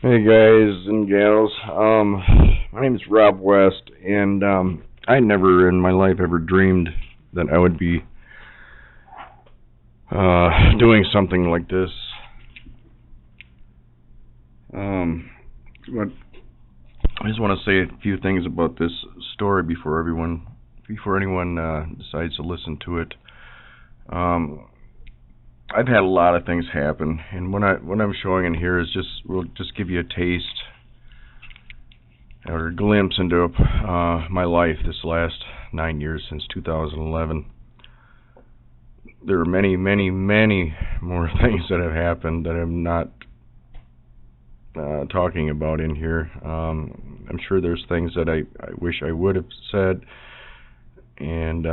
Hey guys and gals, my name is Rob West, and I never in my life ever dreamed that I would be doing something like this. But I just want to say a few things about this story before anyone decides to listen to it. I've had a lot of things happen, and what I'm showing in here is will just give you a taste or a glimpse into my life this last 9 years since 2011. There are many, many, many more things that have happened that I'm not talking about in here. I'm sure there's things that I wish I would have said, and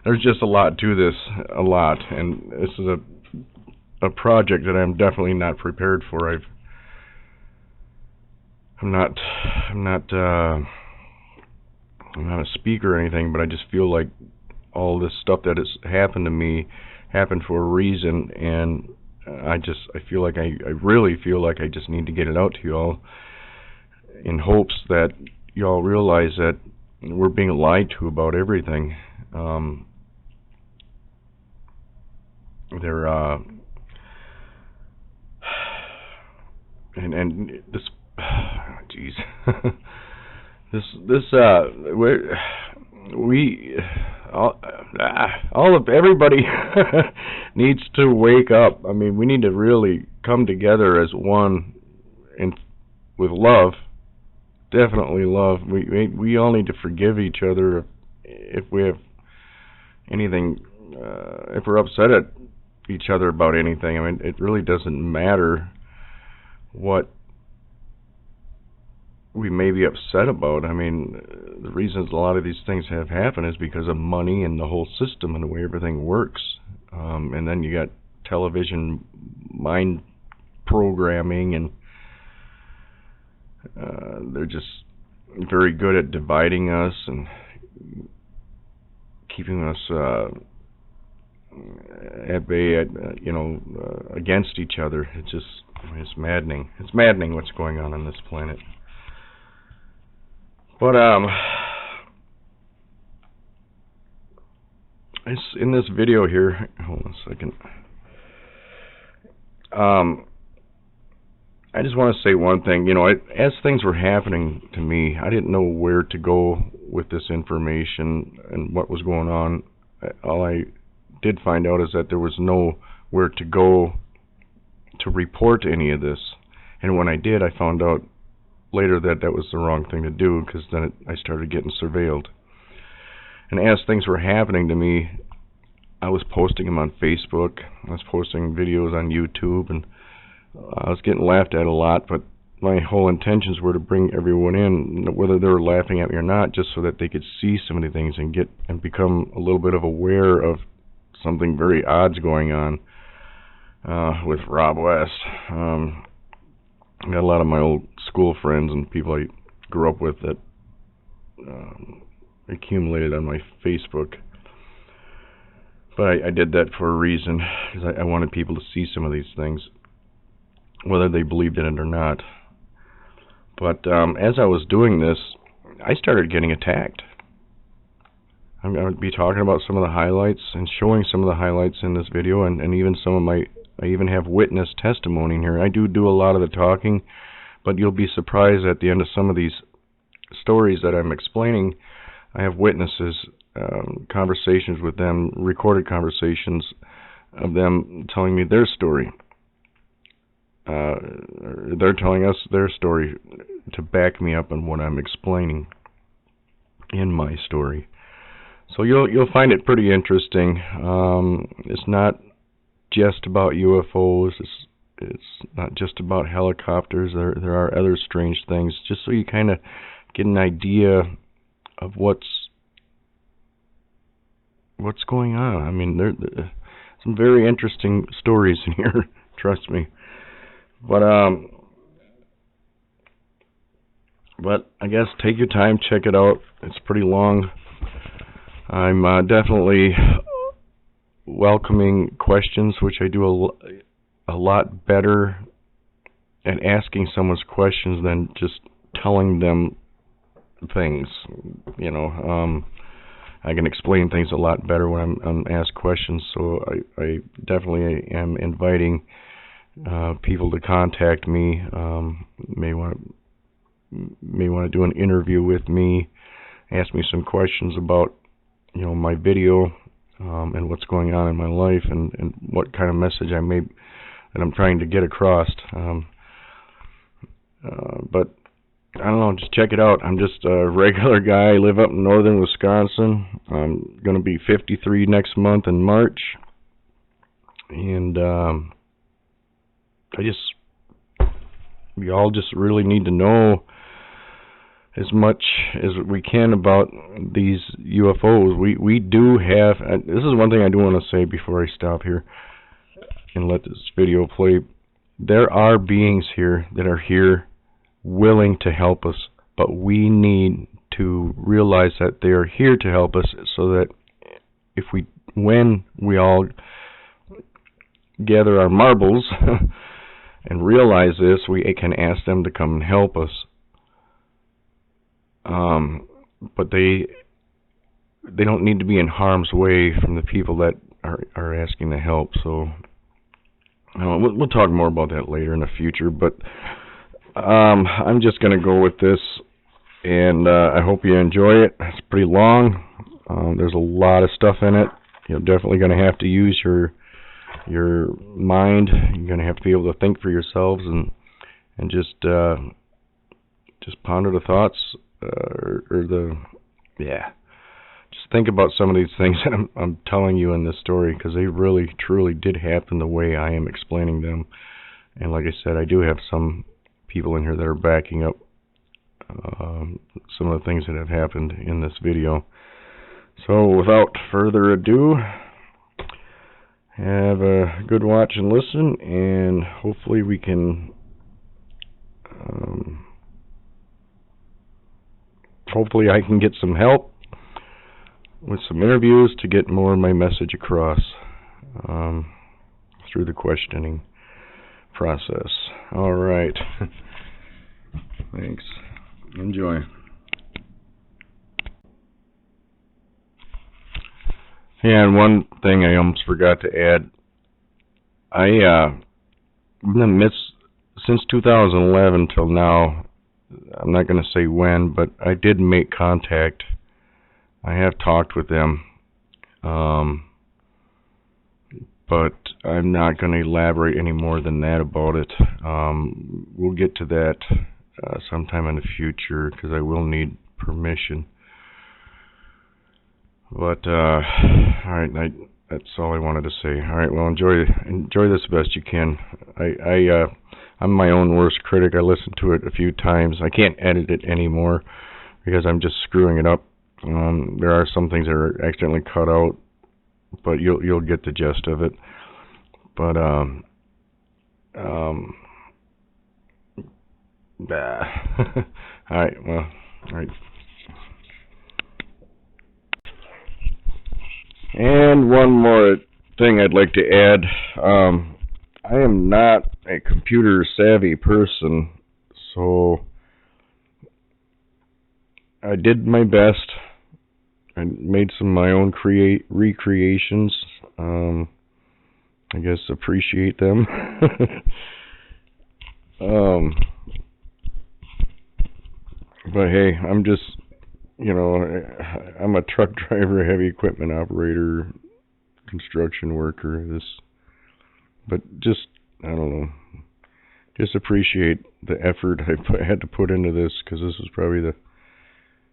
there's just a lot to this, and this is a project that I'm definitely not prepared for. I'm not a speaker or anything, but I just feel like all this stuff that has happened to me happened for a reason, and I really feel like I just need to get it out to y'all in hopes that y'all realize that we're being lied to about everything. And this, jeez, everybody needs to wake up. I mean, we need to really come together as one, and with love. Definitely love. We all need to forgive each other if we have anything, if we're upset at each other about anything. I mean, it really doesn't matter what we may be upset about. I mean, the reasons a lot of these things have happened is because of money and the whole system and the way everything works. And then you got television mind programming, and they're just very good at dividing us and keeping us at bay, against each other. It's maddening. It's maddening what's going on this planet. But it's in this video here. Hold on a second. I just want to say one thing. As things were happening to me, I didn't know where to go with this information and what was going on. All I did find out is that there was nowhere to go to report any of this. And when I did, I found out later that that was the wrong thing to do, because then I started getting surveilled. And as things were happening to me, I was posting them on Facebook. I was posting videos on YouTube, and I was getting laughed at a lot, but my whole intentions were to bring everyone in, whether they were laughing at me or not, just so that they could see some of the things and become a little bit of aware of something very odd's going on with Rob West. I got a lot of my old school friends and people I grew up with that accumulated on my Facebook. But I did that for a reason, because I wanted people to see some of these things, whether they believed in it or not. But as I was doing this, I started getting attacked. I'm going to be talking about some of the highlights and showing some of the highlights in this video, and even some of I even have witness testimony in here. I do a lot of the talking, but you'll be surprised at the end of some of these stories that I'm explaining. I have witnesses, conversations with them, recorded conversations of them telling me their story. They're telling us their story to back me up on what I'm explaining in my story. So you'll find it pretty interesting. It's not just about UFOs. It's not just about helicopters. There are other strange things, just so you kind of get an idea of what's going on. I mean, there some very interesting stories in here. Trust me. But I guess take your time, check it out. It's pretty long. I'm definitely welcoming questions, which I do a lot better at asking someone's questions than just telling them things. You know, I can explain things a lot better when I'm asked questions. So I definitely am inviting people to contact me. May want to do an interview with me, ask me some questions about, you know, my video, and what's going on in my life, and what kind of message that I'm trying to get across. But I don't know, just check it out. I'm just a regular guy. I live up in northern Wisconsin. I'm going to be 53 next month in March. And we all just really need to know as much as we can about these UFOs. We do have, this is one thing I do want to say before I stop here and let this video play. There are beings here that are here willing to help us, but we need to realize that they are here to help us, so that when we all gather our marbles and realize this, we can ask them to come and help us. But they don't need to be in harm's way from the people that are asking the help. So we'll talk more about that later in the future. But I'm just going to go with this, and I hope you enjoy it. It's pretty long. There's a lot of stuff in it. You're definitely going to have to use your mind. You're going to have to be able to think for yourselves and just ponder the thoughts, just think about some of these things that I'm telling you in this story, because they really, truly did happen the way I am explaining them. And like I said, I do have some people in here that are backing up some of the things that have happened in this video. So without further ado, have a good watch and listen, and hopefully we can hopefully I can get some help with some interviews to get more of my message across through the questioning process. All right. Thanks. Enjoy. Yeah, and one thing I almost forgot to add. Since 2011 till now, I'm not going to say when, but I did make contact. I have talked with them, but I'm not going to elaborate any more than that about it. We'll get to that sometime in the future, because I will need permission. But alright, that's all I wanted to say. Alright, well, enjoy this best you can. I'm my own worst critic. I listened to it a few times. I can't edit it anymore because I'm just screwing it up. There are some things that are accidentally cut out, but you'll get the gist of it. But alright, well, alright. And one more thing I'd like to add. I am not a computer savvy person, so I did my best. I made some of my own recreations. I guess appreciate them. But hey, I'm just, I'm a truck driver, heavy equipment operator, construction worker. But just, I don't know, just appreciate the effort I had to put into this, because this was probably the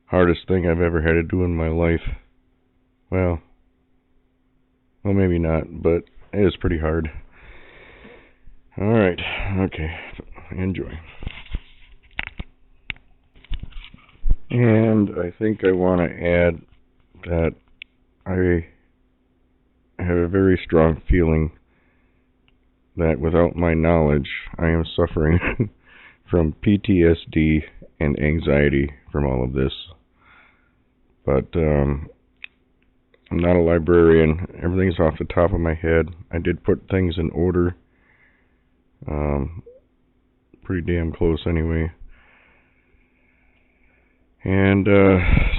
hardest thing I've ever had to do in my life. Well, maybe not, but it is pretty hard. Alright, okay, enjoy. And I think I want to add that I have a very strong feeling that without my knowledge, I am suffering from PTSD and anxiety from all of this. But I'm not a librarian. Everything's off the top of my head. I did put things in order. Pretty damn close anyway. And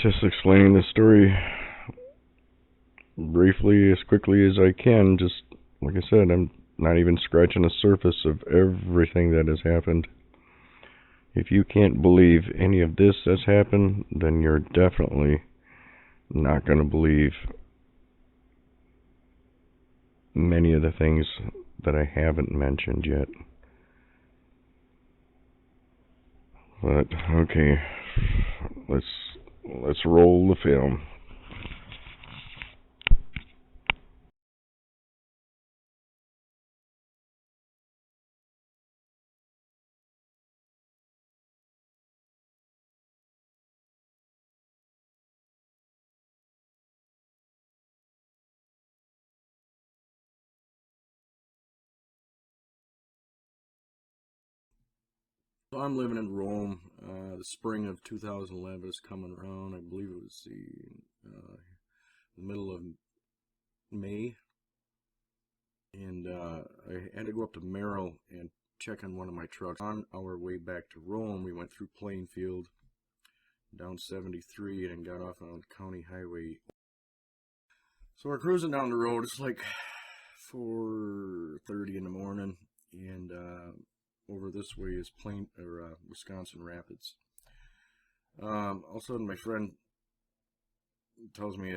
just explaining the story briefly, as quickly as I can. Just like I said, I'm not even scratching the surface of everything that has happened. If you can't believe any of this has happened, then you're definitely not going to believe many of the things that I haven't mentioned yet. But okay, let's roll the film. So I'm living in Rome. The spring of 2011 is coming around. I believe it was the middle of May. And I had to go up to Merrill and check on one of my trucks. On our way back to Rome, we went through Plainfield, down 73, and got off on County Highway. So we're cruising down the road. It's like 4:30 in the morning, and over this way is Wisconsin Rapids. All of a sudden, my friend tells me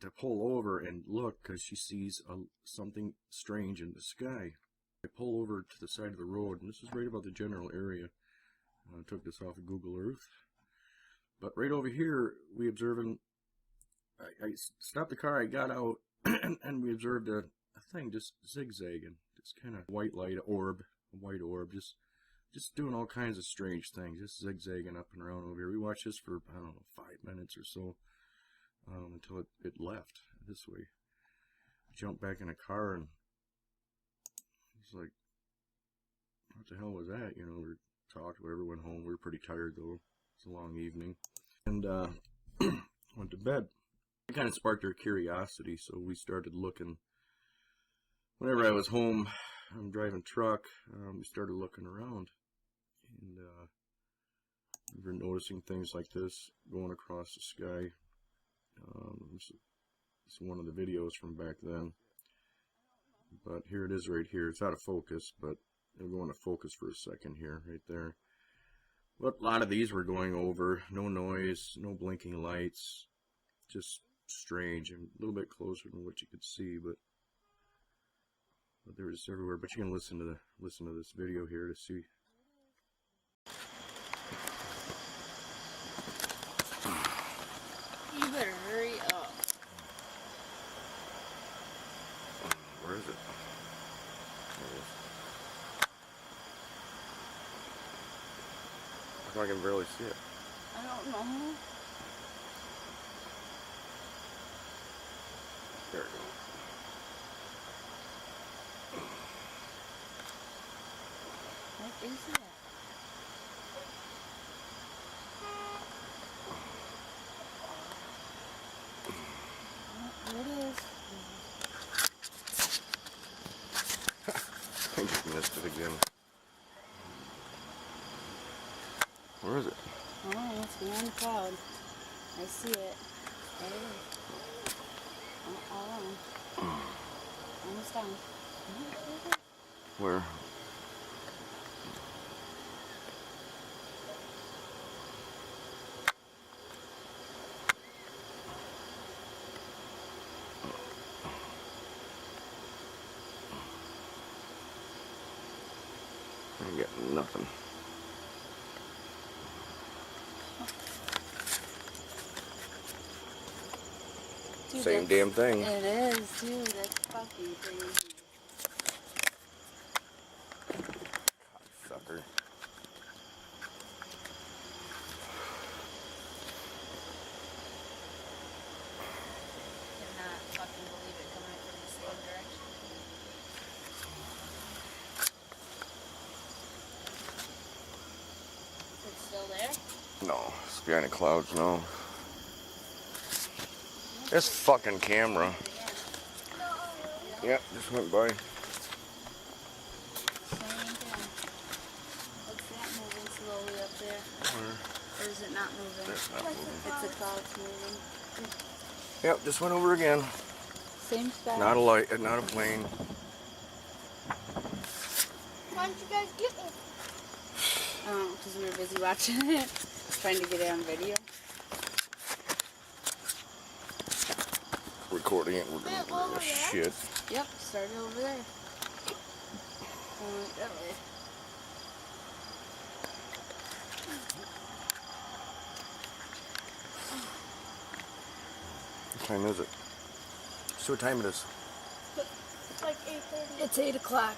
to pull over and look because she sees something strange in the sky. I pull over to the side of the road, and this is right about the general area. I took this off of Google Earth. But right over here, we observing. I stopped the car, I got out, and we observed a thing just zigzagging. Just kind of white light, a white orb, just doing all kinds of strange things, just zigzagging up and around over here. We watched this for, I don't know, 5 minutes or so, until it left this way. I jumped back in a car, and it's like, what the hell was that? You know, we talked, whatever, went home. We were pretty tired, though. It's a long evening. And went to bed. It kind of sparked our curiosity, so we started looking. Whenever I was home, I'm driving truck, we started looking around, and we were noticing things like this going across the sky. This is one of the videos from back then, but here it is right here. It's out of focus, but it'll go into focus for a second here, right there. But a lot of these were going over, no noise, no blinking lights, just strange and a little bit closer than what you could see, but there was everywhere. But you can listen to this video here to see. You better hurry up. Where is it? I can barely see it. I don't know. There we go. What is that? What is? I just missed it again. Where is it? Oh, it's behind the cloud. I see it. There it is. All on. Almost done. Where? I got nothing. Dude, Same damn thing. It is, dude. That's fucking crazy. Sucker. Cannot fucking believe it coming from the same direction. Is it still there? No, it's behind the clouds now. This fucking camera. Yeah, just went by. Same thing. What's that moving slowly up there? Where? Or is it not moving? It's not moving. It's the clouds moving. Yep, just went over again. Same spot. Not a light, not a plane. Why don't you guys get me? Oh, because we were busy watching it. Trying to get it on video. Recording it, we're gonna do this shit. Yep, started over there. That way. What time is it? See what time it is. It's like 8:30. It's 8 o'clock.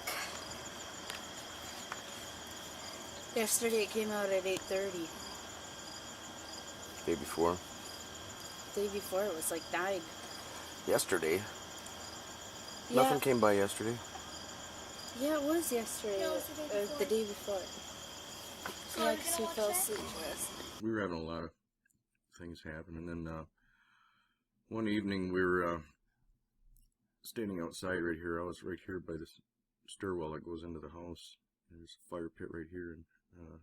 Yesterday it came out at 8:30. Day before. The day before it was like 9. Yesterday. Yeah. Nothing came by yesterday. Yeah, it was yesterday. No, it was the day before. The day before. So Yeah, are you 'cause gonna we watch fell that? asleep last night. We were having a lot of things happen, and then one evening we were standing outside right here. I was right here by this stairwell that goes into the house. There's a fire pit right here, and a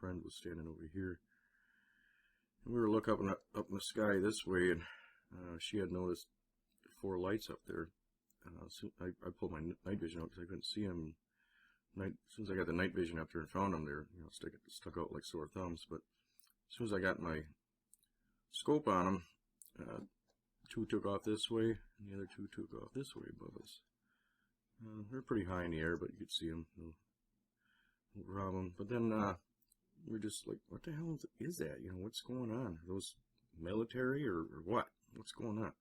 friend was standing over here. And we were looking up in the sky this way, and she had noticed 4 lights up there. So I pulled my night vision out because I couldn't see them. As soon as I got the night vision up there and found them, they were, stuck out like sore thumbs. But as soon as I got my scope on them, 2 took off this way, and the other 2 took off this way above us. They're pretty high in the air, but you could see them, no problem. But then we're just like, what the hell is that? You know, what's going on? Are those military or what? What's going on?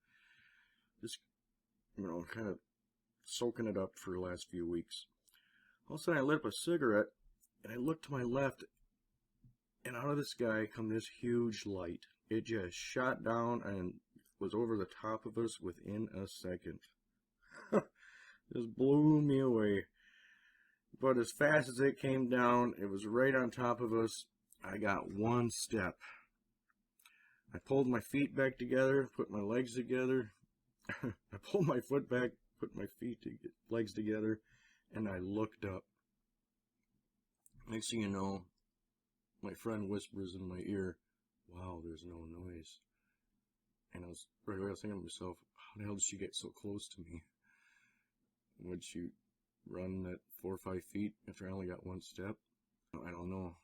Just, kind of soaking it up for the last few weeks. All of a sudden I lit up a cigarette, and I looked to my left, and out of the sky come this huge light. It just shot down and was over the top of us within a second. Just blew me away. But as fast as it came down, it was right on top of us. I got 1 step. I pulled my feet back together, put my legs together. I pulled my foot back, put my legs together, and I looked up. Next thing you know, my friend whispers in my ear, "Wow, there's no noise." And I was thinking to myself, how the hell did she get so close to me? Would she run that 4 or 5 feet after I only got 1 step? I don't know.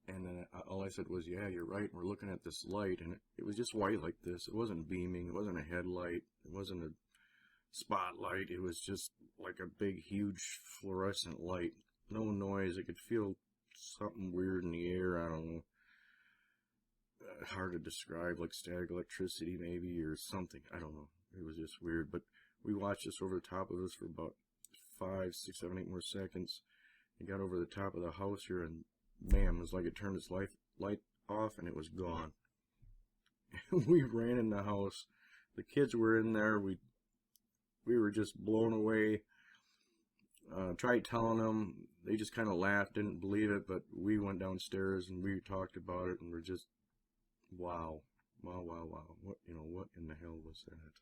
And then all I said was, yeah, you're right. We're looking at this light, and it was just white like this. It wasn't beaming. It wasn't a headlight. It wasn't a spotlight. It was just like a big, huge fluorescent light. No noise. I could feel something weird in the air. I don't know. Hard to describe, like static electricity maybe, or something. I don't know. It was just weird. But we watched this over the top of us for about 5, 6, 7, 8 more seconds. It got over the top of the house here, and man, it was like it turned its light off and it was gone. We ran in the house. The kids were in there. We were just blown away. Tried telling them. They just kind of laughed, didn't believe it, but we went downstairs and we talked about it, and we're just, wow. What in the hell was that?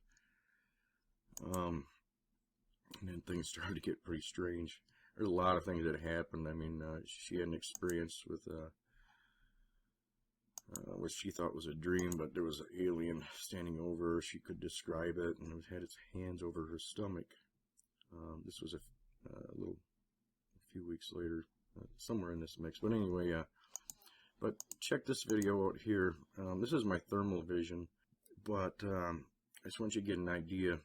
And then things started to get pretty strange. There's a lot of things that happened. I mean, she had an experience with what she thought was a dream, but there was an alien standing over her. She could describe it, and it had its hands over her stomach. This was a few weeks later, somewhere in this mix. But anyway, but check this video out here. This is my thermal vision, but I just want you to get an idea.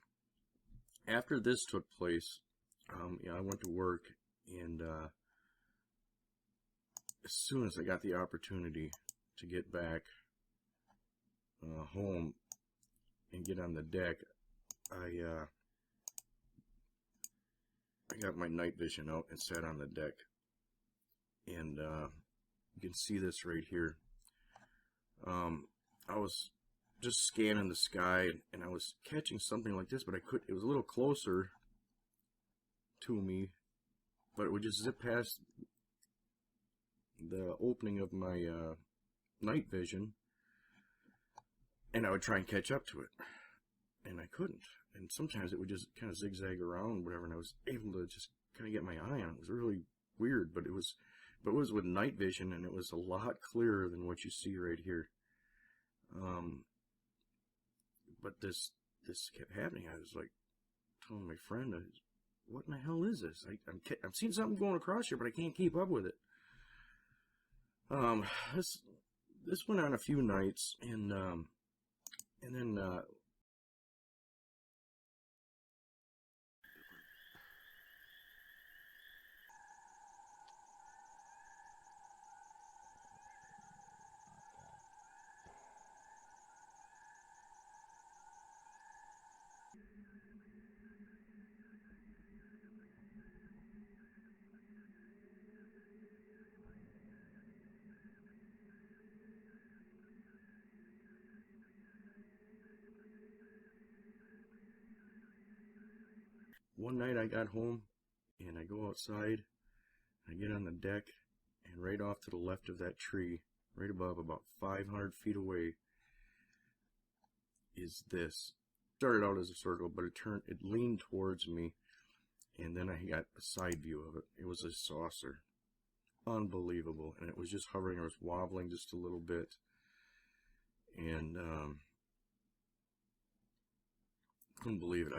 After this took place, I went to work, and as soon as I got the opportunity to get back home and get on the deck, I got my night vision out and sat on the deck, and you can see this right here. I was just scanning the sky, and I was catching something like this, but it was a little closer to me, but it would just zip past the opening of my night vision, and I would try and catch up to it, and I couldn't. And sometimes it would just kind of zigzag around, whatever, and I was able to just kind of get my eye on it. It was really weird, but it was with night vision, and it was a lot clearer than what you see right here. But this kept happening. I was like telling my friend, "What in the hell is this? I'm seeing something going across here, but I can't keep up with it." This went on a few nights, and then one night I got home, and I go outside, and I get on the deck, and right off to the left of that tree, right above, about 500 feet away, is this. Started out as a circle, but it leaned towards me, and then I got a side view of it. It was a saucer. Unbelievable. And it was just hovering, or was wobbling just a little bit. And couldn't believe it.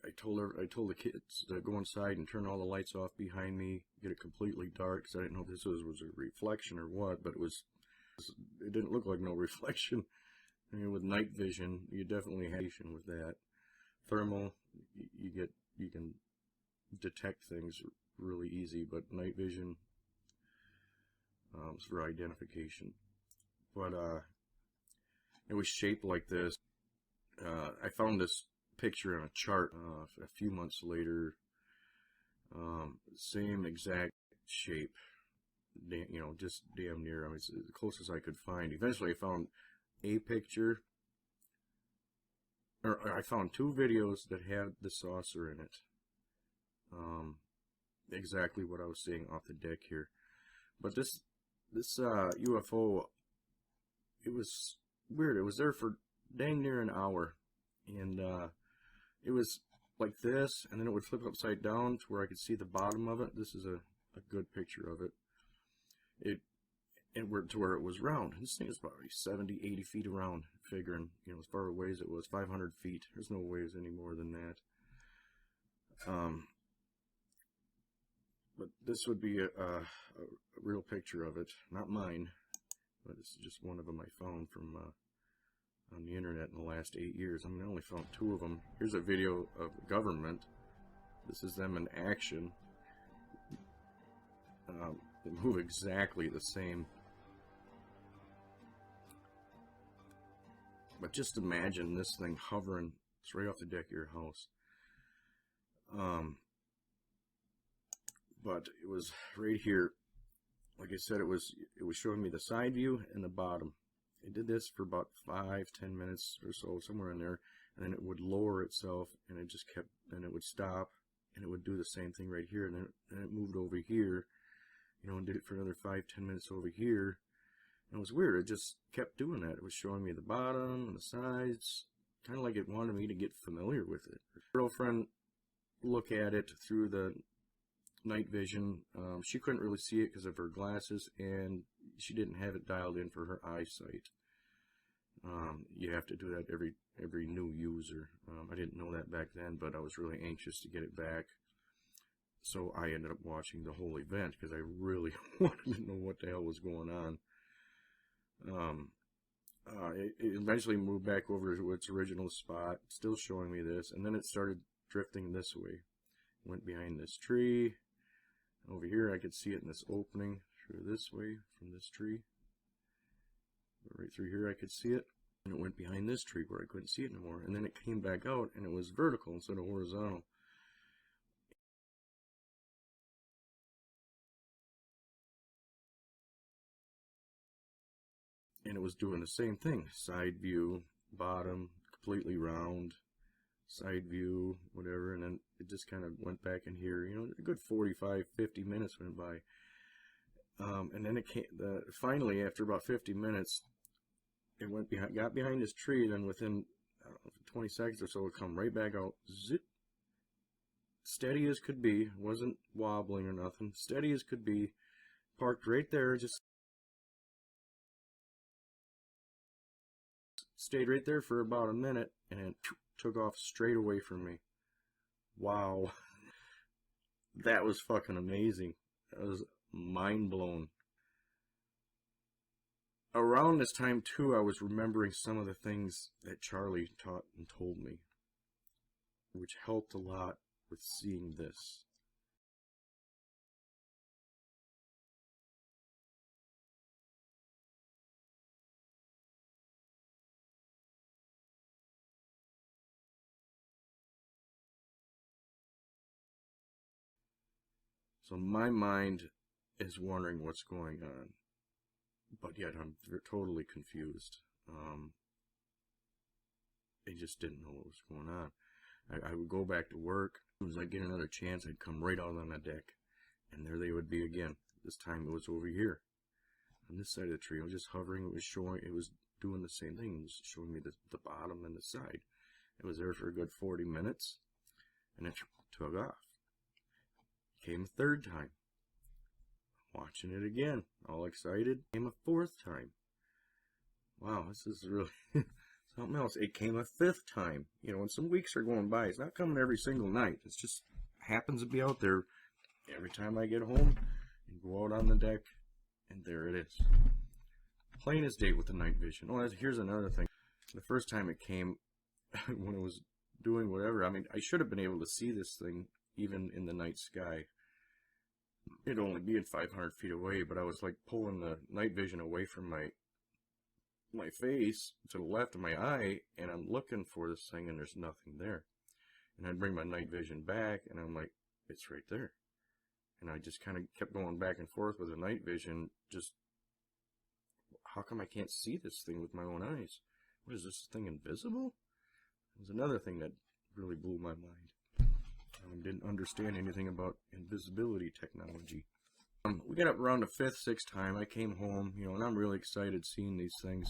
I told the kids to go inside and turn all the lights off behind me, get it completely dark, because I didn't know if this was a reflection or what, but it didn't look like no reflection. I mean, with night vision, you definitely have with that. Thermal, you can detect things really easy, but night vision is for identification. But it was shaped like this. I found this picture on a chart a few months later. Same exact shape, just damn near. I mean, it's the closest I could find. Eventually, I found a picture, or I found two videos that had the saucer in it. Exactly what I was seeing off the deck here. But this UFO, it was weird. It was there for dang near an hour, and it was like this, and then it would flip upside down to where I could see the bottom of it. This is a good picture of it. To where it was round. This thing is probably 70, 80 feet around, figuring, as far away as it was, 500 feet. There's no ways any more than that. But this would be a real picture of it. Not mine, but this is just one of them I found from on the internet in the last 8 years. I mean, I only found two of them. Here's a video of government. This is them in action. They move exactly the same. But just imagine this thing hovering. It's right off the deck of your house. But it was right here. Like I said, it was showing me the side view and the bottom. It did this for about 5-10 minutes or so, somewhere in there, and then it would lower itself, and it just kept. Then it would stop, and it would do the same thing right here, and then it moved over here, and did it for another 5-10 minutes over here. And it was weird. It just kept doing that. It was showing me the bottom and the sides, kind of like it wanted me to get familiar with it. Her girlfriend look at it through the night vision. She couldn't really see it because of her glasses, and she didn't have it dialed in for her eyesight. You have to do that every new user. I didn't know that back then, but I was really anxious to get it back. So I ended up watching the whole event because I really wanted to know what the hell was going on. It eventually moved back over to its original spot, still showing me this, and then it started drifting this way. Went behind this tree. Over here I could see it in this opening through this way from this tree. Right through here I could see it. And it went behind this tree where I couldn't see it anymore. And then it came back out and it was vertical instead of horizontal. And it was doing the same thing. Side view, bottom, completely round, side view, whatever. And then it just kind of went back in here. A good 45-50 minutes went by. And then it came, finally, after about 50 minutes, it went behind, got behind this tree, then within, I don't know, 20 seconds or so, it would come right back out, zip, steady as could be, wasn't wobbling or nothing, steady as could be, parked right there, just stayed right there for about a minute, and then took off straight away from me. Wow. That was fucking amazing. That was mind blown. Around this time, too, I was remembering some of the things that Charlie taught and told me, which helped a lot with seeing this. So my mind is wondering what's going on, but yet I'm totally confused. I just didn't know what was going on. I would go back to work. As soon as I get another chance, I'd come right out on the deck, and there they would be again. This time it was over here, on this side of the tree. I was just hovering. It was doing the same thing. It was showing me the bottom and the side. It was there for a good 40 minutes, and it took off. Came a third time. Watching it again, all excited. Came a fourth time. Wow, this is really something else. It came a fifth time. You know, when some weeks are going by, it's not coming every single night. It's just happens to be out there every time I get home and go out on the deck, and there it is. Plain as day with the night vision. Oh, here's another thing. The first time it came, when it was doing whatever, I mean, I should have been able to see this thing even in the night sky. It'd only be at 500 feet away, but I was like pulling the night vision away from my face to the left of my eye, and I'm looking for this thing, and there's nothing there. And I'd bring my night vision back, and I'm like, it's right there. And I just kind of kept going back and forth with the night vision, just, how come I can't see this thing with my own eyes? What is this thing, invisible? It was another thing that really blew my mind. I didn't understand anything about invisibility technology. We got up around the fifth, sixth time. I came home, you know, and I'm really excited seeing these things,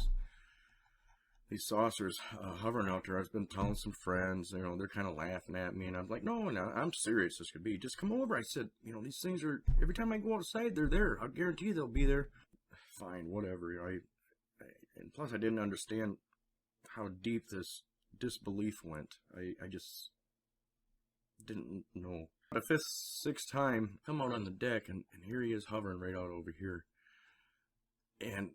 these saucers hovering out there. I've been telling some friends, you know, they're kind of laughing at me, and I'm like, no, I'm serious. This could be. Just come over. I said, you know, these things are, every time I go outside, they're there. I guarantee they'll be there. Fine, whatever. And plus, I didn't understand how deep this disbelief went. I just didn't know. The fifth, sixth time, come out on the deck, and here he is hovering right out over here. And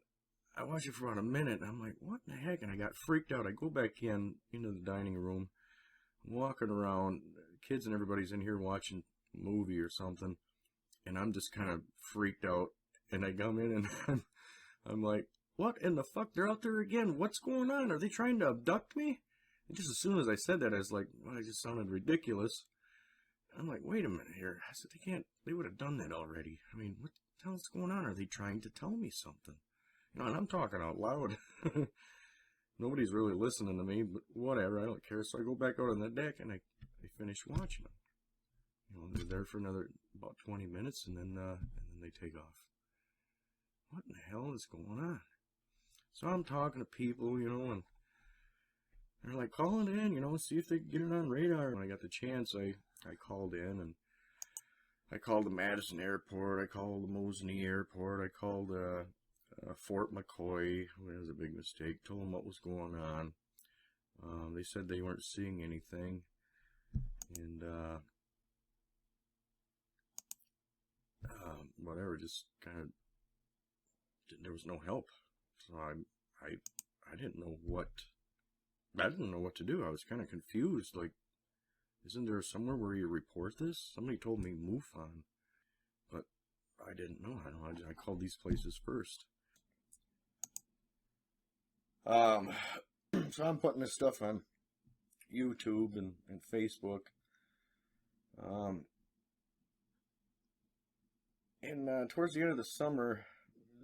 I watched it for about a minute, and I'm like, what in the heck? And I got freaked out. I go back into the dining room, walking around, kids and everybody's in here watching a movie or something, and I'm just kind of freaked out. And I come in, and I'm like, what in the fuck? They're out there again. What's going on? Are they trying to abduct me? And just as soon as I said that, I was like, well, it just sounded ridiculous. I'm like, wait a minute here. I said, they would have done that already. I mean, what the hell's going on? Are they trying to tell me something? You know, and I'm talking out loud. Nobody's really listening to me, but whatever, I don't care. So I go back out on the deck, and I finish watching them. You know, they're there for another about 20 minutes, and then they take off. What in the hell is going on? So I'm talking to people, you know, and they're like, call it in, you know, see if they can get it on radar. When I got the chance, I called in, and I called the Madison Airport, I called the Mosinee Airport, I called Fort McCoy. That was a big mistake. Told them what was going on. They said they weren't seeing anything, and whatever, just kind of, there was no help. So I didn't know what to do. I was kind of confused. Like, isn't there somewhere where you report this? Somebody told me MUFON, but I didn't know. I called these places first. So I'm putting this stuff on YouTube and Facebook. And towards the end of the summer,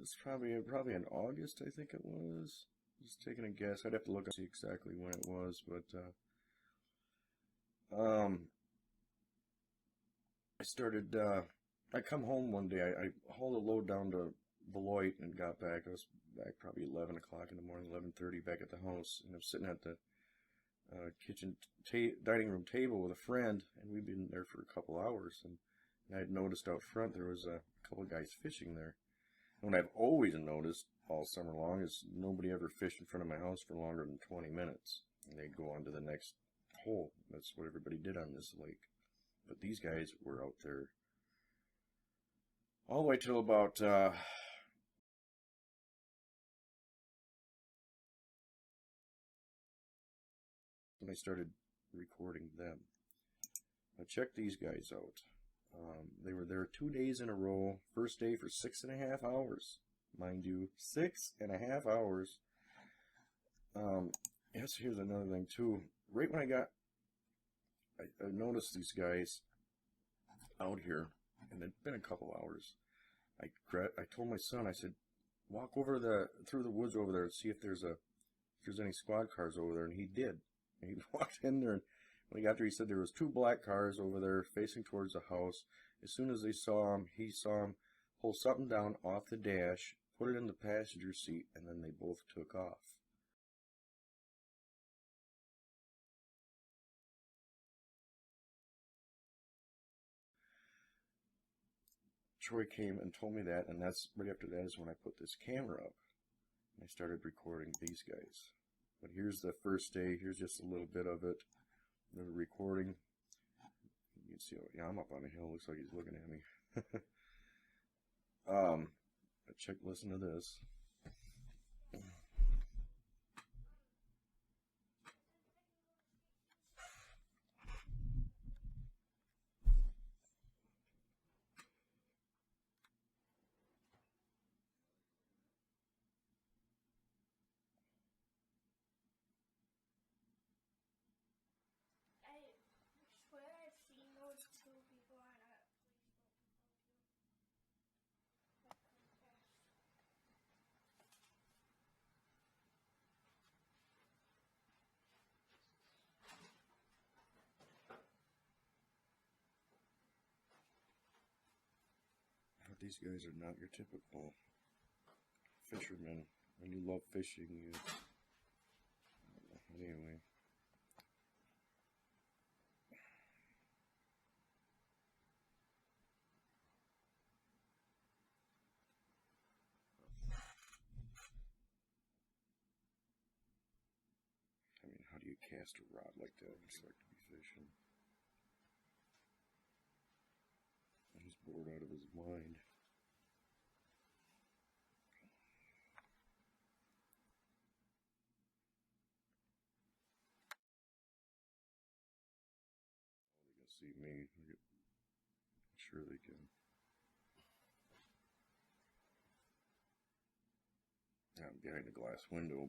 it's probably in August, I think it was. Just taking a guess. I'd have to look and see exactly when it was, but I started. I come home one day. I hauled a load down to Beloit and got back. I was back probably 11 o'clock in the morning, 11:30 back at the house. And I'm sitting at the kitchen dining room table with a friend, and we've been there for a couple hours. And I had noticed out front there was a couple of guys fishing there. And what I've always noticed all summer long is nobody ever fished in front of my house for longer than 20 minutes. And they'd go on to the next hole. That's what everybody did on this lake. But these guys were out there all the way till about when I started recording them. Now check these guys out. They were there 2 days in a row. First day for 6.5 hours. Mind you, 6.5 hours. Yes, here's another thing too. Right when I noticed these guys out here, and it'd been a couple hours. I told my son, I said, walk over through the woods over there and see if there's any squad cars over there, and he did. And he walked in there, and when he got there, he said there was 2 black cars over there facing towards the house. As soon as he saw him pull something down off the dash, put it in the passenger seat, and then they both took off. Troy came and told me that, and that's right after that is when I put this camera up and I started recording these guys. But here's the first day. Here's just a little bit of it. The recording. You can see, yeah, I'm up on a hill. Looks like he's looking at me. Listen to this. I swear I've seen those 2 people on a But these guys are not your typical fishermen. When you love fishing, you... Anyway. I mean, how do you cast a rod like that and start to be fishing? He's bored out of his mind. Oh, they can see me. I'm sure they can. I'm behind a glass window.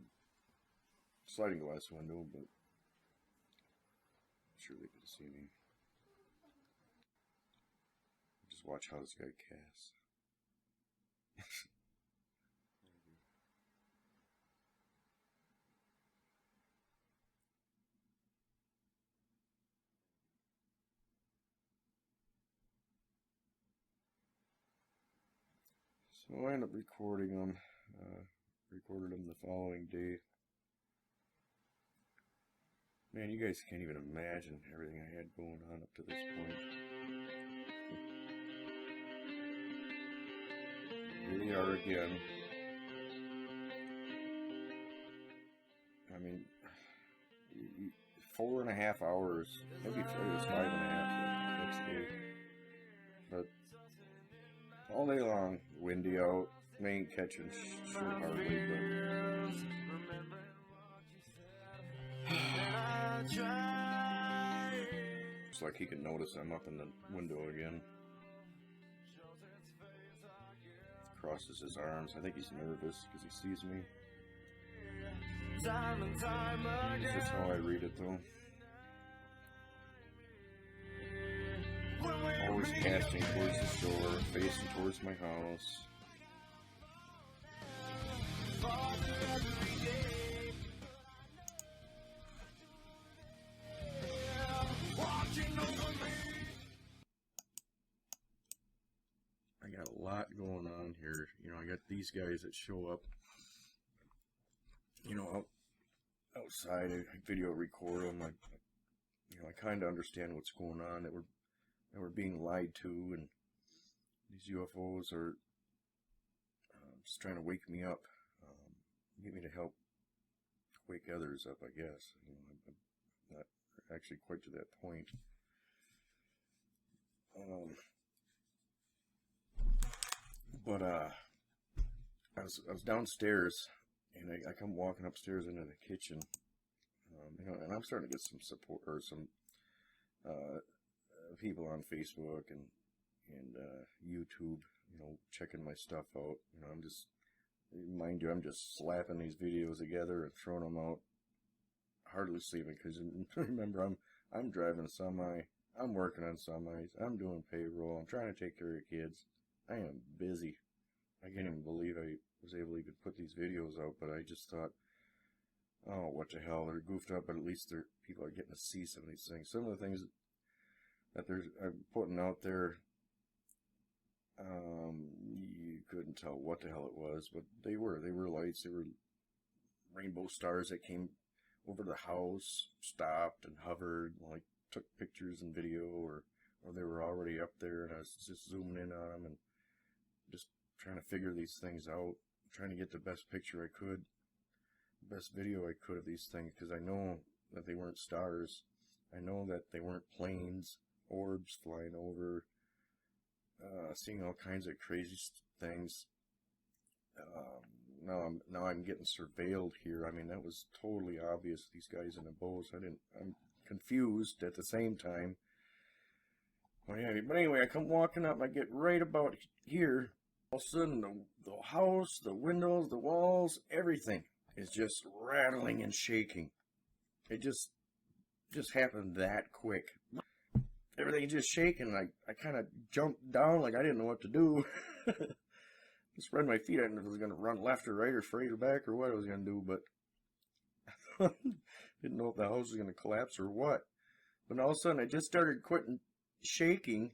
Sliding glass window, but I'm sure they can see me. Just watch how this guy casts. So I ended up recording them. Recorded them the following day. Man, you guys can't even imagine everything I had going on up to this point. Here we are again. I mean, 4.5 hours. Maybe it was 5.5 the next day. But all day long, windy out. I ain't catching shit hardly, but it's like he can notice I'm up in the window again. Crosses his arms. I think he's nervous because he sees me. That's just how I read it, though. Always casting towards the shore, facing towards my house. I got a lot going on here. You know, I got these guys that show up, you know, outside. I video record them. I kind of understand what's going on. That we're being lied to, and these UFOs are just trying to wake me up, get me to help wake others up, I guess. You know, I'm not actually quite to that point. But I was downstairs, and I come walking upstairs into the kitchen, you know, and I'm starting to get some support, or some people on Facebook and YouTube, you know, checking my stuff out. You know, mind you, I'm just slapping these videos together and throwing them out, hardly sleeping, because remember, I'm driving a semi, I'm working on semis, I'm doing payroll, I'm trying to take care of kids. I am busy. I can't even believe I was able to even put these videos out, but I just thought, oh, what the hell, they're goofed up, but at least people are getting to see some of these things. Some of the things that I'm putting out there, you couldn't tell what the hell it was, but they were lights, they were rainbow stars that came over the house, stopped and hovered, like took pictures and video, or they were already up there, and I was just zooming in on them and just trying to figure these things out, trying to get the best picture I could, the best video I could of these things, because I know that they weren't stars. I know that they weren't planes, orbs flying over, seeing all kinds of crazy things. Now I'm getting surveilled here. I mean, that was totally obvious, these guys in the bows. I'm confused at the same time. But anyway, I come walking up, I get right about here. All of a sudden, the house, the windows, the walls, everything is just rattling and shaking. It just happened that quick. Everything just shaking. I kind of jumped down like I didn't know what to do. Spread my feet. I didn't know if I was going to run left or right or straight or back or what I was going to do, but didn't know if the house was going to collapse or what. But all of a sudden, I just started quitting shaking,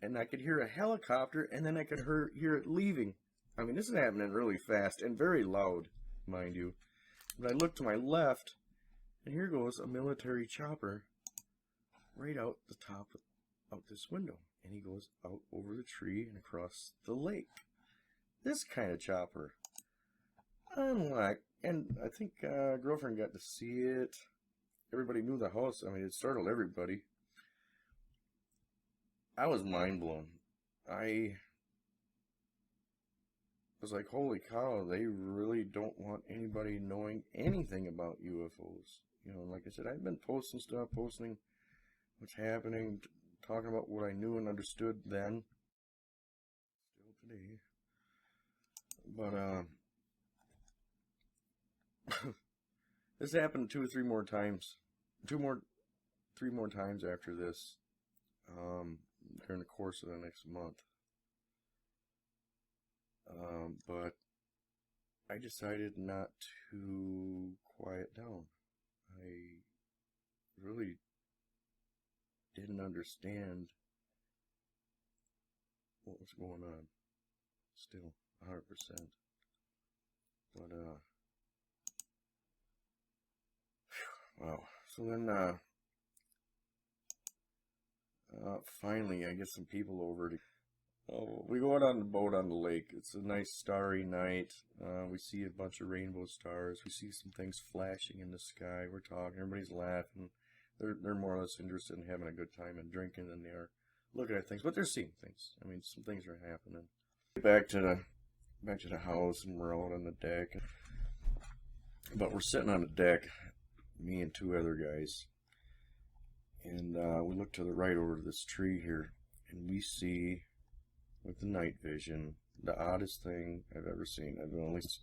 and I could hear a helicopter, and then I could hear it leaving. I mean, this is happening really fast and very loud, mind you. But I look to my left, and here goes a military chopper right out the top of this window. And he goes out over the tree and across the lake. This kind of chopper. Unlike, and I think girlfriend got to see it. Everybody knew the house. I mean, it startled everybody. I was mind blown. I was like, holy cow, they really don't want anybody knowing anything about UFOs. You know, like I said, I've been posting stuff, posting what's happening, talking about what I knew and understood then. Still today. But, this happened 2 or 3 more times. 3 more times after this. During the course of the next month. But I decided not to quiet down. I really didn't understand what was going on. Still, 100%. But, wow. So then, finally, I get some people over to. We go out on the boat on the lake. It's a nice starry night. We see a bunch of rainbow stars. We see some things flashing in the sky. We're talking. Everybody's laughing. They're more or less interested in having a good time and drinking than they are looking at things. But they're seeing things. I mean, some things are happening. Back to the house, and we're out on the deck. But we're sitting on the deck, me and 2 other guys. And we look to the right over to this tree here, and we see, with the night vision, the oddest thing I've ever seen.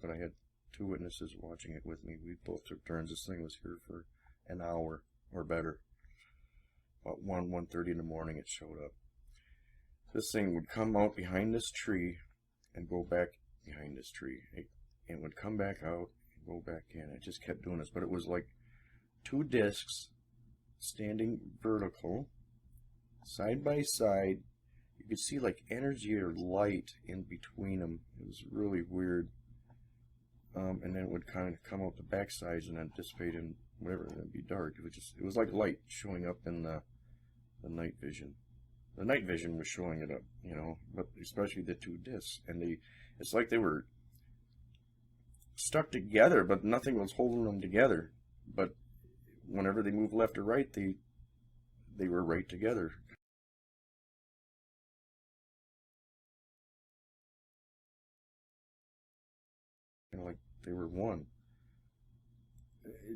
But I had 2 witnesses watching it with me. We both took turns. This thing was here for an hour or better. About 1:30 in the morning it showed up. This thing would come out behind this tree and go back behind this tree. It would come back out and go back in. It just kept doing this. But it was like 2 discs standing vertical, side by side. you could see like energy or light in between them. It was really weird. And then it would kind of come out the back sides and then dissipate in whatever, and it'd be dark. It was like light showing up in the night vision. The night vision was showing it up, you know, but especially the two discs, and it's like they were stuck together, but nothing was holding them together. But whenever they moved left or right, they were right together. You know, like they were one.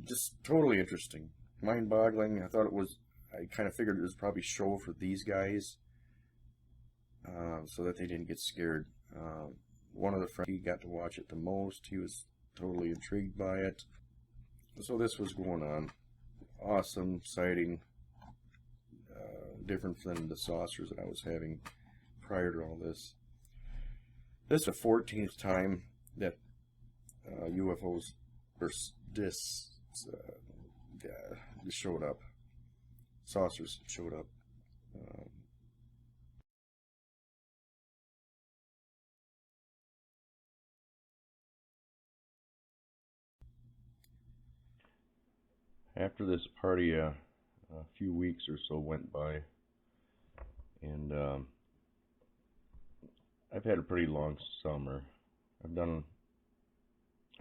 Just totally interesting, mind-boggling. I kind of figured it was probably a show for these guys, so that they didn't get scared. One of the friends, he got to watch it the most. He was totally intrigued by it. So this was going on. Awesome sighting, different than the saucers that I was having prior to all this. This is the 14th time that UFOs or discs showed up. Saucers showed up. After this party, a few weeks or so went by, and I've had a pretty long summer. I've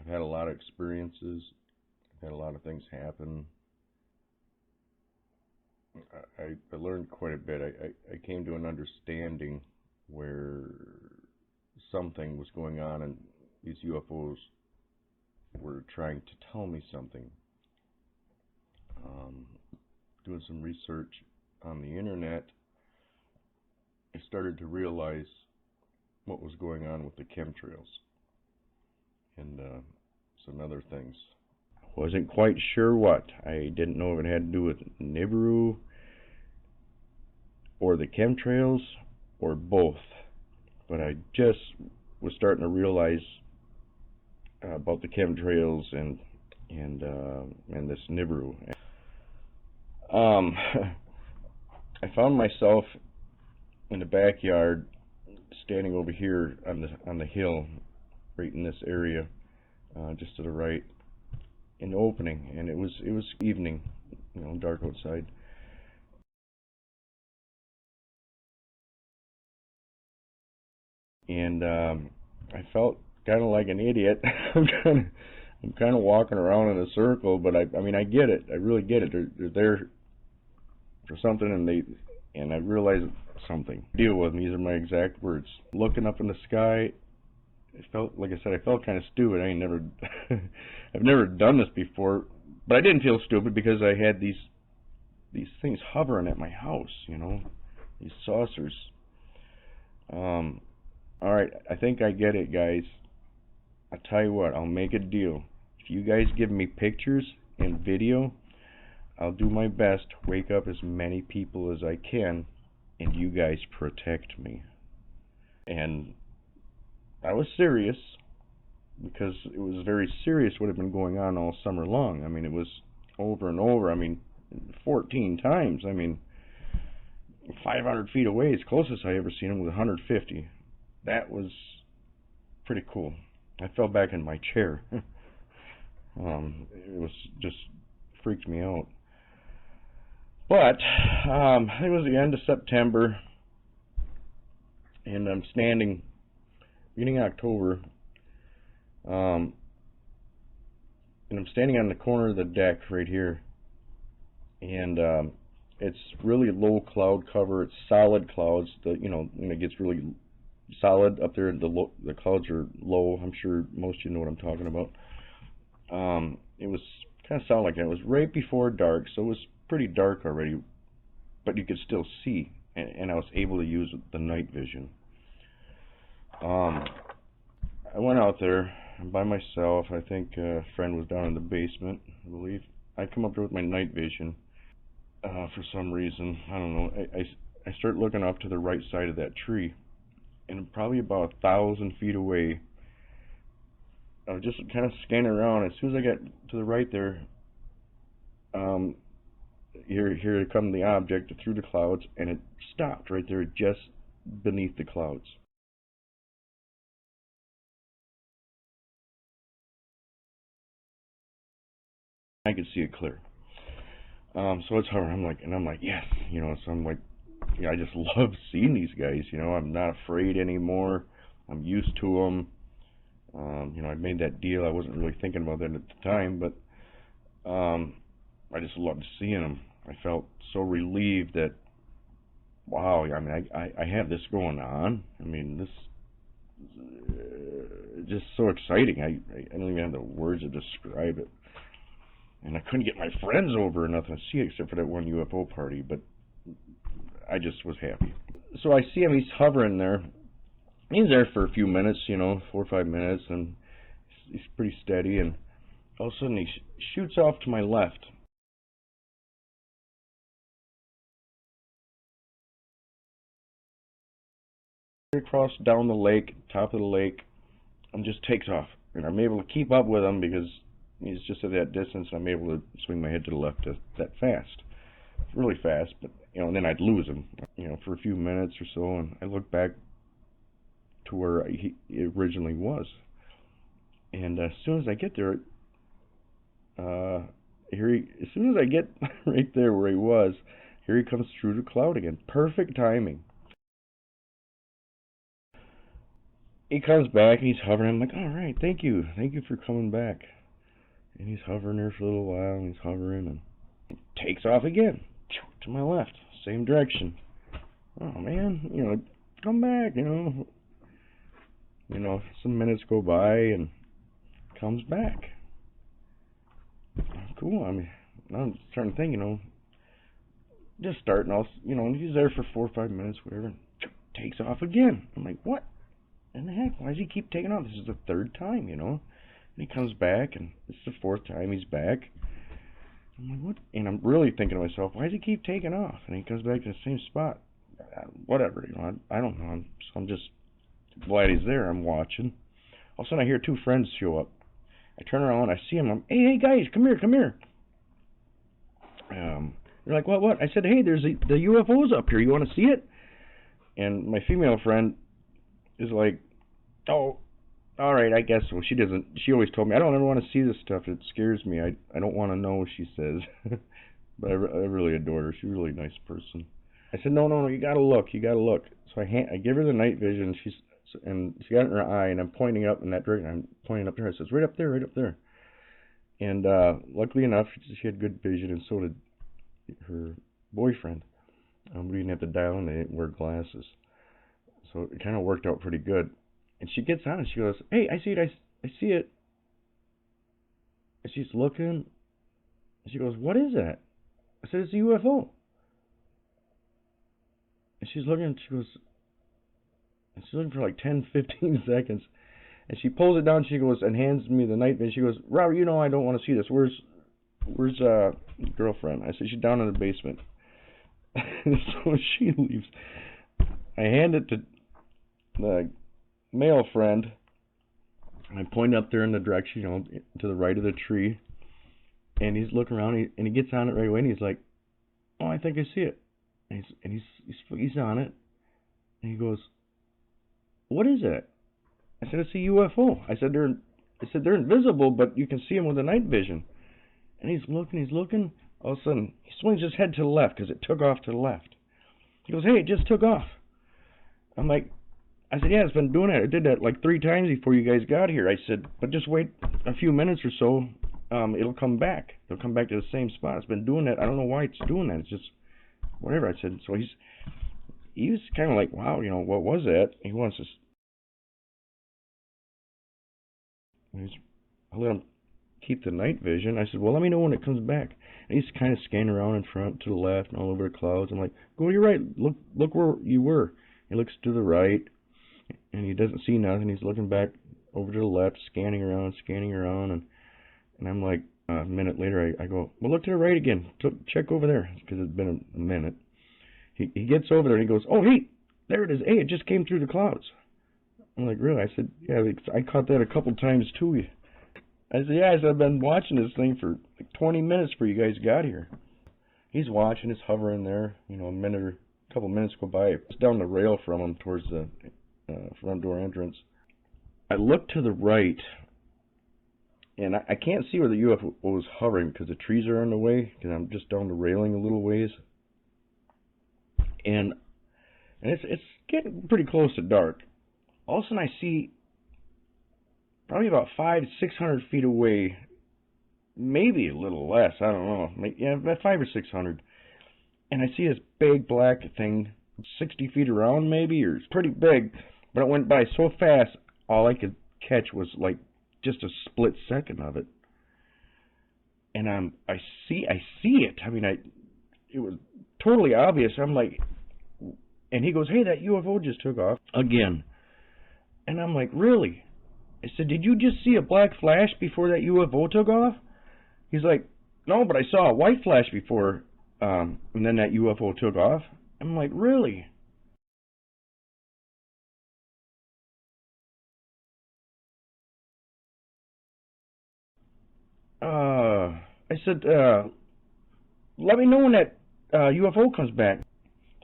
had a lot of experiences. I've had a lot of things happen. I learned quite a bit. I came to an understanding where something was going on, and these UFOs were trying to tell me something. Doing some research on the internet, I started to realize what was going on with the chemtrails and some other things. I wasn't quite sure what. I didn't know if it had to do with Nibiru or the chemtrails or both, but I just was starting to realize about the chemtrails and this Nibiru. I found myself in the backyard, standing over here on the hill, right in this area, just to the right, in the opening, and it was evening, you know, dark outside. And I felt kind of like an idiot. I'm kind of walking around in a circle, but I mean, I get it. I really get it. They're there for something, and I realize something. Deal with me. These are my exact words. Looking up in the sky, like I said, I felt kind of stupid. I've never done this before, but I didn't feel stupid because I had these things hovering at my house, you know, these saucers. All right, I think I get it, guys. I'll tell you what, I'll make a deal. If you guys give me pictures and video, I'll do my best to wake up as many people as I can, and you guys protect me. And I was serious, because it was very serious what had been going on all summer long. I mean, it was over and over. I mean, 14 times. I mean, 500 feet away is closest I ever seen him with 150. That was pretty cool. I fell back in my chair. It was just freaked me out. But it was the end of September, and I'm standing, beginning of October, and I'm standing on the corner of the deck right here, and it's really low cloud cover. It's solid clouds. You know, when it gets really solid up there, the clouds are low. I'm sure most of you know what I'm talking about. It was kind of solid like that. It was right before dark, so it was pretty dark already, but you could still see, and I was able to use the night vision. I went out there by myself. I think a friend was down in the basement, I believe. I come up there with my night vision for some reason. I don't know. I start looking off to the right side of that tree, and probably about 1,000 feet away, I was just kind of scanning around. As soon as I got to the right there, here come the object through the clouds, and it stopped right there. It just beneath the clouds. I could see it clear. So it's hovering. I'm like, yes, you know. So I'm like, yeah, I just love seeing these guys. You know, I'm not afraid anymore. I'm used to them. You know, I made that deal. I wasn't really thinking about that at the time, but I just loved seeing them. I felt so relieved that, wow, I mean, I have this going on. I mean, this just so exciting. I don't even have the words to describe it. And I couldn't get my friends over or nothing to see it except for that one UFO party, but I just was happy. So I see him, he's hovering there. He's there for a few minutes, you know, 4 or 5 minutes, and he's pretty steady, and all of a sudden he shoots off to my left. Across down the lake, top of the lake, and just takes off. And I'm able to keep up with him because he's just at that distance. I'm able to swing my head to the left that fast. Really fast, but, you know, and then I'd lose him, you know, for a few minutes or so, and I look back to where he originally was. And as soon as I get there, as soon as I get right there where he was, here he comes through the cloud again. Perfect timing. He comes back and he's hovering. I'm like, all right, thank you for coming back. And he's hovering there for a little while, and he's hovering, and he takes off again to my left, same direction. Oh man, you know, come back, you know. You know, some minutes go by and comes back. Cool. I mean, I'm starting to think, you know, just starting off, you know, and he's there for 4 or 5 minutes, whatever, and takes off again. I'm like, what in the heck? Why does he keep taking off? This is the 3rd time, you know. And he comes back, and it's the 4th time he's back. I'm like, what? And I'm really thinking to myself, why does he keep taking off? And he comes back to the same spot. Whatever, you know, I don't know. I'm just glad he's there. I'm watching. All of a sudden, I hear 2 friends show up. I turn around, I see them. I'm, hey guys, come here. They're like, what? I said, hey, there's the UFO's up here. You want to see it? And my female friend is like, oh, all right, I guess so. She doesn't. She always told me, I don't ever want to see this stuff. It scares me. I don't want to know, she says. But I really adore her. She's a really nice person. I said, no, you gotta look. So I give her the night vision. She got it in her eye, and I'm pointing up in that direction. I'm pointing up there. I says, right up there. And luckily enough, she had good vision, and so did her boyfriend. We didn't have to dial in. They didn't wear glasses, so it kind of worked out pretty good. And she gets on and she goes, hey, I see it. I see it. And she's looking. And she goes, what is that? I said, it's a UFO. And she's looking, and she's looking for like 10, 15 seconds. And she pulls it down, she goes, and hands me the night vision. She goes, Robert, you know I don't want to see this. Where's girlfriend? I said, she's down in the basement. So she leaves. I hand it to the male friend, and I point up there in the direction, you know, to the right of the tree. And he's looking around, and he gets on it right away, and he's like, oh, I think I see it. And he's on it, and he goes, what is it? I said, it's a UFO. I said, they're invisible, but you can see them with the night vision. And he's looking. All of a sudden, he swings his head to the left because it took off to the left. He goes, hey, it just took off. I said, yeah, it's been doing it. It did that like 3 times before you guys got here. I said, but just wait a few minutes or so. It'll come back. It'll come back to the same spot. It's been doing that. I don't know why it's doing that. It's just whatever. I said, so he was kind of like, wow, you know, what was that? He wants to. I let him keep the night vision. I said, well, let me know when it comes back. And he's kind of scanning around in front, to the left, and all over the clouds. I'm like, go to your right. Look where you were. He looks to the right, and he doesn't see nothing. He's looking back over to the left, scanning around, and I'm like, a minute later, I go, well, look to the right again. Check over there, because it's been a minute. He gets over there, and he goes, oh, hey, there it is. Hey, it just came through the clouds. I'm like, really? I said, yeah, I caught that a couple times too. I said, yeah, I've been watching this thing for like 20 minutes before you guys got here. He's watching, it's hovering there, you know, a couple minutes go by. It's down the rail from him towards the front door entrance. I look to the right, and I can't see where the UFO is hovering because the trees are in the way, because I'm just down the railing a little ways. And it's getting pretty close to dark. All of a sudden I see, probably about 500 to 600 feet away, maybe a little less, I don't know, yeah, about 500 or 600, and I see this big black thing, 60 feet around maybe, or it's pretty big, but it went by so fast, all I could catch was like just a split second of it. And I see it. I mean, it was totally obvious. I'm like, and he goes, "Hey, that UFO just took off again." And I'm like, "Really?" I said, "Did you just see a black flash before that UFO took off?" He's like, "No, but I saw a white flash before, and then that UFO took off." I'm like, "Really?" I said, "Let me know when that UFO comes back."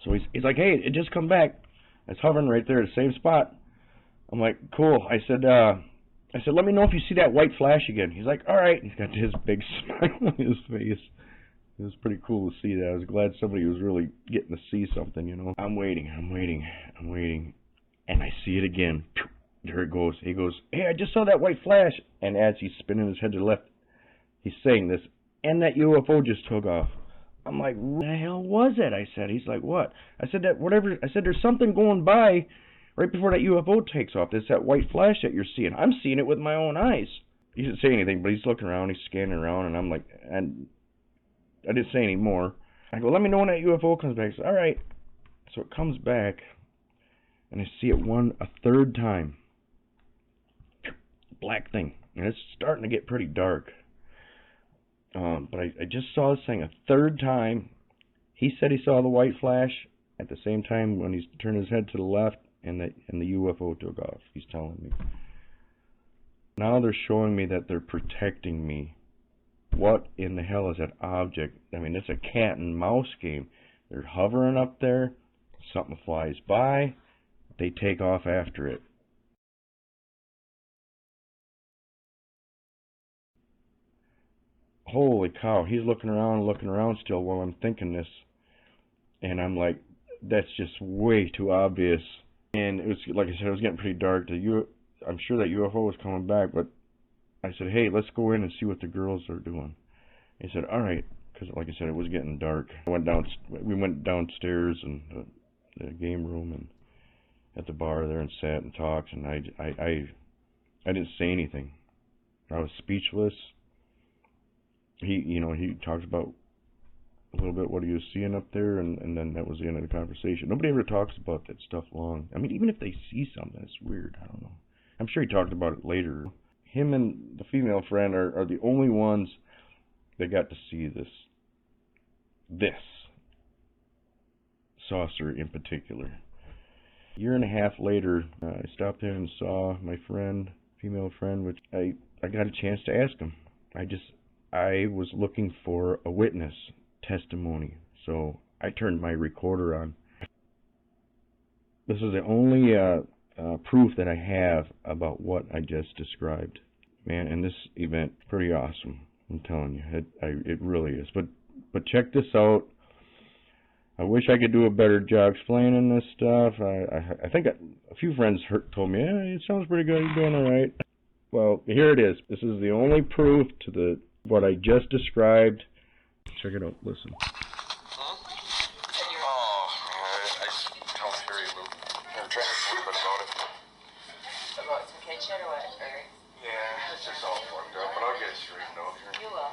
So he's like, "Hey, it just come back. It's hovering right there at the same spot." I'm like, "Cool." I said, "Let me know if you see that white flash again." He's like, "All right." He's got his big smile on his face. It was pretty cool to see that. I was glad somebody was really getting to see something, you know. I'm waiting, and I see it again. There it goes. He goes, "Hey, I just saw that white flash." And as he's spinning his head to the left, he's saying this, "And that UFO just took off." I'm like, "What the hell was it?" I said. He's like, "What?" I said, "That whatever." I said, "There's something going by right before that UFO takes off. It's that white flash that you're seeing. I'm seeing it with my own eyes." He didn't say anything, but he's looking around, he's scanning around, and I'm like, and I didn't say any more. I go, "Let me know when that UFO comes back." He said, "All right." So it comes back, and I see it a third time. Black thing, and it's starting to get pretty dark. But I just saw this thing a third time. He said he saw the white flash at the same time when he turned his head to the left, and the UFO took off. He's telling me. Now they're showing me that they're protecting me. What in the hell is that object? I mean, it's a cat and mouse game. They're hovering up there. Something flies by. They take off after it. Holy cow, he's looking around still while I'm thinking this. And I'm like, that's just way too obvious. And it was, like I said, it was getting pretty dark. I'm sure that UFO was coming back, but I said, "Hey, let's go in and see what the girls are doing." He said, "All right," because like I said, it was getting dark. We went downstairs in the game room and at the bar there and sat and talked, and I didn't say anything. I was speechless. He talked about a little bit what he was seeing up there, and then that was the end of the conversation. Nobody ever talks about that stuff long. I mean, even if they see something, it's weird. I don't know. I'm sure he talked about it later. Him and the female friend are the only ones that got to see this saucer in particular. A year and a half later, I stopped in and saw my female friend, which I got a chance to ask him. I was looking for a witness testimony, so I turned my recorder on. This is the only proof that I have about what I just described. Man, and this event, pretty awesome. I'm telling you, it really is. But check this out. I wish I could do a better job explaining this stuff. I think a few friends told me, "Yeah, it sounds pretty good. You're doing all right." Well, here it is. This is the only proof to what I just described. Check it out. Listen. Oh, I just don't hear you, Luke. I'm trying to sleep about it. About some kid shit or what? Or? Yeah, it's just all fucked up, but I'll get it straightened out here. You will.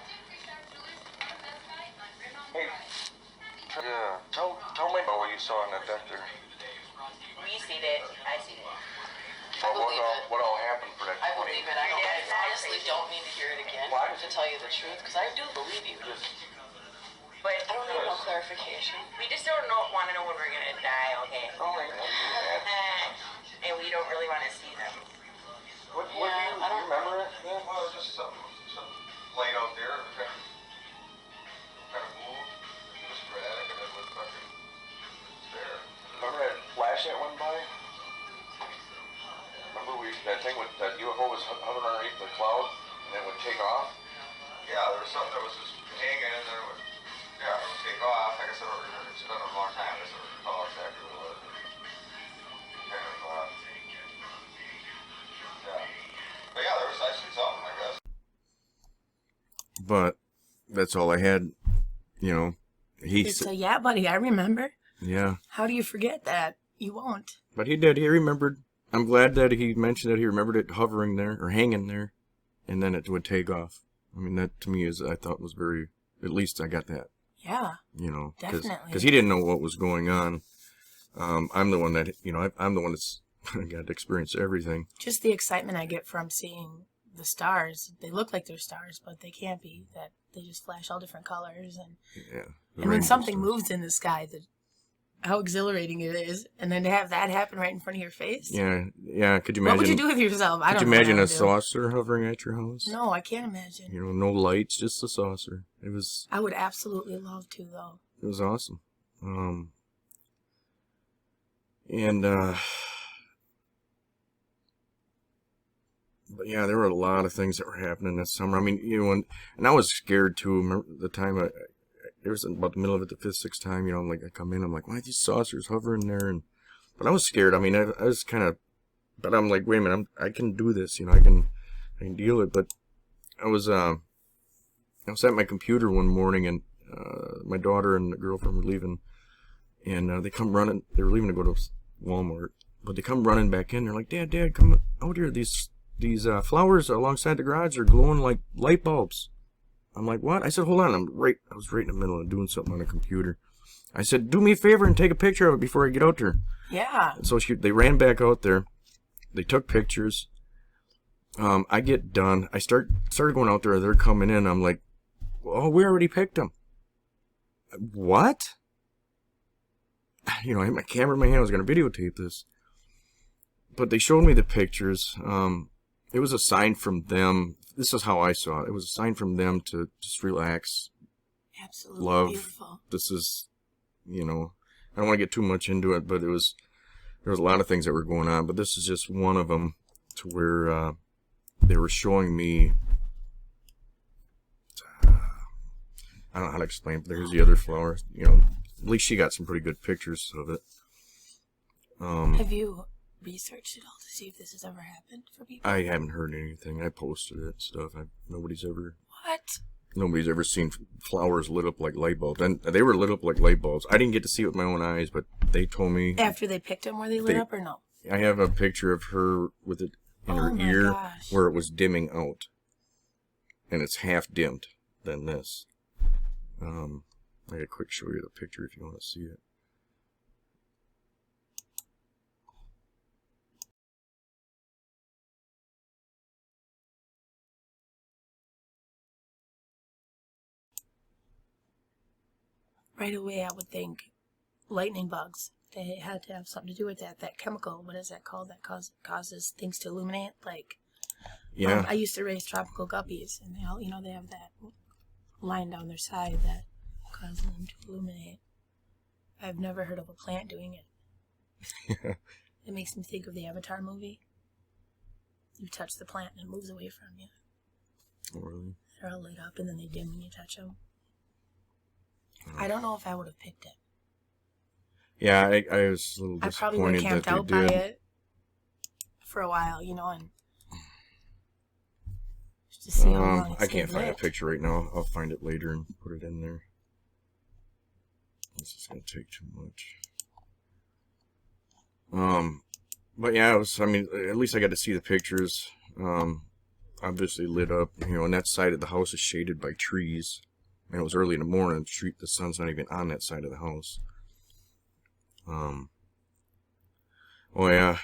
Hey, yeah, tell me about what you saw on that deck there. You seen it. I seen it. What all happened for that 20? I believe it. I honestly don't need to hear it again, to tell you the truth, because I do believe you. But I don't need no clarification. We just don't want to know when we're going to die, okay? Oh my God. And we don't really want to see them. What do you remember it? Yeah. Well, it was just something laid out there. Kind of moved. It was sporadic, and it was fucking there. thing with that UFO was hovering underneath the cloud and it would take off? Yeah, there was something that was just hanging and then it would, yeah, it would take off. Like I said, it's been a long time. I just don't recall exactly what it was. Kind of, yeah. But yeah, there was actually something, I guess. But that's all I had, you know. So yeah, buddy, I remember. Yeah. How do you forget that? You won't. But he did. He remembered. I'm glad that he mentioned that he remembered it hovering there or hanging there, and then it would take off. I mean, that to me is, I thought was very, at least I got that. Yeah. You know, definitely. Because he didn't know what was going on. I'm the one that, you know, I'm the one that's got to experience everything. Just the excitement I get from seeing the stars. They look like they're stars, but they can't be. That they just flash all different colors, and when something moves in the sky, how exhilarating it is, and then to have that happen right in front of your face. Yeah. Could you imagine? What would you do with yourself? I don't know. Could you imagine a saucer hovering at your house? No, I can't imagine. You know, no lights, just a saucer. I would absolutely love to, though. It was awesome. But yeah, there were a lot of things that were happening this summer. I mean, you know, and I was scared too. Remember the time it was about the middle of it, the 5th, 6th time, you know, I'm like, I come in, I'm like, why are these saucers hovering there? But I was scared. I mean, I was kind of, but I'm like, wait a minute, I can do this, you know, I can deal with it. But I was at my computer one morning, and my daughter and the girlfriend were leaving, and they come running. They were leaving to go to Walmart, but they come running back in. They're like, Dad, come out here. These flowers alongside the garage are glowing like light bulbs. I'm like, what? I said, hold on. I was right in the middle of doing something on a computer. I said, do me a favor and take a picture of it before I get out there. Yeah. And so they ran back out there. They took pictures. I get done. I started going out there. They're coming in. I'm like, oh, we already picked them. What? You know, I had my camera in my hand. I was going to videotape this. But they showed me the pictures. It was a sign from them. This is how I saw it. It was a sign from them to just relax. Absolutely love. Beautiful. This is, you know, I don't want to get too much into it, but there was a lot of things that were going on. But this is just one of them, to where they were showing me. I don't know how to explain, but there's the other flower. You know, at least she got some pretty good pictures of it. Have you researched it all to see if this has ever happened for people? I haven't heard anything. I posted it and stuff. Nobody's ever seen flowers lit up like light bulbs. And they were lit up like light bulbs. I didn't get to see it with my own eyes, but they told me. After they picked them, were they lit up or no? I have a picture of her with it in her ear where it was dimming out. And it's half dimmed than this. I gotta quick show you the picture if you want to see it. Right away, I would think lightning bugs. They had to have something to do with that. That chemical, what is that called? That causes things to illuminate. Like, yeah. I used to raise tropical guppies, and they all, you know, they have that line down their side that causes them to illuminate. I've never heard of a plant doing it. It makes me think of the Avatar movie. You touch the plant and it moves away from you. Oh, really? They're all lit up and then they dim when you touch them. I don't know if I would have picked it. Yeah, I was a little disappointed. I probably would have camped out by it for a while, you know, and just to see how long it's I can't find lit. a picture right now. I'll find it later and put it in there. This is gonna take too much. But yeah, I mean, at least I got to see the pictures. Obviously lit up, you know, and that side of the house is shaded by trees. And it was early in the morning. The sun's not even on that side of the house. Oh yeah,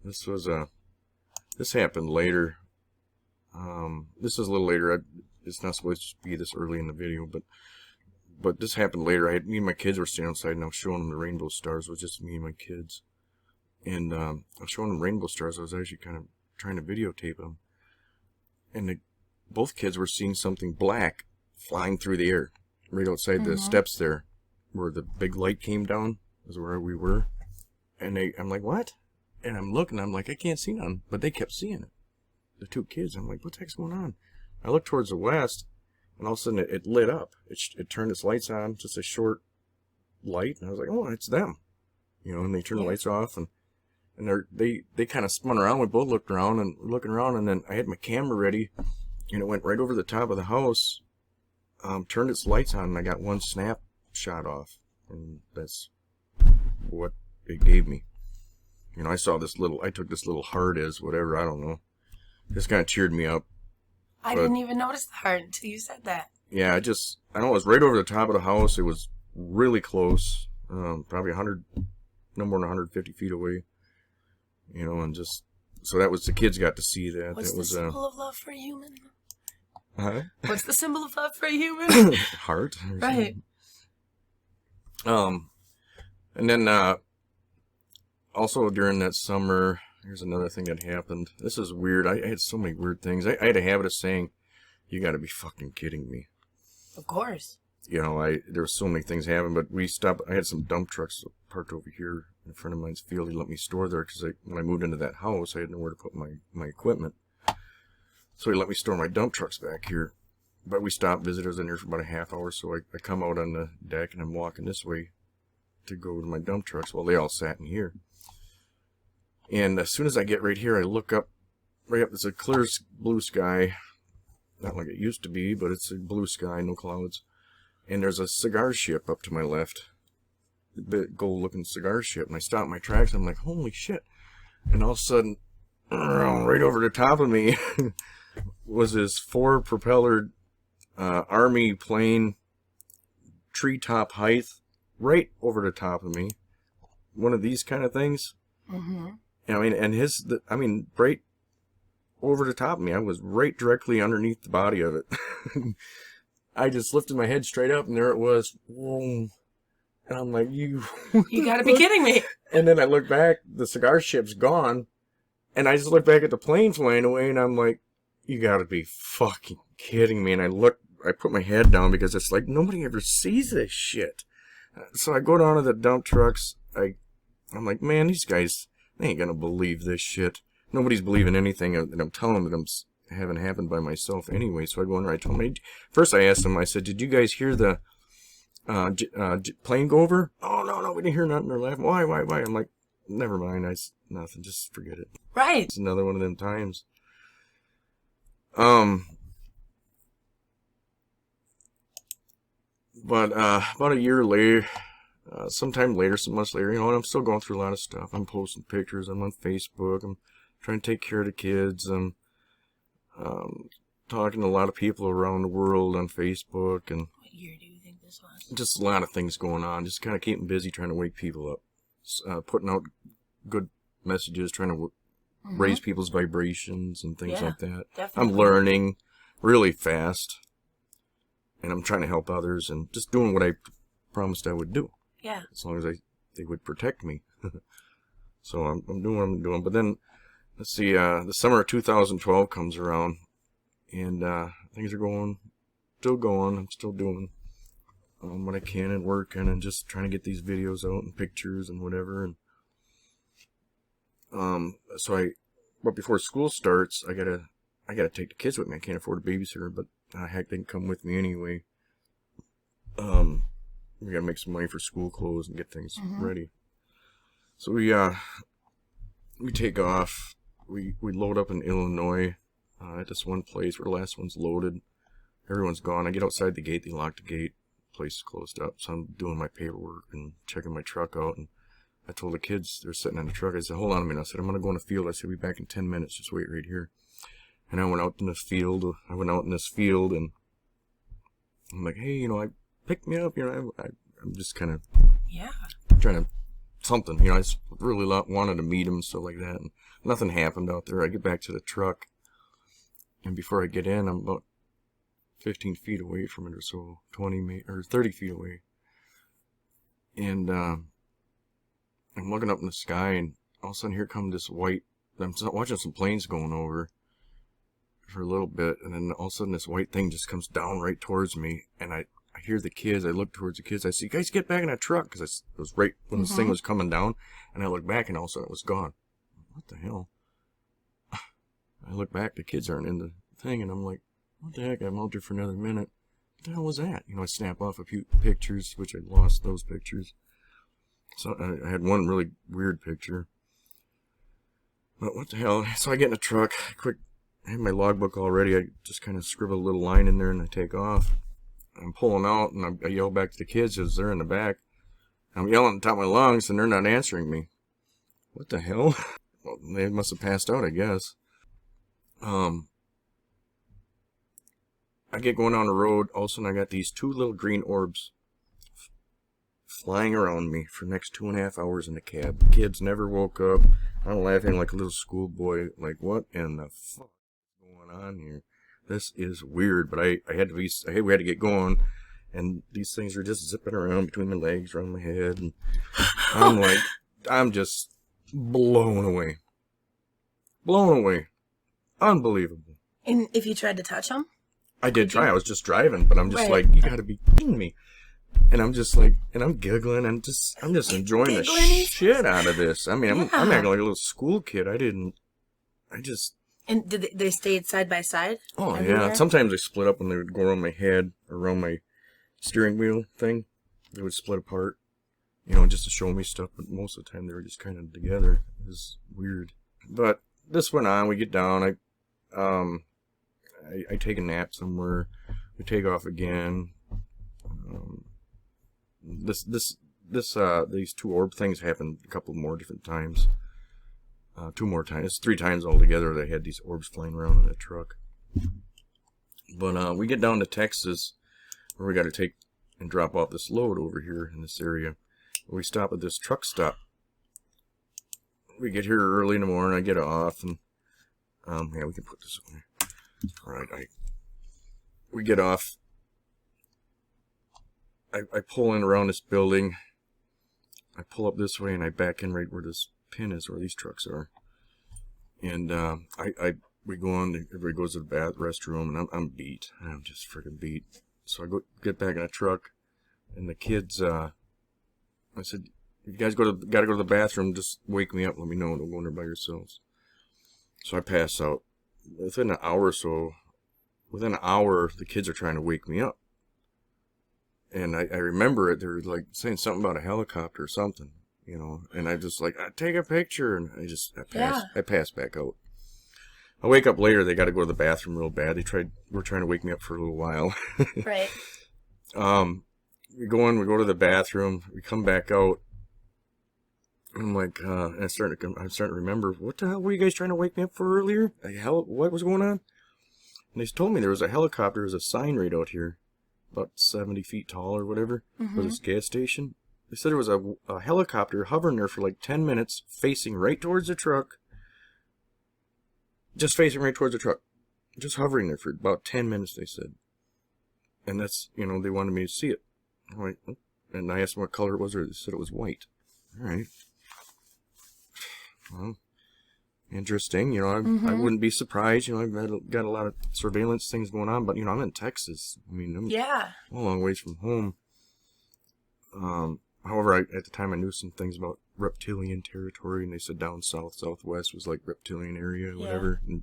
this happened later. This is a little later. It's not supposed to be this early in the video, but this happened later. Me and my kids were standing outside, and I was showing them the rainbow stars. It was just me and my kids, and I was showing them rainbow stars. I was actually kind of trying to videotape them, and both kids were seeing something black flying through the air right outside the steps there, where the big light came down. Is where we were, and I'm like, what? And I'm looking, I'm like, I can't see none, but they kept seeing it. the two kids. I'm like, what the heck's going on? I looked towards the west, and all of a sudden it lit up. It turned its lights on, just a short light, and I was like, oh, it's them. You know, and they turned the lights off, and they kind of spun around. We both looked around and were looking around, and then I had my camera ready, and it went right over the top of the house, turned its lights on, and I got one snap shot off, and that's what it gave me. You know, I took this little heart as whatever, I don't know. This kind of cheered me up. I didn't even notice the heart until you said that. Yeah, I know it was right over the top of the house. It was really close, probably no more than 150 feet away. You know, and just, so that was, the kids got to see that. What's that the was, symbol of love for a human? Huh? What's the symbol of love for a human? Heart. Right. And then, also during that summer, here's another thing that happened. This is weird. I had so many weird things. I had a habit of saying, you gotta be fucking kidding me. Of course. You know, there were so many things happening, but we stopped. I had some dump trucks parked over here in a friend of mine's field. He let me store there because when I moved into that house, I had nowhere to put my equipment. So he let me store my dump trucks back here. But we stopped visitors in here for about a half hour, so I come out on the deck and I'm walking this way to go to my dump trucks. Well, they all sat in here. And as soon as I get right here, I look up, it's a clear blue sky. Not like it used to be, but it's a blue sky, no clouds. And there's a cigar ship up to my left. A big gold-looking cigar ship. And I stop my tracks, and I'm like, holy shit. And all of a sudden, right over the top of me was this 4-propellered Army plane, treetop height, right over the top of me. One of these kind of things. Mm-hmm. I mean, and right over the top of me. I was right directly underneath the body of it. I just lifted my head straight up, and there it was. Whoa. And I'm like, you gotta be kidding me. And then I look back, the cigar ship's gone, and I just look back at the plane flying away, and I'm like, you gotta be fucking kidding me. And I put my head down because it's like, nobody ever sees this shit. So I go down to the dump trucks. I'm like, man, these guys, they ain't gonna believe this shit. Nobody's believing anything that I'm telling them that I'm having happened by myself anyway. So I go in there, I told them, first I asked them, I said, did you guys hear the plane go over? Oh, no, we didn't hear nothing. They're laughing. Why? I'm like, never mind, nothing, just forget it. Right. It's another one of them times. But about a year later, some months later, you know, and I'm still going through a lot of stuff. I'm posting pictures. I'm on Facebook. I'm trying to take care of the kids. I'm talking to a lot of people around the world on Facebook. And what year do you think this was? Just a lot of things going on. Just kind of keeping busy, trying to wake people up. Putting out good messages, trying to raise people's vibrations and things like that. Definitely. I'm learning really fast. And I'm trying to help others and just doing what I promised I would do. Yeah. As long as they would protect me. So I'm doing what I'm doing. But then, let's see, the summer of 2012 comes around. And things are still going. I'm still doing what I can and working and just trying to get these videos out and pictures and whatever. And but before school starts, I gotta take the kids with me. I can't afford a babysitter, but heck, they can come with me anyway. We gotta make some money for school clothes and get things ready. So we take off. We load up in Illinois at this one place where the last one's loaded. Everyone's gone. I get outside the gate. They lock the gate. Place is closed up. So I'm doing my paperwork and checking my truck out. And I told the kids, they're sitting in the truck. I said, hold on a minute. I said, I'm gonna go in the field. I said, be back in 10 minutes. Just wait right here. And I went out in the field. And I'm like, hey, you know, pick me up. You know, I'm just kind of trying to something. You know, I just really wanted to meet him, stuff like that. And nothing happened out there. I get back to the truck, and before I get in, I'm about 15 feet away from it, or so, 30 feet away. And I'm looking up in the sky, and all of a sudden here comes this white. I'm watching some planes going over for a little bit, and then all of a sudden this white thing just comes down right towards me, and I hear the kids. I look towards the kids. I see, guys, get back in that truck, because it was right when this thing was coming down, and I look back, and all of a sudden it was gone. What the hell? I look back, the kids aren't in the thing, and I'm like, what the heck? I'm out there for another minute. What the hell was that? You know, I snap off a few pictures, which I lost those pictures. So I had one really weird picture. But what the hell? So I get in the truck, I have my logbook already. I just kind of scribble a little line in there and I take off. I'm pulling out and I yell back to the kids as they're in the back. I'm yelling at the top of my lungs and they're not answering me. What the hell? Well, they must have passed out, I guess. I get going on the road. All of a sudden, I got these 2 little green orbs flying around me for the next 2.5 hours in the cab. The kids never woke up. I'm laughing like a little schoolboy. Like, what in the fuck is going on here? This is weird. But we had to get going. And these things are just zipping around between my legs, around my head. And I'm like, I'm just blown away. Blown away. Unbelievable. And if you tried to touch them? I did try. I was just driving, but I'm just like, you gotta be kidding me. And I'm just like, and I'm giggling. I'm just enjoying the shit out of this. I mean, I'm acting like a little school kid. And did they stay side by side? Oh, everywhere? Yeah. Sometimes they split up when they would go around my head, around my steering wheel thing. They would split apart, you know, just to show me stuff. But most of the time, they were just kind of together. It was weird. But this went on. We get down. I take a nap somewhere. We take off again. These 2 orb things happened a couple more different times. 2 more times. It's 3 times altogether they had these orbs flying around in the truck. But we get down to Texas, where we got to take and drop off this load over here in this area. We stop at this truck stop. We get here early in the morning. I get off, and yeah, we can put this away. All right, we get off. I pull in around this building. I pull up this way and I back in right where this pin is, where these trucks are. And we go on. Everybody goes to the restroom, and I'm beat. I'm just freaking beat. So I get back in the truck, and the kids. I said, "You guys gotta go to the bathroom. Just wake me up. Let me know. Don't go in there by yourselves." So I pass out. Within an hour or so, the kids are trying to wake me up. And I remember it. They were like saying something about a helicopter or something, you know. And I just like, take a picture. And I pass back out. I wake up later. They got to go to the bathroom real bad. Were trying to wake me up for a little while. Right. We go to the bathroom. We come back out. I'm like, and I'm starting to remember, what the hell were you guys trying to wake me up for earlier? What was going on? And they told me there was a helicopter, there was a sign right out here, about 70 feet tall or whatever, for this gas station. They said there was a helicopter hovering there for like 10 minutes, facing right towards the truck. Just facing right towards the truck. Just hovering there for about 10 minutes, they said. And that's, you know, they wanted me to see it. I'm like, oh. And I asked them what color it was, or they said it was white. All right. Well, interesting. You know, I wouldn't be surprised. You know, I've got a lot of surveillance things going on, but, you know, I'm in Texas. I mean, I'm a long ways from home. However, at the time I knew some things about reptilian territory, and they said down south, southwest was like reptilian area or whatever. And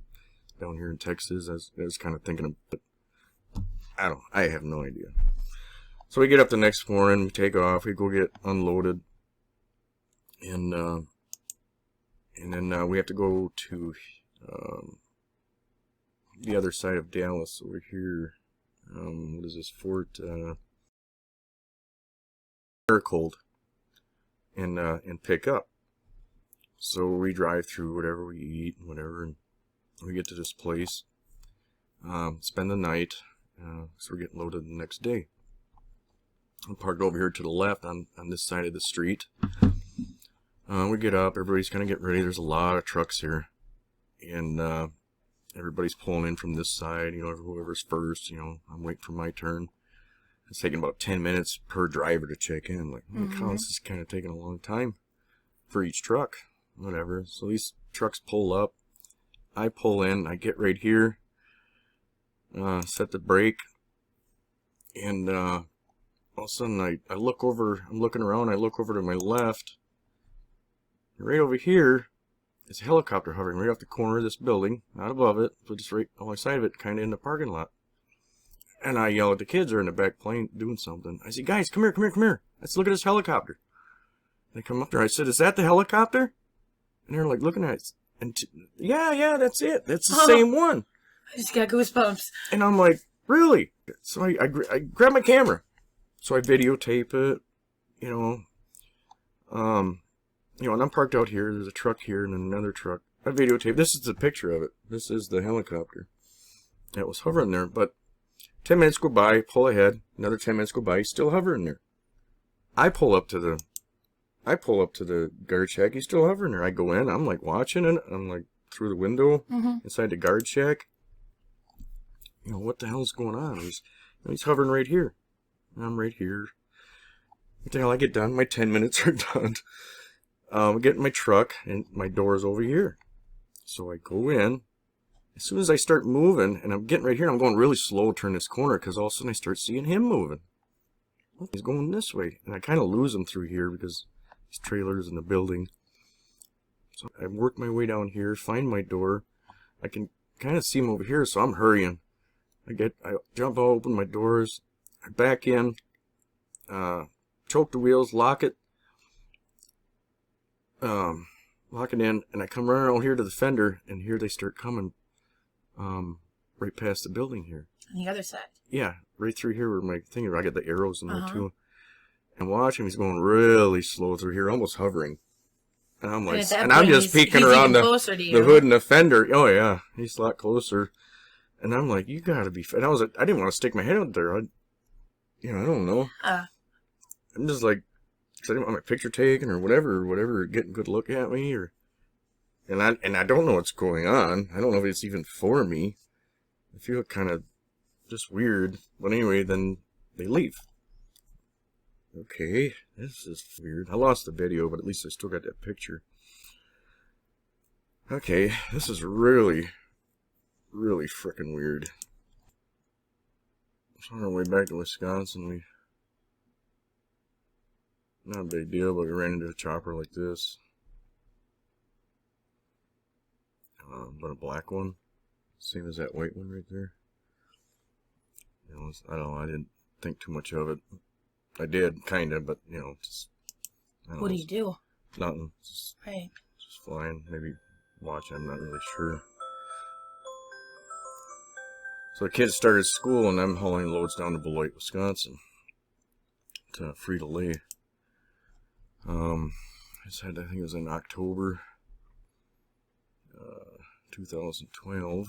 down here in Texas, I was kind of thinking of, but I have no idea. So we get up the next morning, we take off, we go get unloaded, and then we have to go to the other side of Dallas over here. What is this, Fort Cold, and pick up. So we drive through whatever we eat and whatever, and we get to this place, spend the night, so we're getting loaded the next day. I'm parked over here to the left on this side of the street. We get up, everybody's kind of getting ready. There's a lot of trucks here, and everybody's pulling in from this side, you know, whoever's first, you know, I'm waiting for my turn. It's taking about 10 minutes per driver to check in. I'm like, oh, God, this is kind of taking a long time for each truck, whatever. So these trucks pull up, I pull in, I get right here, set the brake, and all of a sudden I look over, I'm looking around, I look over to my left. Right over here it's a helicopter hovering right off the corner of this building, not above it, but just right alongside of it, kind of in the parking lot. And I yell at the kids, they're in the back playing, doing something. I say, guys, come here, come here, come here. Let's look at this helicopter. They come up there. I said, is that the helicopter? And they're like looking at it. And yeah, that's it. That's the same one. I just got goosebumps. And I'm like, really? So I grab my camera. So I videotape it, you know. And I'm parked out here. There's a truck here and another truck. I videotape. This is the picture of it. This is the helicopter that was hovering there. But 10 minutes go by, pull ahead. Another 10 minutes go by, he's still hovering there. I pull up to the guard shack. He's still hovering there. I go in. I'm like watching it. I'm like through the window inside the guard shack. You know, what the hell's going on? He's hovering right here. I'm right here. What the hell? I get done. My 10 minutes are done. I get in my truck and my door's over here. So I go in. As soon as I start moving, and I'm getting right here, I'm going really slow to turn this corner because all of a sudden I start seeing him moving. He's going this way. And I kind of lose him through here because these trailers in the building. So I work my way down here, find my door. I can kind of see him over here, so I'm hurrying. I jump out, open my doors, I back in, choke the wheels, lock it in, and I come running out here to the fender, and here they start coming right past the building here. On the other side. Yeah, right through here where my thing is. I got the arrows in there too. And watch him, he's going really slow through here, almost hovering. And I'm like, and I'm just peeking around the hood and the fender. Oh yeah, he's a lot closer. And I'm like, you gotta be. And I didn't want to stick my head out there. I don't know. I'm just like, cause I didn't want my picture taken or whatever, getting a good look at me and I don't know what's going on. I don't know if it's even for me. I feel kind of just weird. But anyway, then they leave. Okay, this is weird. I lost the video, but at least I still got that picture. Okay, this is really frickin' weird. So on our way back to Wisconsin, not a big deal, but we ran into a chopper like this. But a black one, same as that white one right there. You know, I don't know, I didn't think too much of it. I did, kinda, but you know, just. What do you do? Nothing. Just flying, maybe watching. I'm not really sure. So the kids started school, and I'm hauling loads down to Beloit, Wisconsin, to Frito-Lay. I think it was in October 2012.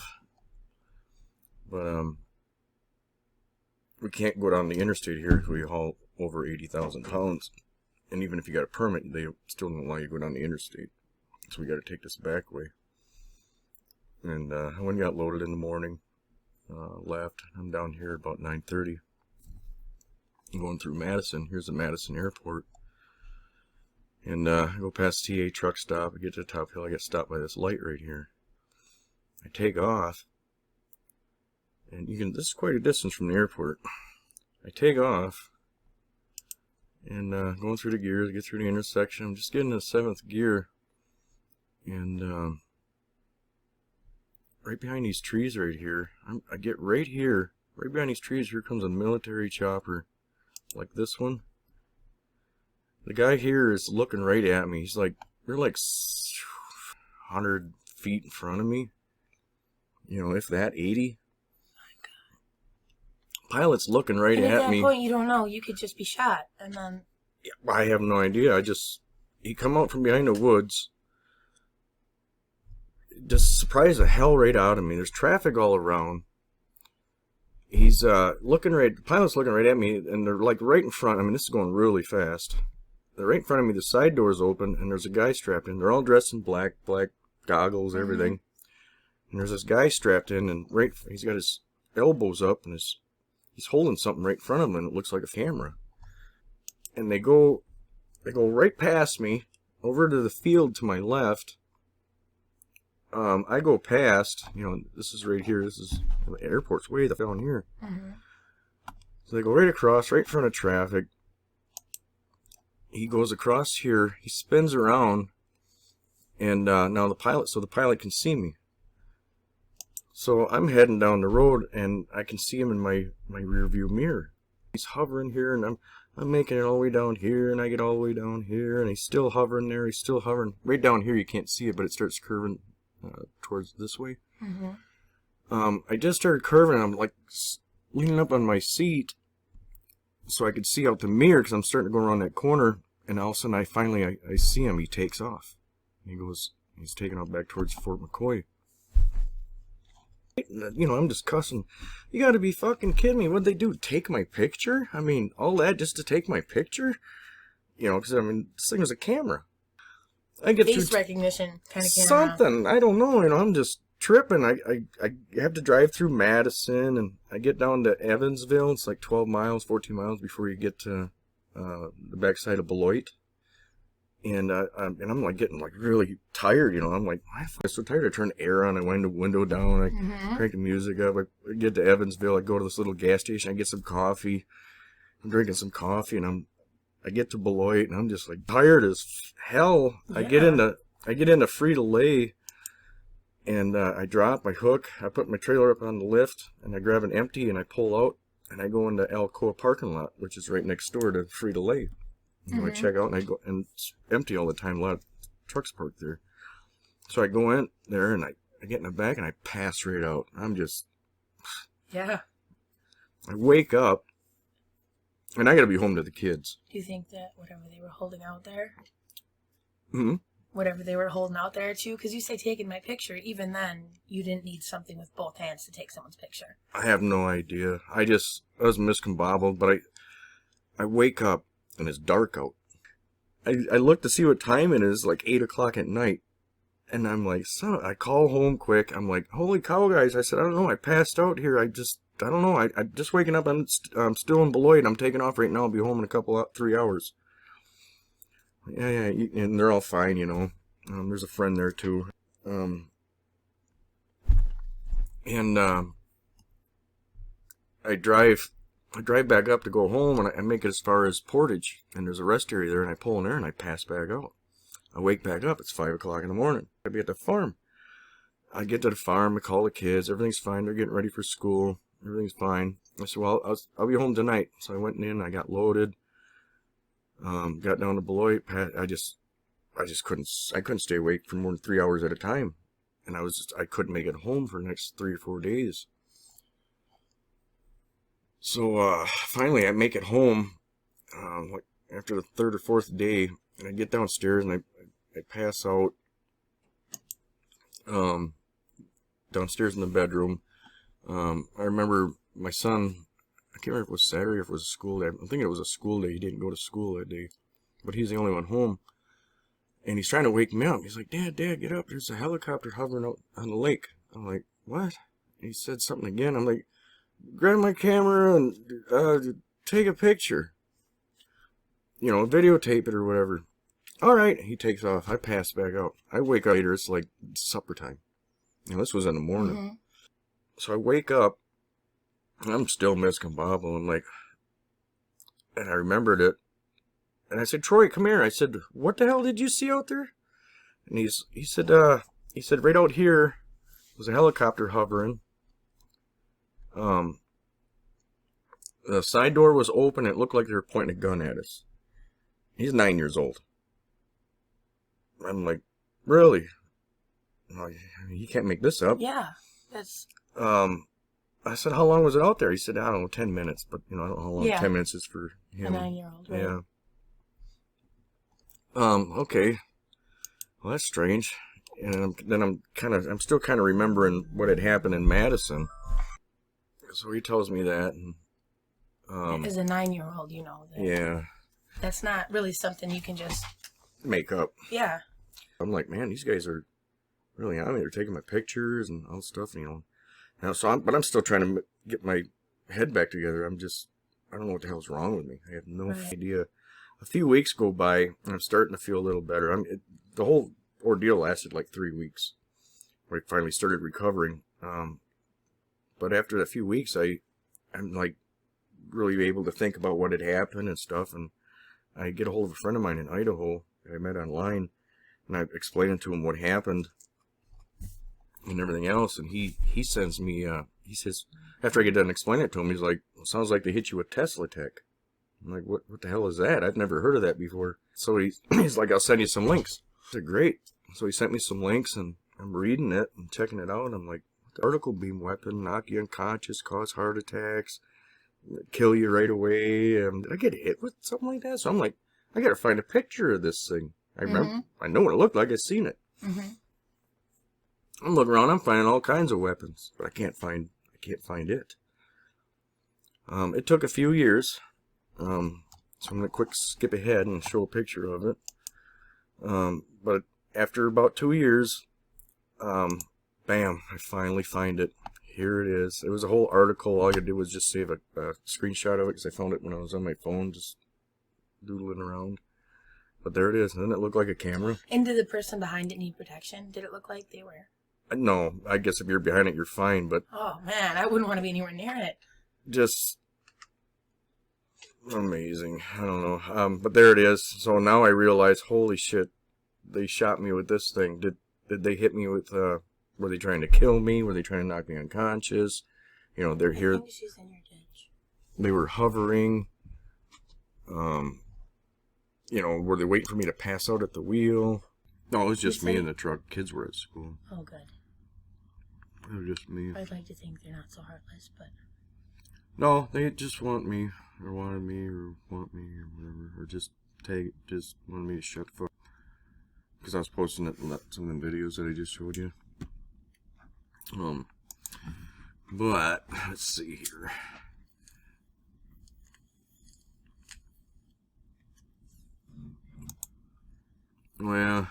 But we can't go down the interstate here because we haul over 80,000 pounds. And even if you got a permit, they still don't allow you to go down the interstate. So we got to take this back way. And I went and got loaded in the morning. Left. I'm down here about 9:30. I'm going through Madison. Here's the Madison Airport. And I go past TA truck stop. I get to the top hill. I get stopped by this light right here. I take off. And this is quite a distance from the airport. I take off. And going through the gears, I get through the intersection. I'm just getting to the 7th gear. And right behind these trees right here, I get right here, right behind these trees, here comes a military chopper, like this one. The guy here is looking right at me. He's like, they're like 100 feet in front of me. You know, if that, 80. Pilot's looking right at me. And at that point, you don't know. You could just be shot, and then. I have no idea. He come out from behind the woods. Just surprised the hell right out of me. There's traffic all around. He's the pilot's looking right at me, and they're like right in front. I mean, this is going really fast. They're right in front of me. The side door's open, and there's a guy strapped in. They're all dressed in black goggles, everything. And there's this guy strapped in, and he's got his elbows up, and he's holding something right in front of him, and it looks like a camera. And they go right past me, over to the field to my left. I go past, this is right here. This is the airport's way down here. So they go right across, right in front of traffic. He goes across here. He spins around, And now the pilot can see me. So I'm heading down the road, and I can see him in my rear view mirror. He's hovering here, and I'm making it all the way down here, and I get all the way down here, and he's still hovering there. He's still hovering. Right down here, you can't see it, but it starts curving towards this way. I just started curving, and I'm like leaning up on my seat so I could see out the mirror, because I'm starting to go around that corner, and all of a sudden I see him. He takes off. He's taking off back towards Fort McCoy. You know, I'm just cussing. You gotta be fucking kidding me. What'd they do? Take my picture? I mean, all that just to take my picture? You know, because, I mean, this thing was a camera. I get Face through recognition kind of camera. something. I don't know. You know, I'm just tripping. I have to drive through Madison, and I get down to Evansville. It's like 12 miles, 14 miles before you get to the backside of Beloit. And I'm like getting like really tired, you know. I'm like, I'm so tired. I turn the air on. I wind the window down. I crank the music up. I get to Evansville. I go to this little gas station. I get some coffee. I'm drinking some coffee, and I get to Beloit, and I'm just like tired as hell. Yeah. I get into Frito-Lay, and I drop my hook. I put my trailer up on the lift, and I grab an empty, and I pull out, and I go into Alcoa parking lot, which is right next door to Frito-Lay. You know, I check out, and I go, and it's empty all the time. A lot of trucks parked there. So I go in there, and I get in the back, and I pass right out. I'm just... Yeah. I wake up, and I got to be home to the kids. Do you think that whatever they were holding out there... Hmm? Whatever they were holding out there, too? Because you say taking my picture. Even then, you didn't need something with both hands to take someone's picture. I have no idea. I was miscombobbled, but I wake up, and it's dark out. I look to see what time it is, like 8 o'clock at night. And I'm like, I call home quick. I'm like, holy cow, guys. I said, I don't know. I passed out here. I don't know. I just waking up. I'm still in Beloit. I'm taking off right now. I'll be home in 3 hours. Yeah. And they're all fine, you know. There's a friend there, too. I drive back up to go home, and I make it as far as Portage, and there's a rest area there, and I pull in there, and I pass back out. I wake back up. It's 5 o'clock in the morning. I'd be at the farm. I get to the farm. I call the kids. Everything's fine. They're getting ready for school. Everything's fine. I said, well, I'll be home tonight. So I went in. I got loaded. Got down to Beloit. I just couldn't stay awake for more than 3 hours at a time, and I couldn't make it home for the next 3 or 4 days. So finally, I make it home, like after the 3rd or 4th day, and I get downstairs, and I pass out downstairs in the bedroom. I remember my son, I can't remember if it was Saturday or if it was a school day. I'm thinking it was a school day. He didn't go to school that day, but he's the only one home. And he's trying to wake me up. He's like, Dad, get up. There's a helicopter hovering out on the lake. I'm like, what? And he said something again. I'm like, grab my camera and take a picture. You know, videotape it or whatever. All right. He takes off. I pass back out. I wake up later. It's like supper time. You know, this was in the morning. So I wake up, and I'm still miscombobulated, and I remembered it. And I said, Troy, come here. I said, what the hell did you see out there? And he said, right out here was a helicopter hovering. The side door was open. It looked like they were pointing a gun at us. He's 9 years old. I'm like, really? You can't make this up. Yeah, that's... I said, how long was it out there? He said, I don't know, 10 minutes. But, you know, I don't know how long 10 minutes is for him. A 9-year-old, right? Yeah. Okay. Well, that's strange. And I'm still kind of remembering what had happened in Madison. So he tells me that. And, as a 9-year-old, you know that. Yeah. That's not really something you can just make up. Yeah. I'm like, man, these guys are really on me. They're taking my pictures and all this stuff, you know. Now, but I'm still trying to get my head back together. I don't know what the hell's wrong with me. I have no idea. A few weeks go by, and I'm starting to feel a little better. The whole ordeal lasted like 3 weeks, where I finally started recovering. But after a few weeks, I'm like really able to think about what had happened and stuff. And I get a hold of a friend of mine in Idaho that I met online, And I explained to him what happened and everything else, and he sends me, he says, after I get done explaining it to him, he's like, it sounds like they hit you with Tesla Tech. I'm like, what the hell is that? I've never heard of that before. So he's like, I'll send you some links. I said, great. So he sent me some links, and I'm reading it and checking it out, and I'm like, vertical beam weapon, knock you unconscious, cause heart attacks, kill you right away. Did I get hit with something like that? So I'm like, I gotta find a picture of this thing. I remember, I know what it looked like. I've seen it. I'm looking around. I'm finding all kinds of weapons, but I can't find it. It took a few years. So I'm gonna quick skip ahead and show a picture of it. But after about 2 years, bam, I finally find it. Here it is. It was a whole article. All I could do was just save a screenshot of it because I found it when I was on my phone, just doodling around. But there it is. Doesn't it look like a camera? And did the person behind it need protection? Did it look like they were? No, I guess if you're behind it, you're fine. But oh man, I wouldn't want to be anywhere near it. Just amazing. I don't know. But there it is. So now I realize, holy shit, they shot me with this thing. Did they hit me with? Were they trying to kill me? Were they trying to knock me unconscious? You know, they're here. I think she's in your ditch. They were hovering. You know, were they waiting for me to pass out at the wheel? No, it was just me in the truck. Kids were at school. Oh, good. It was just me. I'd like to think they're not so heartless, but... No, they just want me, or wanted me, or want me, or whatever. Or just wanted me to shut the fuck. Because I was posting some of the videos that I just showed you. But, let's see here. Well,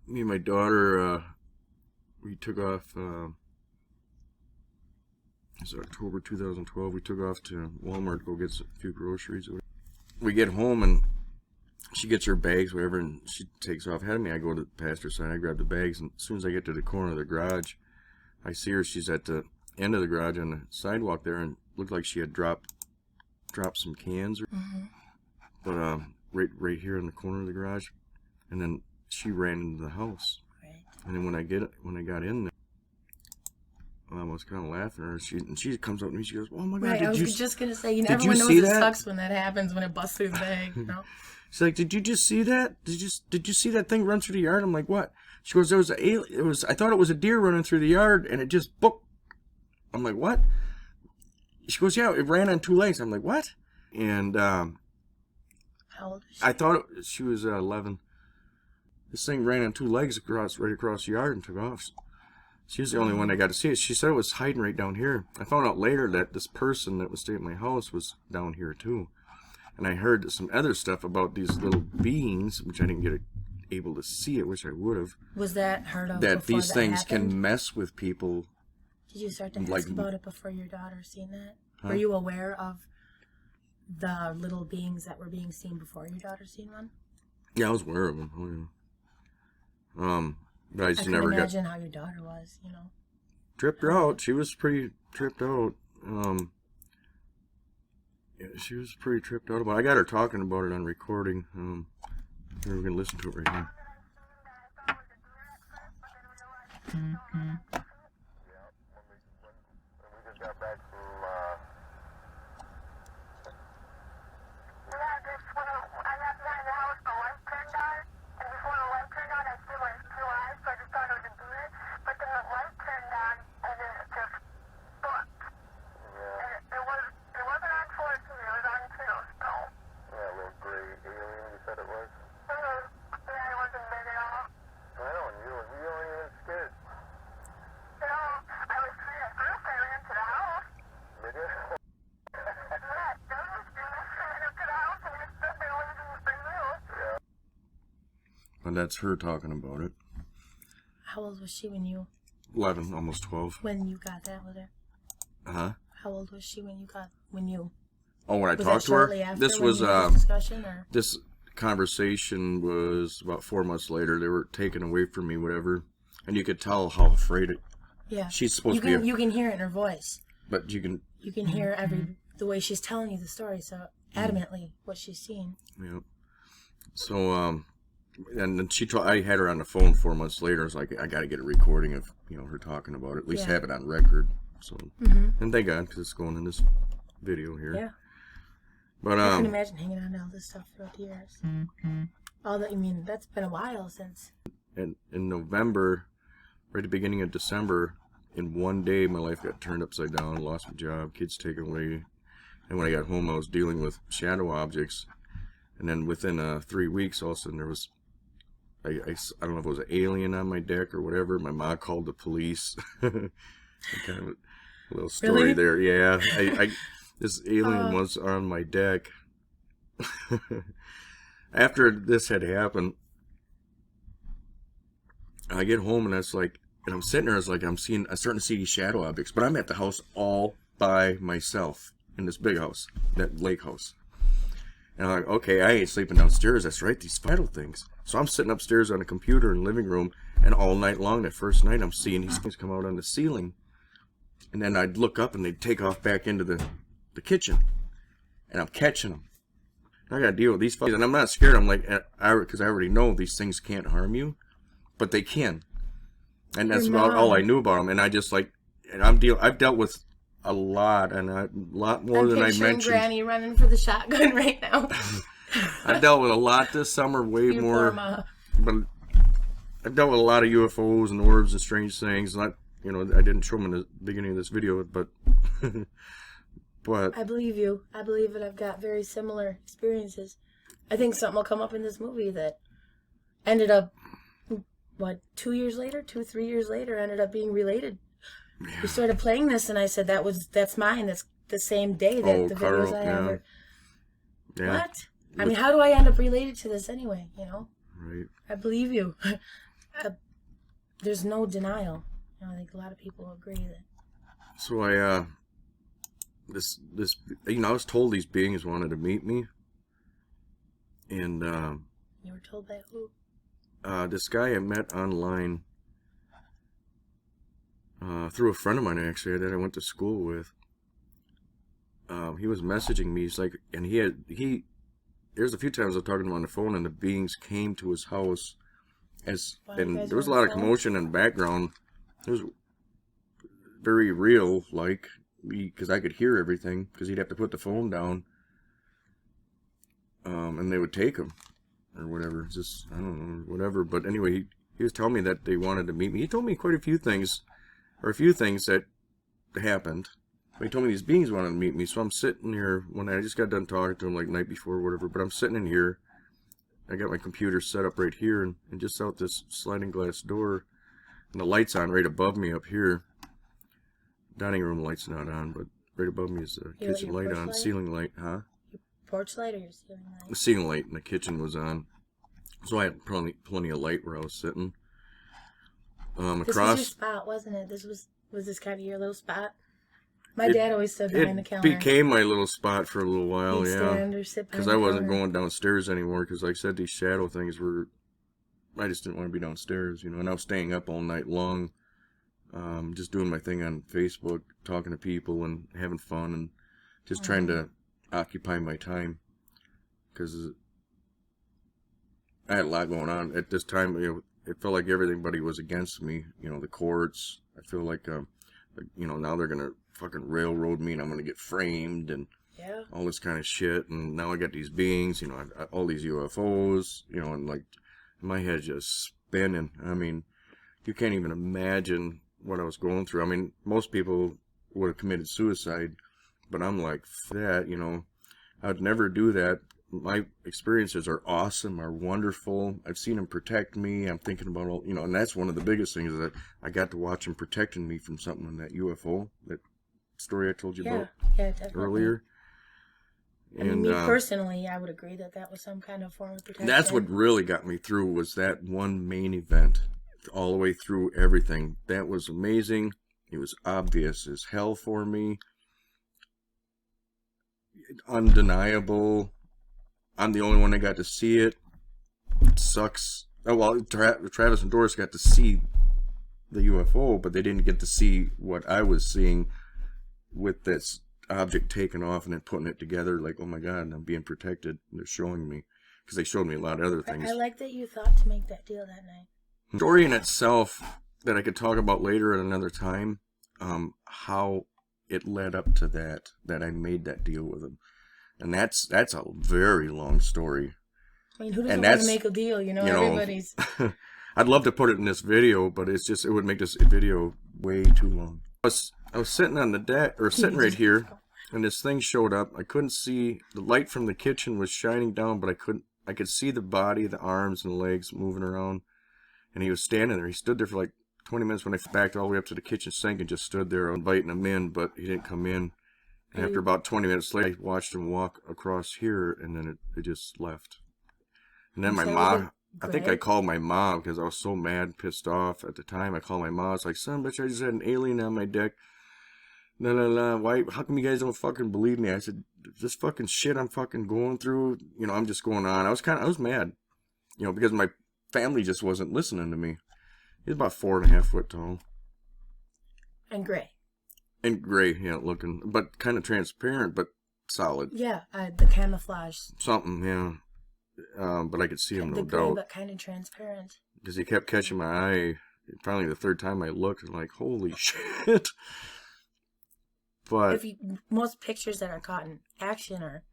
me and my daughter, we took off, it was October 2012, we took off to Walmart to go get a few groceries. We get home and she gets her bags, whatever, and she takes off ahead of me. I go to the passenger side, I grab the bags, and as soon as I get to the corner of the garage, I see her. She's at the end of the garage on the sidewalk there, and it looked like she had dropped some cans. But right here in the corner of the garage, and then she ran into the house. Right. And then when I got in there, I was kind of laughing at her. She comes up to me. She goes, "Oh my God!" Right. I was just gonna say, everyone knows see it that? sucks when that happens, when it busts through the bag. You know? She's like, "Did you just see that? Did you see that thing run through the yard?" I'm like, "What?" She goes, I thought it was a deer running through the yard, and it just booked. I'm like, "What?" She goes, "Yeah, it ran on two legs." I'm like, "What?" And how old is she? I thought she was 11. This thing ran on two legs right across the yard and took off. She was the only one that got to see it. She said it was hiding right down here. I found out later that this person that was staying at my house was down here too. And I heard some other stuff about these little beings, which I didn't get able to see. I wish I would have. Was that heard of that before these that things happened? can mess with people. Did you start to ask like, about it before your daughter seen that? Huh? Were you aware of the little beings that were being seen before your daughter seen one? Yeah, I was aware of them. Oh, yeah. But I just I never can imagine got how your daughter was, you know. tripped out. She was pretty tripped out. Yeah, she was pretty tripped out about it. I got her talking about it on recording. We're gonna listen to it right now. We just got back from yeah, just when I left behind the house, the light turned on, and before the light turned on, I see like two eyes, so I just thought it was a deer, but then the light turned on, and then it just booked. Yeah. And it wasn't on 4 2, it was on 2, so. Yeah, a little gray alien, you said it was? Yeah, it wasn't big at all. I know, and you weren't even scared. No, I was scared at first. I ran to the house. Did you? And that's her talking about it. How old was she when you 11, almost 12. got that with her? Uh-huh. How old was she when you Oh, when I was talked that to her? shortly after This when was you had this discussion, or? this conversation was about 4 months later. They were taken away from me, whatever. And you could tell how afraid it. Yeah. She's supposed to be you can hear it in her voice. But you can hear the way she's telling you the story so adamantly what she's seen. Yep. So And then I had her on the phone 4 months later. I was like, I got to get a recording of, you know, her talking about it. At least have it on record. So, and thank God, because it's going in this video here. Yeah. But I can imagine hanging on to all this stuff throughout the years. All that, I mean, that's been a while since. And in November, right at the beginning of December, in one day, my life got turned upside down. Lost my job, kids taken away. And when I got home, I was dealing with shadow objects. And then within 3 weeks, all of a sudden, there was, I don't know if it was an alien on my deck or whatever. My mom called the police. Kind of a little story there. Yeah, this alien was on my deck. After this had happened, I get home and it's like, and I'm sitting there, it's like I'm starting to see these shadow objects, but I'm at the house all by myself in this big house, that lake house. And I'm like, okay, I ain't sleeping downstairs. That's right, these shadow things. So I'm sitting upstairs on the computer in the living room, and all night long, that first night, I'm seeing these things come out on the ceiling. And then I'd look up and they'd take off back into the kitchen. And I'm catching them. And I gotta deal with these fuckers. And I'm not scared. I'm like, because I already know these things can't harm you. But they can. And that's about all I knew about them. And I just like, and I've dealt with a lot, and a lot more than I mentioned. Granny running for the shotgun right now. I dealt with a lot this summer, way more. But I've dealt with a lot of UFOs and orbs and strange things. Not, you know, I didn't show them in the beginning of this video, but but I believe you. I believe that I've got very similar experiences. I think something will come up in this movie that ended up, what, 3 years later, ended up being related. Yeah. We started playing this, and I said, that's mine. That's the same day that the videos I have. Yeah. What? I mean, how do I end up related to this anyway, you know? Right. I believe you. There's no denial. You know, I think a lot of people agree that. So I was told these beings wanted to meet me. And you were told by who? This guy I met online through a friend of mine, actually, that I went to school with. He was messaging me. He's like, and there's a few times I was talking to him on the phone, and the beings came to his house, and there was a lot of commotion in the background. It was very real, like, because I could hear everything, because he'd have to put the phone down, and they would take him, or whatever. Just, I don't know, whatever. But anyway, he was telling me that they wanted to meet me. He told me quite a few things that happened. He told me these beings wanted to meet me, so I'm sitting here, when I just got done talking to him, like, night before or whatever, but I'm sitting in here, I got my computer set up right here, and just out this sliding glass door, and the light's on right above me up here. Dining room light's not on, but right above me is the kitchen light on, ceiling light, huh? Your porch light or your ceiling light? The ceiling light in the kitchen was on, so I had plenty of light where I was sitting. This was your spot, wasn't it? Was this kind of your little spot? My dad always stood behind the counter. It became my little spot for a little while, yeah. Because I wasn't going downstairs anymore, because like I said, these shadow things I just didn't want to be downstairs, you know, and I was staying up all night long, just doing my thing on Facebook, talking to people and having fun and just trying to occupy my time, because I had a lot going on. At this time, you know, it felt like everybody was against me, you know, the courts. I feel like, you know, now they're going to fucking railroad me and I'm going to get framed and all this kind of shit. And now I got these beings, you know, all these UFOs, you know, and like my head's just spinning. I mean, you can't even imagine what I was going through. I mean, most people would have committed suicide, but I'm like, that, you know, I'd never do that. My experiences are awesome, are wonderful. I've seen them protect me. I'm thinking about all, you know, and that's one of the biggest things, is that I got to watch them protecting me from something in that UFO, that story I told you about earlier. And, I mean, me personally, I would agree that was some kind of form of protection. That's what really got me through, was that one main event, all the way through everything. That was amazing. It was obvious as hell for me. Undeniable. I'm the only one that got to see it. It sucks. Oh, well, Travis and Doris got to see the UFO, but they didn't get to see what I was seeing with this object taken off and then putting it together. Like, oh my God, I'm being protected. They're showing me. because they showed me a lot of other things. I like that you thought to make that deal that night. The story in itself that I could talk about later at another time, how it led up to that I made that deal with him. And that's a very long story. I mean, who doesn't want to make a deal? You know, everybody's... I'd love to put it in this video, but it would make this video way too long. I was sitting on the deck, or sitting right here, and this thing showed up. I couldn't see, the light from the kitchen was shining down, but I could see the body, the arms and legs moving around. And he was standing there. He stood there for like 20 minutes when I backed all the way up to the kitchen sink and just stood there inviting him in, but he didn't come in. And after about 20 minutes later, I watched him walk across here, and then it just left. And then my mom, I think I called my mom because I was so mad, pissed off at the time. I called my mom. I was like, son, bitch, I just had an alien on my deck. Why? How come you guys don't fucking believe me? I said, this fucking shit I'm fucking going through, you know, I'm just going on. I was mad, you know, because my family just wasn't listening to me. He's about 4.5 foot tall. And gray. And gray, yeah, looking, but kind of transparent, but solid. Yeah, the camouflage. Something, yeah. But I could see him, no gray, doubt. But kind of transparent. Because he kept catching my eye. Finally, the third time I looked, I'm like, holy shit. But most pictures that are caught in action are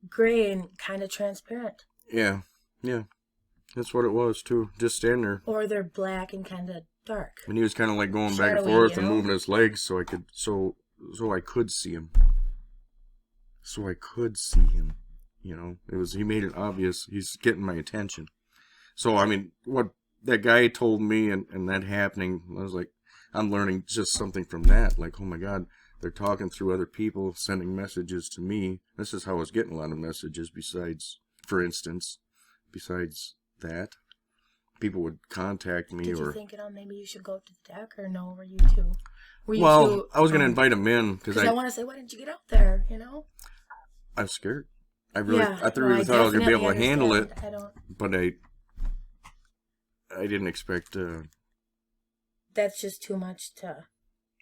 gray and kind of transparent. Yeah, yeah. That's what it was, too. Just standing there. Or they're black and kind of dark. And he was kind of like going back and forth and moving his legs so I could see him. So I could see him. You know, he made it obvious. He's getting my attention. So, I mean, what that guy told me and that happening, I was like, I'm learning just something from that. Like, oh my God, they're talking through other people, sending messages to me. This is how I was getting a lot of messages besides, for instance, besides that. People would contact me. Did you think, maybe you should go up to the deck, or no, were you too? I was going to invite him in. Because I want to say, why didn't you get out there, you know? I was scared. I really thought I was going to be able to handle it. But I didn't expect... That's just too much to...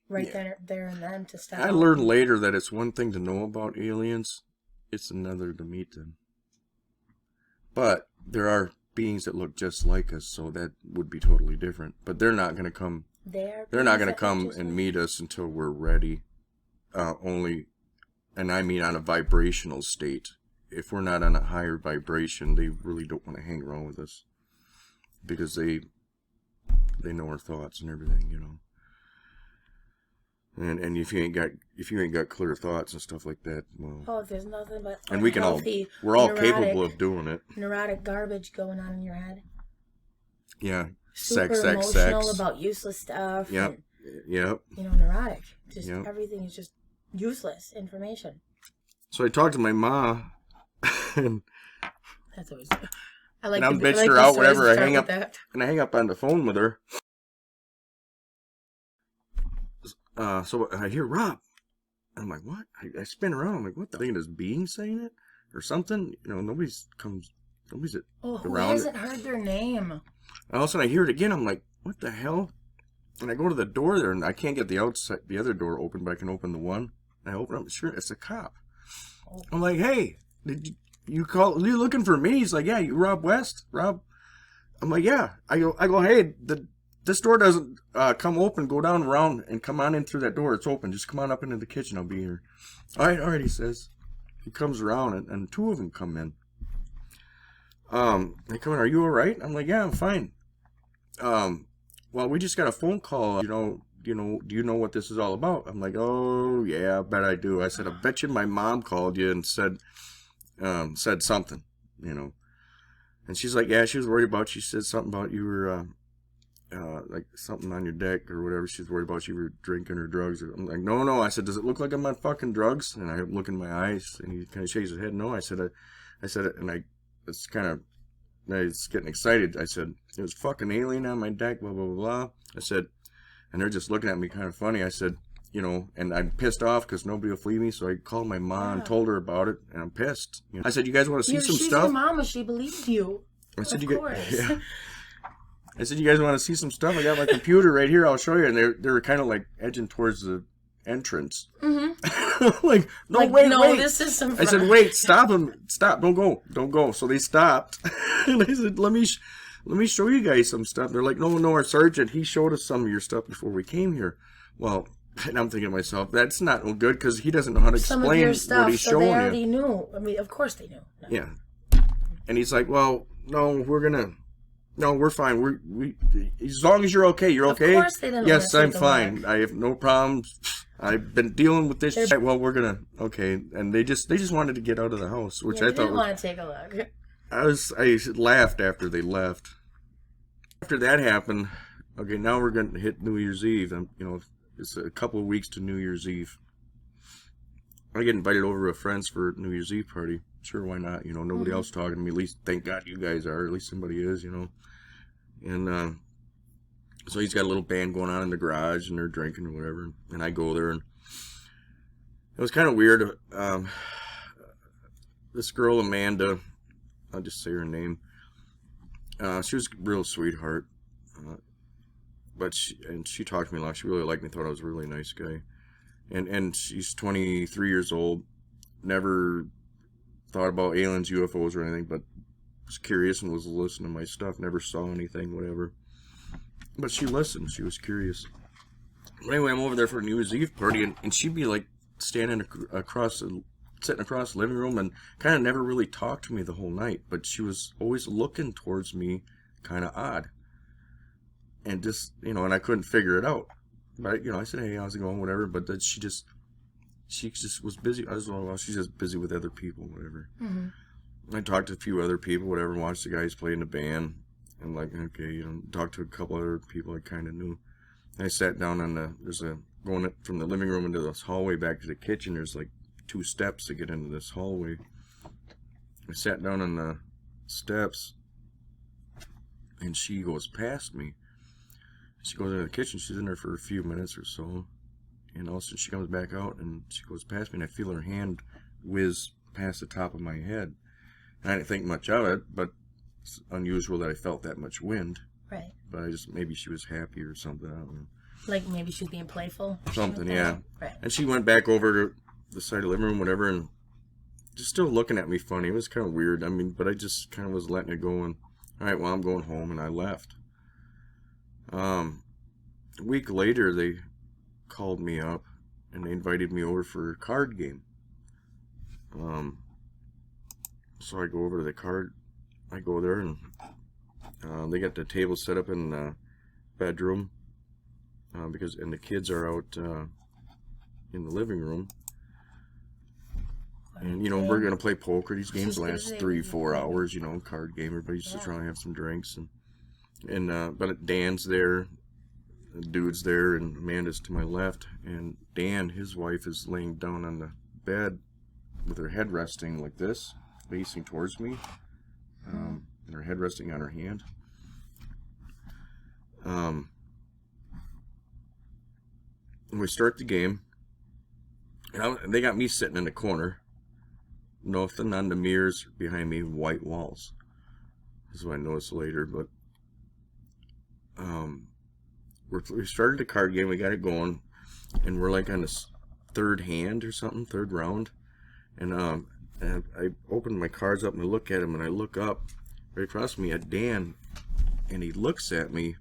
there and then to stop. I learned later that it's one thing to know about aliens. It's another to meet them. But there are beings that look just like us, so that would be totally different. But they're not going to come. They're not going to come and meet us until we're ready. And I mean on a vibrational state. If we're not on a higher vibration, they really don't want to hang around with us because they know our thoughts and everything, you know. And if you ain't got clear thoughts and stuff like that, well. There's nothing but and we can we're all capable of doing it. Neurotic garbage going on in your head. Yeah. Super emotional about useless stuff. Yep. Yep. You know, neurotic. Just everything is just useless information. So I talked to my mom. And that's always. I like. And I'm bitching her out whenever I hang up. And I hang up on the phone with her. So I hear Rob. I'm like, what? I spin around. I'm like, what the thing is being saying it or something? You know, nobody's who around. Hasn't heard their name? And all of a sudden I hear it again. I'm like, what the hell? And I go to the door there, and I can't get the other door open, but I can open the one. And I open up. Sure, it's a cop. I'm like, hey, did you call? Are you looking for me? He's like, yeah, you Rob West, Rob. I'm like, yeah. I go, hey, this door doesn't come open. Go down around and come on in through that door. It's open. Just come on up into the kitchen. I'll be here. All right, he says. He comes around, and two of them come in. They come in, are you all right? I'm like, yeah, I'm fine. Well, we just got a phone call. Do you know what this is all about? I'm like, oh, yeah, I bet I do. I said, I bet you my mom called you and said something, you know. And she's like, yeah, she was worried about, she said something about you were, like something on your deck or whatever. She's worried about you were drinking or drugs. I'm like, no. I said, does it look like I'm on fucking drugs? And I look in my eyes, and he kind of shakes his head. No, I said it, and it's kind of, it's getting excited. I said, it was fucking alien on my deck, blah, blah, blah, blah. I said, and they're just looking at me kind of funny. I said, you know, and I'm pissed off because nobody will believe me. So I called my mom and told her about it, and I'm pissed. You know? I said, you guys want to see some she's stuff? Your mama, she believed you. I said, of course. Yeah. I said, you guys want to see some stuff? I got my computer right here. I'll show you. And they were kind of like edging towards the entrance. Mm-hmm. like, no, like, wait, no, wait. this is some. I said, wait, stop him, stop, don't go. So they stopped, and I said, let me show you guys some stuff. They're like, no, our sergeant, he showed us some of your stuff before we came here. Well, and I'm thinking to myself, that's not no good because he doesn't know how to some explain of your stuff, what he's so showing they already you. knew. I mean, of course they knew. No. Yeah, and he's like, well, no, we're fine. We as long as you're okay, you're okay. Of course they didn't. Yes, want I'm to take a fine. look. I have no problems. I've been dealing with this shit. Well, we're gonna okay, and they just wanted to get out of the house, which Yeah, I they thought didn't was. want to take a look. I laughed after they left. After that happened, okay, now we're gonna hit New Year's Eve. And it's a couple of weeks to New Year's Eve. I get invited over to a friend's for New Year's Eve party. Sure, why not? Nobody else talking to me. At least, thank God you guys are. At least somebody is, And so he's got a little band going on in the garage, and they're drinking or whatever. And I go there, and it was kind of weird. This girl, Amanda, I'll just say her name. She was a real sweetheart. But she talked to me a lot. She really liked me. Thought I was a really nice guy. And she's 23 years old. Never thought about aliens, UFOs, or anything, but was curious and was listening to my stuff. Never saw anything, whatever. But she listened. She was curious. But anyway, I'm over there for a New Year's Eve party, and she'd be like sitting across the living room, and kind of never really talked to me the whole night. But she was always looking towards me, kind of odd. And just, and I couldn't figure it out. But, I said, hey, how's it going, whatever. But then she just was busy. I was like, well, she's just busy with other people, whatever. Mm-hmm. I talked to a few other people, whatever, watched the guys play in the band. I'm like, okay, talked to a couple other people I kind of knew. And I sat down on going up from the living room into this hallway back to the kitchen. There's like 2 steps to get into this hallway. I sat down on the steps, and she goes past me. She goes into the kitchen. She's in there for a few minutes or so, and all of a sudden she comes back out, and she goes past me, and I feel her hand whiz past the top of my head. And I didn't think much of it, but it's unusual that I felt that much wind. Right. But maybe she was happy or something. I don't know. Like maybe she was being playful. Something, yeah. Right. And she went back over to the side of the living room, whatever, and just still looking at me funny. It was kind of weird. I mean, but I just kind of was letting it go, and all right, well, I'm going home, and I left. A week later, they called me up, and they invited me over for a card game. So I go over to the card. I go there, and they got the table set up in the bedroom, and the kids are out in the living room. And we're gonna play poker. These games last 3-4 hours. Card game. Everybody's just trying to have some drinks, but Dan's there, the dude's there, and Amanda's to my left. And Dan, his wife, is laying down on the bed with her head resting like this, facing towards me, and her head resting on her hand. And we start the game, and they got me sitting in the corner. Nothing on the mirrors behind me, white walls. This is what I noticed later, but we started the card game, we got it going, and we're like on the third hand or something, third round, and I open my cards up and I look at him, and I look up right across from me at Dan, and he looks at me,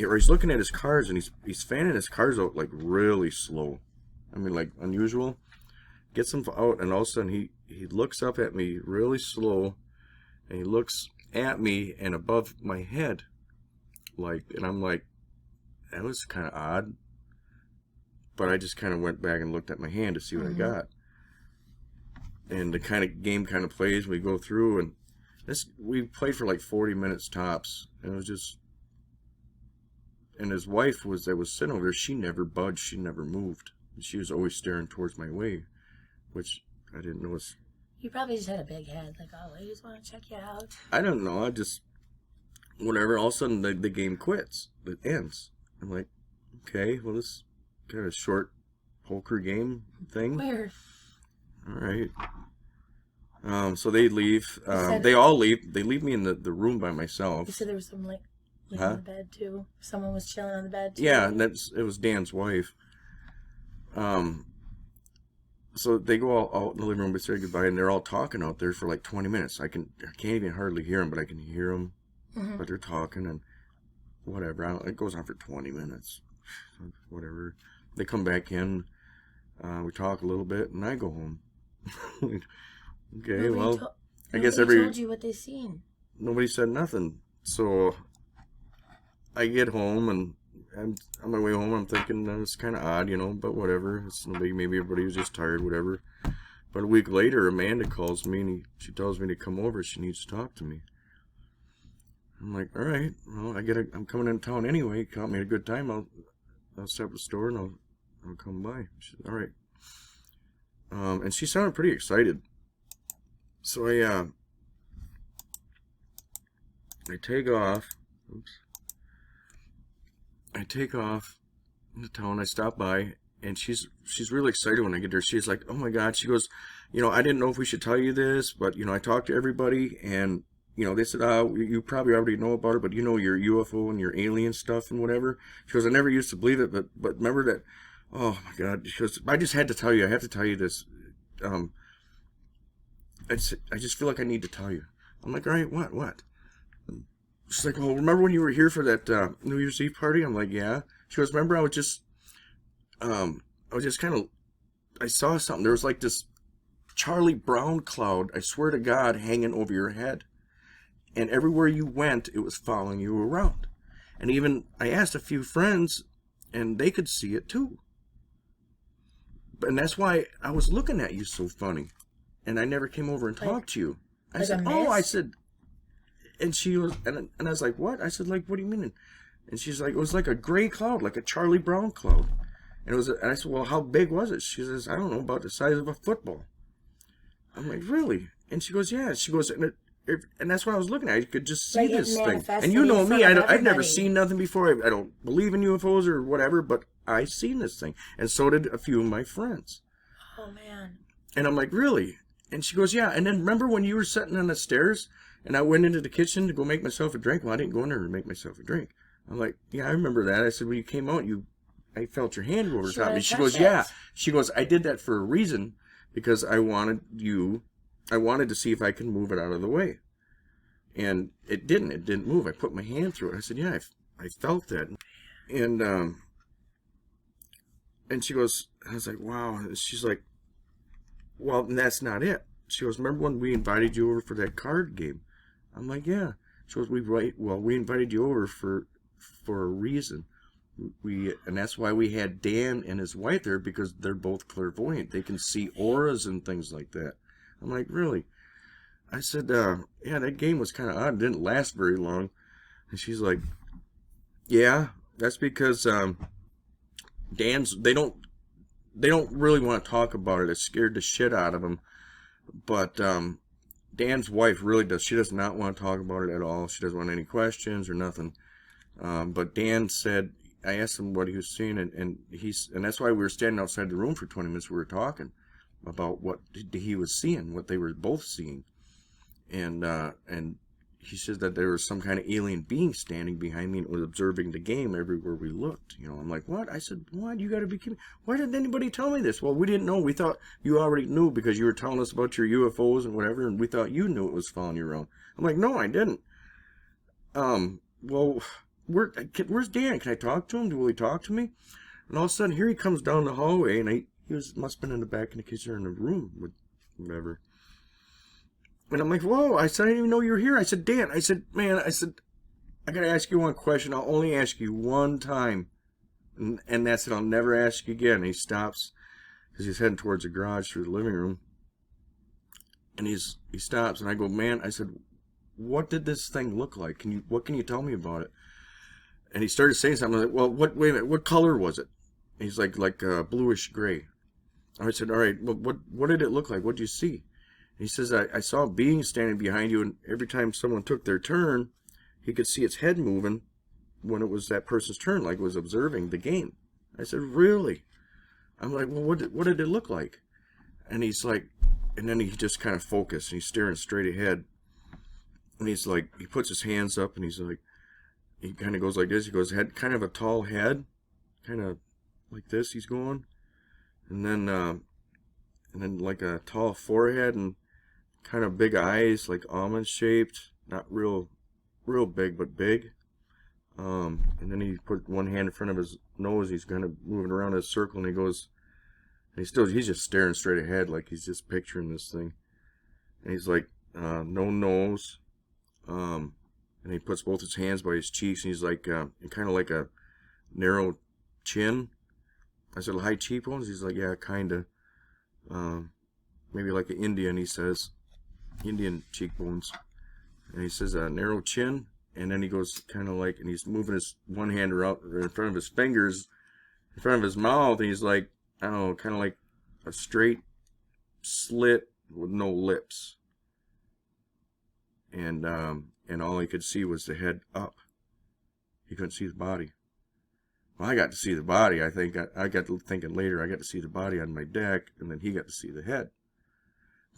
or he's looking at his cards, and he's fanning his cards out like really slow. I mean, like unusual. Gets them out, and all of a sudden he looks up at me really slow, and he looks at me and above my head, and I'm like, that was kind of odd. But I just kind of went back and looked at my hand to see what I got. And the kind of game kind of plays. We go through, and we played for like 40 minutes tops, and it was just. And his wife that was sitting over there, she never budged, she never moved, and she was always staring towards my way, which I didn't notice. You probably just had a big head, like, oh, I just want to check you out. I don't know, I just, whatever, all of a sudden the game quits, it ends. I'm like, okay, well, this kind of short poker game thing. Weird. Alright. So they leave, they all leave, they leave me in the room by myself. You said there was some, like, laying on the bed, too? Someone was chilling on the bed, too? Yeah, and it was Dan's wife. So they go all out in the living room to say goodbye, and they're all talking out there for like 20 minutes. I can't even hardly hear them, but I can hear them. But they're talking and whatever. It goes on for 20 minutes. Whatever. They come back in. We talk a little bit, and I go home. Okay, I guess nobody told you what they seen. Nobody said nothing. So I get home, and I'm on my way home. I'm thinking it's kind of odd, but whatever. It's maybe everybody was just tired, whatever. But a week later, Amanda calls me, and she tells me to come over. She needs to talk to me. I'm like, all right. Well, I'm coming in town anyway. Caught me at a good time. I'll stop at the store and I'll come by. She said, all right. And she sounded pretty excited. So I take off. Oops. I take off into town. I stop by, and she's really excited when I get there. She's like, oh my God. She goes, I didn't know if we should tell you this, but I talked to everybody, and they said, you probably already know about it, but your UFO and your alien stuff and whatever. She goes, I never used to believe it, but remember that. Oh my God. She goes, I just had to tell you. I have to tell you this. I just feel like I need to tell you. I'm like, all right, what? She's like, well, remember when you were here for that New Year's Eve party? I'm like, yeah. She goes, remember I was just kind of, I saw something. There was like this Charlie Brown cloud, I swear to God, hanging over your head. And everywhere you went, it was following you around. And even, I asked a few friends, and they could see it too. And that's why I was looking at you so funny. And I never came over and talked to you. I said, I said, and she was, and I was like, what? I said, like, what do you mean? And she's like, it was like a gray cloud, like a Charlie Brown cloud. And I said, well, how big was it? She says, I don't know, about the size of a football. I'm like, really? And she goes, yeah. She goes, and that's what I was looking at. You could just see this thing. And you know me, I've never seen nothing before. I don't believe in UFOs or whatever, but I seen this thing. And so did a few of my friends. Oh, man. And I'm like, really? And she goes, yeah. And then remember when you were sitting on the stairs and I went into the kitchen to go make myself a drink? Well, I didn't go in there to make myself a drink. I'm like, yeah, I remember that. I said, when you came out, I felt your hand go over top of me. She goes, yeah. She goes, I did that for a reason because I wanted to see if I can move it out of the way. And it didn't move. I put my hand through it. I said, yeah, I felt that. And she goes, I was like, wow. And she's like, well, that's not it. She goes, remember when we invited you over for that card game? I'm like, yeah. She goes, we invited you over for a reason. And that's why we had Dan and his wife there, because they're both clairvoyant. They can see auras and things like that. I'm like, really? I said, yeah, that game was kind of odd. It didn't last very long. And she's like, yeah, that's because they don't really want to talk about it. It scared the shit out of them. But Dan's wife really does. She does not want to talk about it at all. She doesn't want any questions or nothing. But Dan said, I asked him what he was seeing, and that's why we were standing outside the room for 20 minutes. We were talking about what he was seeing, what they were both seeing. And he says that there was some kind of alien being standing behind me and was observing the game everywhere we looked. I'm like, what? I said, what? You got to be kidding me. Why didn't anybody tell me this? Well, we didn't know. We thought you already knew because you were telling us about your UFOs and whatever, and we thought you knew it was following you around. I'm like, no, I didn't. Well, where's Dan? Can I talk to him? Will he talk to me? And all of a sudden, here he comes down the hallway, and must have been in the back in the kitchen or in the room with whatever. And I'm like, whoa, I said, I didn't even know you were here. I said, Dan, I said, man, I got to ask you one question. I'll only ask you one time. And that's it. I'll never ask you again. And he stops because he's heading towards the garage through the living room. And he stops. And I go, man, I said, what did this thing look like? What can you tell me about it? And he started saying something. I'm like, well, wait a minute. What color was it? And he's like bluish gray. I said, all right, well, what did it look like? What did you see? He says, I saw a being standing behind you, and every time someone took their turn, he could see its head moving when it was that person's turn, like it was observing the game. I said, really? I'm like, well, what did it look like? And he's like, and then he just kind of focused, and he's staring straight ahead. And he's like, he puts his hands up, and he's like, he kind of goes like this. He goes, had kind of a tall head, kind of like this he's going. And then and then like a tall forehead and kind of big eyes, like almond shaped, not real big, but big. And then he put one hand in front of his nose. He's kind of moving around in a circle, and he goes, and he's just staring straight ahead, like he's just picturing this thing. And he's like, no nose. And he puts both his hands by his cheeks, and he's like, kind of like a narrow chin. I said, high cheekbones? He's like, yeah, kind of. Maybe like an Indian, he says. Indian cheekbones. And he says, narrow chin. And then he goes kind of like, and he's moving his one hand around in front of his fingers, in front of his mouth. And he's like, I don't know, kind of like a straight slit with no lips. And all he could see was the head up. He couldn't see the body. Well, I got to see the body. I think I got to thinking later, I got to see the body on my deck, and then he got to see the head.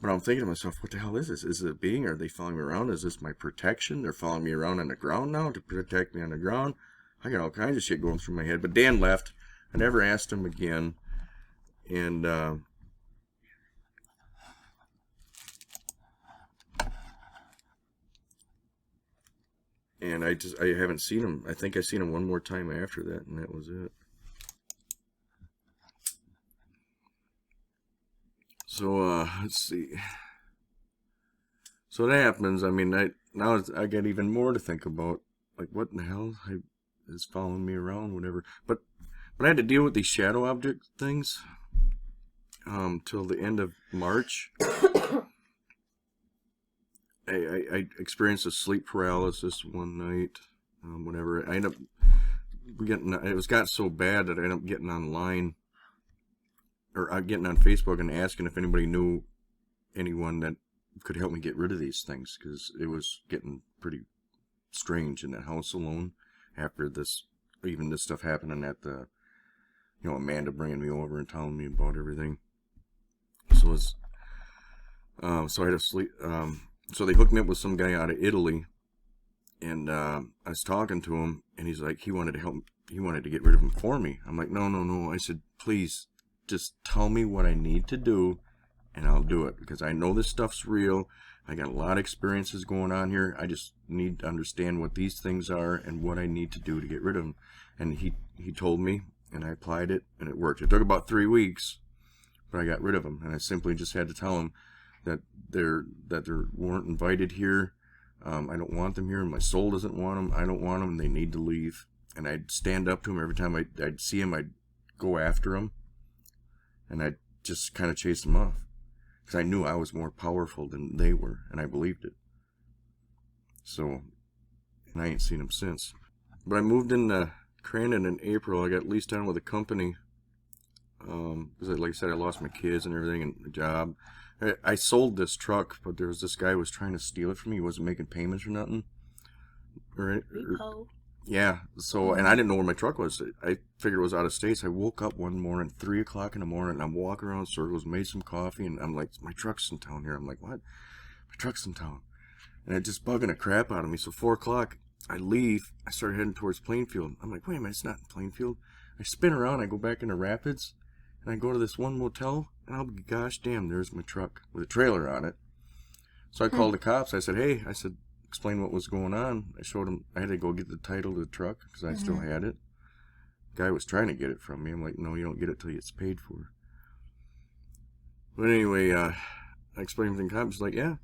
But I'm thinking to myself, what the hell is this? Is it a being? Are they following me around? Is this my protection? They're following me around on the ground now to protect me on the ground? I got all kinds of shit going through my head. But Dan left. I never asked him again. And I haven't seen him. I think I seen him one more time after that, and that was it. So let's see. So that happens. I mean, now I get even more to think about. Like, what in the hell is following me around, whatever. But I had to deal with these shadow object things till the end of March. I experienced a sleep paralysis one night. Whenever I ended up it got so bad that I ended up getting online, or getting on Facebook and asking if anybody knew anyone that could help me get rid of these things, because it was getting pretty strange in that house alone after this stuff happening at the, Amanda bringing me over and telling me about everything. So it's so I had to sleep. So they hooked me up with some guy out of Italy, and I was talking to him, and he's like, he wanted to help. He wanted to get rid of him for me. I'm like, no. I said, please, just tell me what I need to do, and I'll do it, because I know this stuff's real. I got a lot of experiences going on here. I just need to understand what these things are and what I need to do to get rid of them. And he told me, and I applied it, and it worked. It took about 3 weeks, but I got rid of them, and I simply just had to tell him that they weren't invited here. I don't want them here. My soul doesn't want them. I don't want them. They need to leave. And I'd stand up to him every time I'd see him. I'd go after him, and I'd just kind of chase them off, because I knew I was more powerful than they were, and I believed it. So, and I ain't seen them since. But I moved into Crandon in April. I got leased on with a company, because like I said, I lost my kids and everything, and the job. I sold this truck, but there was this guy who was trying to steal it from me. He wasn't making payments or nothing. Yeah, so, and I didn't know where my truck was. I figured it was out of state. So I woke up one morning, 3 o'clock in the morning, and I'm walking around in circles, made some coffee, and I'm like, my truck's in town here. I'm like, what? My truck's in town. And it just bugging the crap out of me. So 4 o'clock, I leave. I start heading towards Plainfield. I'm like, wait a minute, it's not in Plainfield. I spin around, I go back into Rapids, and I go to this one motel, and I'll be, gosh damn, there's my truck with a trailer on it. So I called the cops. I said, hey, explain what was going on. I showed him, I had to go get the title to the truck, because I still had it. The guy was trying to get it from me. I'm like, no, you don't get it till it's paid for. But anyway, I explained everything to the cops. He's like, yeah,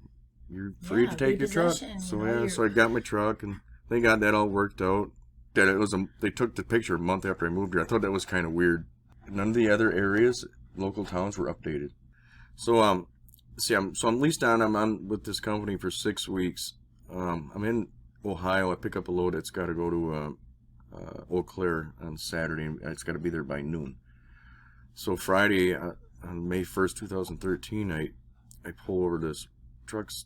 you're free to take your truck. So so I got my truck, and they got that all worked out. That it was they took the picture a month after I moved here. I thought that was kind of weird. None of the other areas, local towns, were updated. So I'm leased on. I'm on with this company for 6 weeks. I'm in Ohio. I pick up a load that's got to go to Eau Claire on Saturday, and it's got to be there by noon. So Friday, on May 1st, 2013, I pull over to this truck's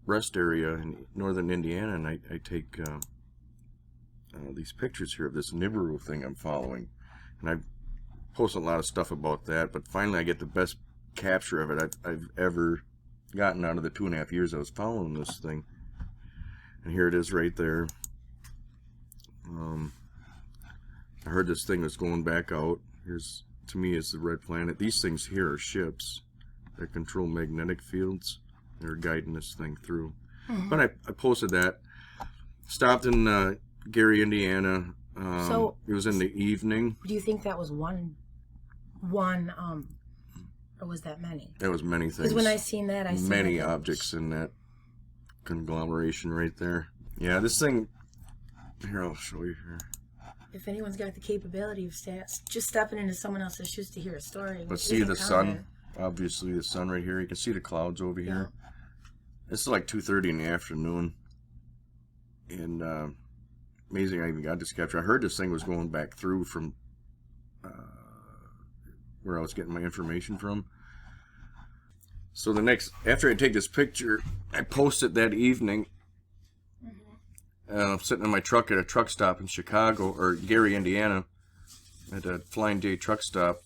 rest area in northern Indiana, and I take these pictures here of this Nibiru thing I'm following. And I post a lot of stuff about that, but finally I get the best capture of it I've ever gotten out of the 2.5 years I was following this thing. And here it is right there. I heard this thing was going back out. Here's, to me, is the red planet. These things here are ships. that control magnetic fields. They're guiding this thing through. But I posted that. Stopped in Gary, Indiana. So it was in the evening. Do you think that was one, or was that many? That was many things. Because when I seen that, I seen many objects in that conglomeration right there. Yeah, this thing. Here, I'll show you here. If anyone's got the capability of just stepping into someone else's shoes to hear a story. But see the sun, obviously the sun right here. You can see the clouds over here. It's like 2:30 in the afternoon. And amazing I even got this capture. I heard this thing was going back through from where I was getting my information from. So after I take this picture, I post it that evening. I'm sitting in my truck at a truck stop in Chicago, or Gary, Indiana, at a Flying J truck stop.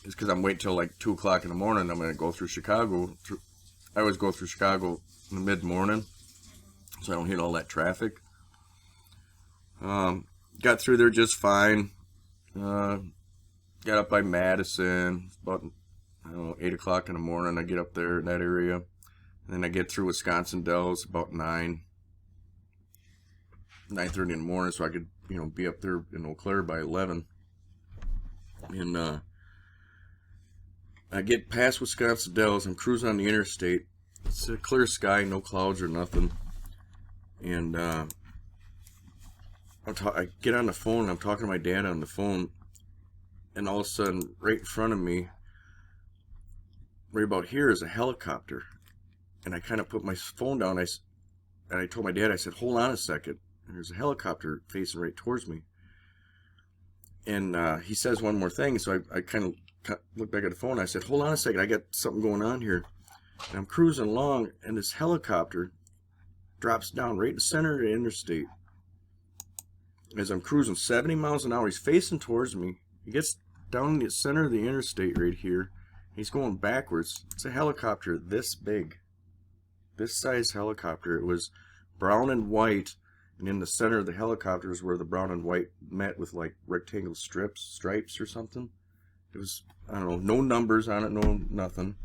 It's because I'm waiting till like 2 o'clock in the morning. I'm going to go through Chicago. I always go through Chicago in the mid-morning, so I don't hit all that traffic. Got through there just fine. Got up by Madison, about, I don't know, 8 o'clock in the morning. I get up there in that area. And then I get through Wisconsin Dells about 9:30 in the morning, so I could, be up there in Eau Claire by 11. And I get past Wisconsin Dells. I'm cruising on the interstate. It's a clear sky, no clouds or nothing. And I get on the phone, and I'm talking to my dad on the phone, and all of a sudden, right in front of me, right about here, is a helicopter. And I kind of put my phone down, and I told my dad, I said, hold on a second. And there's a helicopter facing right towards me. And he says one more thing, so I kind of looked back at the phone. I said, hold on a second, I got something going on here. And I'm cruising along, and this helicopter drops down right in the center of the interstate. As I'm cruising 70 miles an hour, he's facing towards me. He gets down in the center of the interstate right here. He's going backwards. It's a helicopter this big. This size helicopter. It was brown and white. And in the center of the helicopter is where the brown and white met with like rectangle stripes or something. It was, I don't know, no numbers on it, no nothing.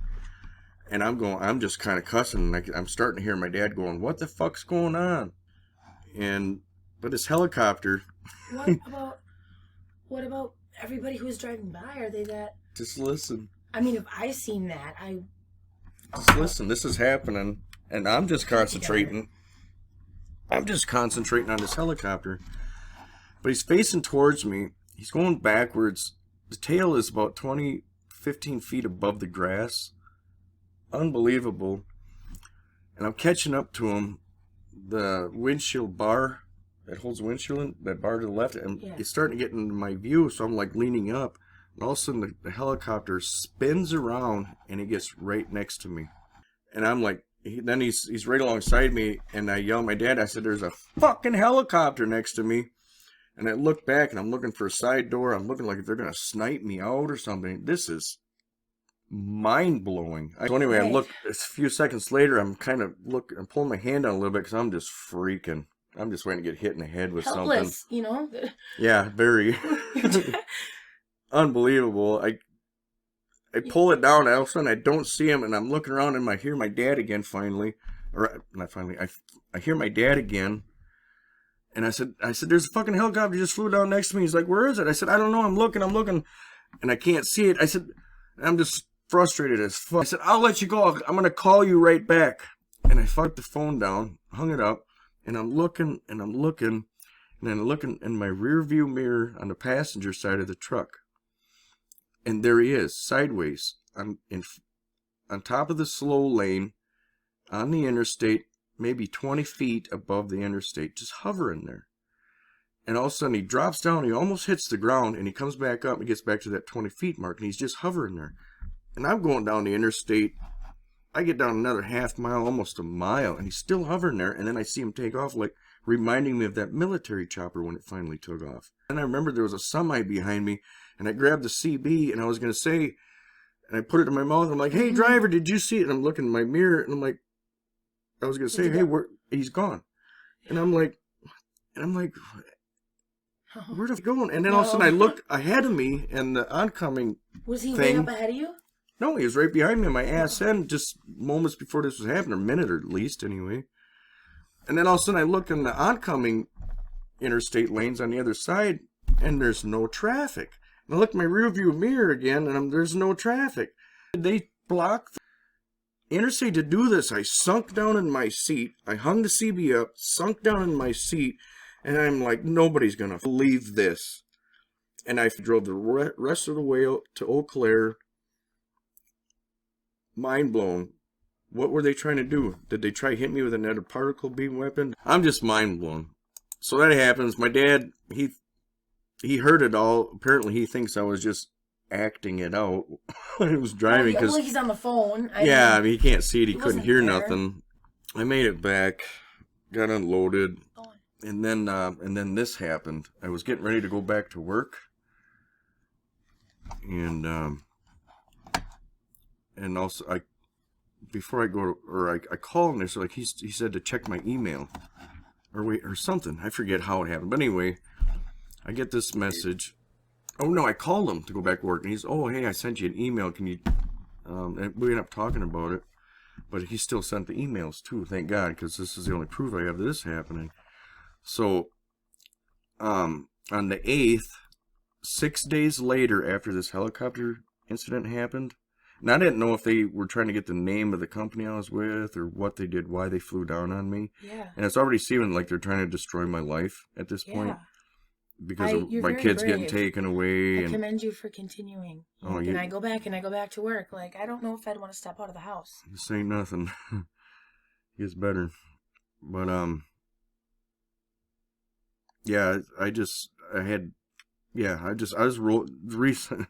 And I'm just kind of cussing. And I'm starting to hear my dad going, what the fuck's going on? But this helicopter. What about everybody who's driving by? Are they that? Just listen. I mean, if I seen that, Just listen, this is happening. And I'm just concentrating. I'm just concentrating on this helicopter. But he's facing towards me. He's going backwards. The tail is about 15 feet above the grass. Unbelievable. And I'm catching up to him. The windshield bar that holds the windshield, that bar to the left, and it's starting to get into my view, so I'm like leaning up. And all of a sudden the helicopter spins around and he gets right next to me. And I'm like, then he's right alongside me, and I yell at my dad. I said, there's a fucking helicopter next to me. And I look back, and I'm looking for a side door. I'm looking like if they're going to snipe me out or something. This is mind-blowing. So anyway, I look, a few seconds later, I'm pulling my hand down a little bit because I'm just freaking. I'm just waiting to get hit in the head with helpless, something. Yeah, very. Unbelievable. I pull it down, and all of a sudden I don't see him, and I'm looking around, and I hear my dad again finally. Or, not finally, I hear my dad again. And I said, there's a fucking helicopter just flew down next to me. He's like, where is it? I said, I don't know, I'm looking. And I can't see it. I said, I'm just frustrated as fuck. I said, I'll let you go. I'm going to call you right back. And I fucked the phone down, hung it up, and I'm looking, and then I'm looking in my rear view mirror on the passenger side of the truck. And there he is, sideways, on top of the slow lane, on the interstate, maybe 20 feet above the interstate, just hovering there. And all of a sudden he drops down, he almost hits the ground, and he comes back up and gets back to that 20 feet mark, and he's just hovering there. And I'm going down the interstate. I get down another half mile, almost a mile, and he's still hovering there, and then I see him take off, like reminding me of that military chopper when it finally took off. And I remember there was a semi behind me, and I grabbed the CB, and I was going to say, and I put it in my mouth, and I'm like, hey, driver, did you see it? And I'm looking in my mirror, and I'm like, I was going to say, hey, he's gone. And I'm like, where'd he go? And then all of a sudden I looked ahead of me, and the oncoming was he thing, way up ahead of you? No, he was right behind me on my ass end just moments before this was happening, a minute or at least anyway. And then all of a sudden I look in the oncoming interstate lanes on the other side, and there's no traffic. And I look in my rearview mirror again, and there's no traffic. They blocked the interstate to do this. I sunk down in my seat. I hung the CB up, sunk down in my seat, and I'm like, nobody's going to believe this. And I drove the rest of the way to Eau Claire. Mind blown. What were they trying to do? Did they try to hit me with another particle beam weapon? I'm just mind blown. So that happens. My dad, he heard it all. Apparently he thinks I was just acting it out when he was driving. Well, he's on the phone. I mean, he can't see it. He couldn't hear there. nothing. I made it back, got unloaded, and then this happened. I was getting ready to go back to work, and also before I go to, I called him. So like he said to check my email, or something. I forget how it happened. But anyway, I get this message. Oh no, I called him to go back to work, and he's, oh hey, I sent you an email. Can you? And we ended up talking about it, but he still sent the emails too. Thank God, because this is the only proof I have of this happening. So, on the 8th, 6 days later after this helicopter incident happened. And I didn't know if they were trying to get the name of the company I was with or what they did, why they flew down on me. Yeah. And it's already seeming like they're trying to destroy my life at this point. Because of you're my very kids brave. getting taken away. I And commend you for continuing. And I go back to work. Like, I don't know if I'd want to step out of the house. this ain't nothing. Gets better. But, yeah, the reason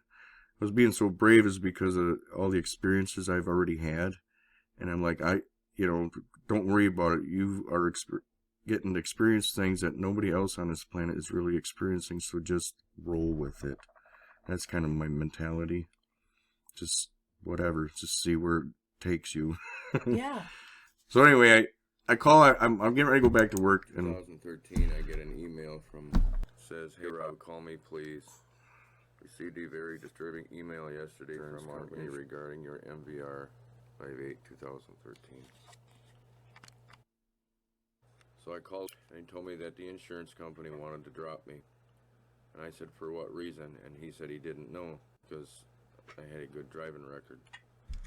I was being so brave is because of all the experiences I've already had. And I'm like, don't worry about it. You are getting to experience things that nobody else on this planet is really experiencing, so just roll with it. That's kind of my mentality. Just whatever, just see where it takes you. Yeah. So anyway, I'm getting ready to go back to work. In 2013, I get an email says, hey Rob, call me please. Received a very disturbing email yesterday from our company regarding your MVR 5/8/2013. So I called and he told me that the insurance company wanted to drop me. And I said, for what reason? And he said he didn't know because I had a good driving record.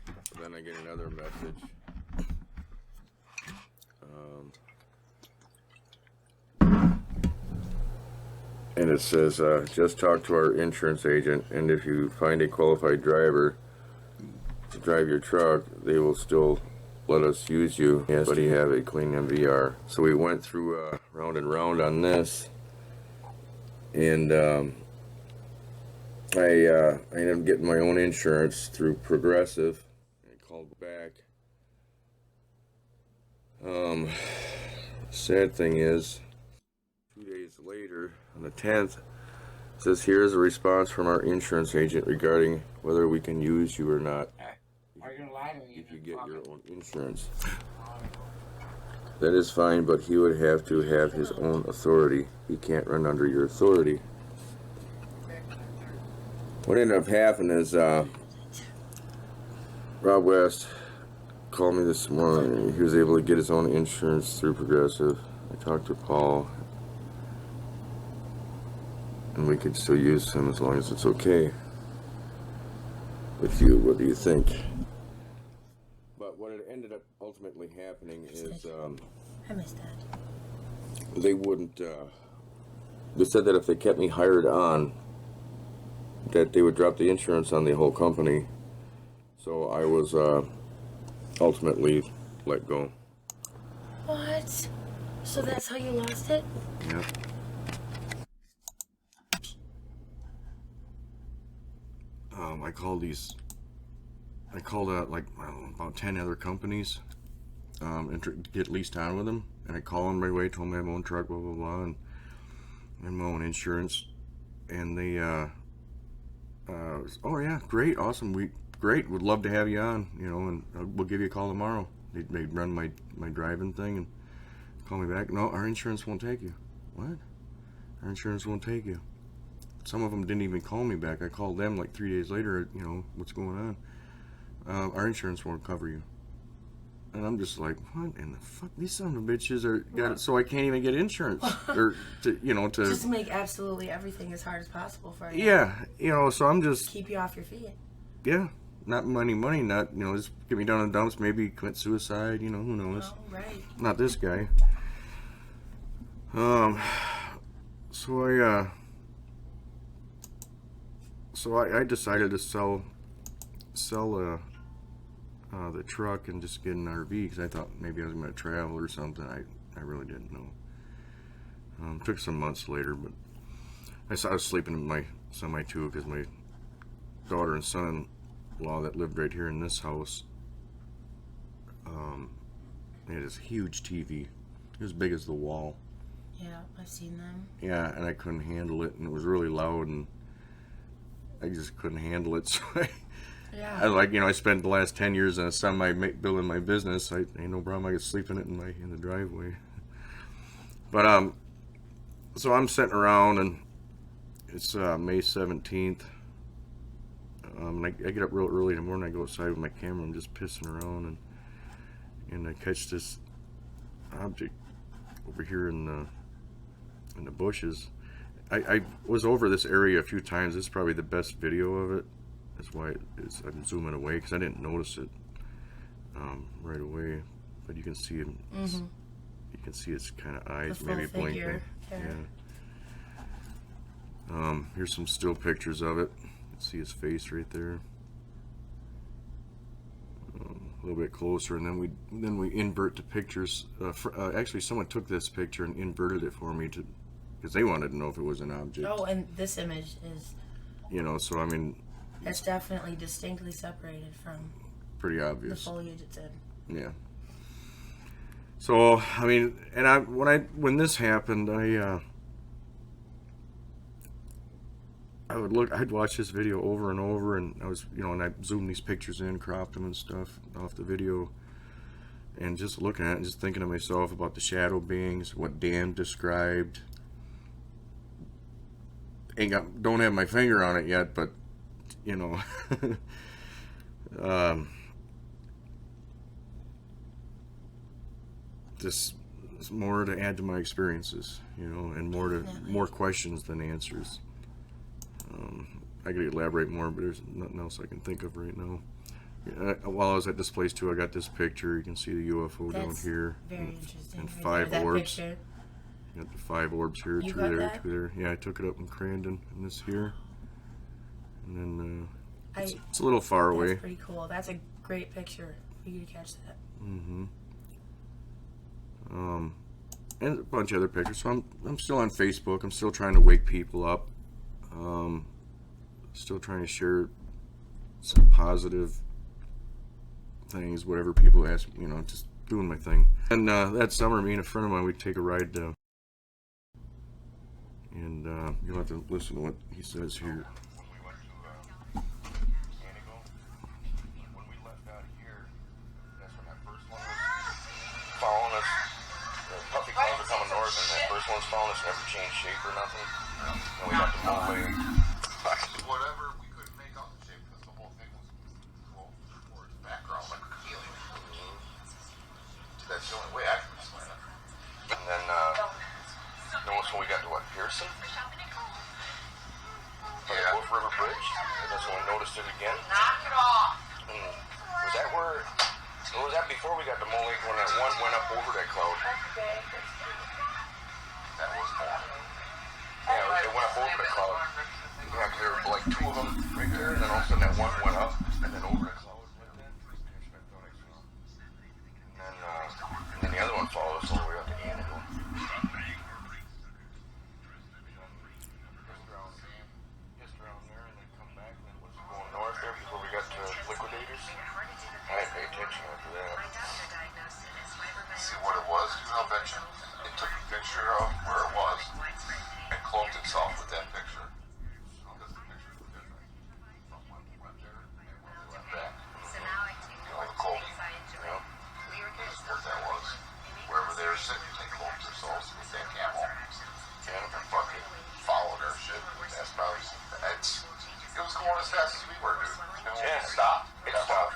So then I get another message. And it says, just talk to our insurance agent, and if you find a qualified driver to drive your truck, they will still let us use you, yes, but you have a clean MVR. So we went through round and round on this, and I ended up getting my own insurance through Progressive. I called back. Sad thing is, 2 days later, on the 10th, it says, here's a response from our insurance agent regarding whether we can use you or not if you get your own insurance. That is fine, but he would have to have his own authority. He can't run under your authority. What ended up happening is Rob West called me this morning. He was able to get his own insurance through Progressive. I talked to Paul, and we could still use him as long as it's okay with you. What do you think? But what it ended up ultimately happening is I missed that. they wouldn't. They said that if they kept me hired on, that they would drop the insurance on the whole company. So I was ultimately let go. What? So that's how you lost it? Yep. I called out like about 10 other companies and to get leased on with them. And I called them right away, told them I have my own truck, blah, blah, blah, and I have my own insurance. And they, oh yeah, great, awesome, great, would love to have you on, and we'll give you a call tomorrow. They'd run my driving thing and call me back. No, our insurance won't take you. What? Our insurance won't take you. Some of them didn't even call me back. I called them like 3 days later, what's going on? our insurance won't cover you. And I'm just like, what in the fuck? These son of bitches are got it so I can't even get insurance, or to just make absolutely everything as hard as possible for you. Yeah, so I'm just keep you off your feet. Yeah, not money, not just get me down in the dumps, maybe commit suicide. Who knows? Oh, right. Not this guy. So I decided to sell the truck and just get an RV because I thought maybe I was going to travel or something. I really didn't know. Took some months later, but I was sleeping in my semi too because my daughter and son-in-law that lived right here in this house, they had this huge TV. It was big as the wall. Yeah, I've seen them. Yeah, and I couldn't handle it, and it was really loud, and I just couldn't handle it. So I spent the last 10 years in a semi building my business. Ain't no problem. I could sleep in it in the driveway. But so I'm sitting around, and it's May 17th. I get up real early in the morning. I go outside with my camera. I'm just pissing around, and I catch this object over here in the bushes. I was over this area a few times. This is probably the best video of it. That's why I'm zooming away because I didn't notice it right away. But you can see it. Mm-hmm. You can see its kind of eyes the maybe blinking. Yeah. Here's some still pictures of it. You can see his face right there. A little bit closer, and then we invert the pictures. Actually, someone took this picture and inverted it for me because they wanted to know if it was an object. Oh, and this image is. So I mean. It's definitely distinctly separated from. Pretty obvious. The foliage it's in. Yeah. So I mean, and when this happened, I'd watch this video over and over, and I was, and I zoomed these pictures in, cropped them and stuff off the video, and just looking at it and just thinking to myself about the shadow beings, what Dan described. Don't have my finger on it yet, but, just more to add to my experiences, and more questions than answers. I could elaborate more, but there's nothing else I can think of right now. While I was at this place too, I got this picture. You can see the UFO down here. Very interesting. And right 5 orbs. Picture. You got the 5 orbs here, you 2 got there, that? 2 there. Yeah, I took it up in Crandon, and this here. And then it's a little far away. That's pretty cool. That's a great picture for you to catch that. Mm-hmm. And a bunch of other pictures. So I'm still on Facebook. I'm still trying to wake people up. Still trying to share some positive things, whatever people ask, just doing my thing. And that summer, me and a friend of mine, we'd take a ride and you'll have to listen to what he says here. Following us, the puffy clouds are coming north, and that first one's following us never changed shape or nothing. And we got the whole way. Whatever, we couldn't make out the shape because the whole thing was closed or its background like a helium. That's the only way I can explain it. And then, notice when we got to what, Pearson? Yeah. Wolf River Bridge. And that's when we noticed it again. Knock it off! And was that where? Or was that before we got to Mole Lake when that one went up over that cloud? That was more. Yeah, it went up over the cloud. Yeah, there were like 2 of them right there, and then all of a sudden that one went up, and then over the cloud. And then the other one followed us all the way up to Anaheim. Just around there, and then come back, and then was going north there before we got to Liquidators. I didn't pay attention after that. See what it was, dude? I'll bet you. It took a picture of where it was and cloned itself with that picture. Because the pictures were different from when we went there and when we went back. The cloning. That's what that was. Wherever they were sitting, they cloned themselves with that camel. And fucking followed our shit. That's probably. It was going as fast as we were, dude. Yeah, stop. It stopped.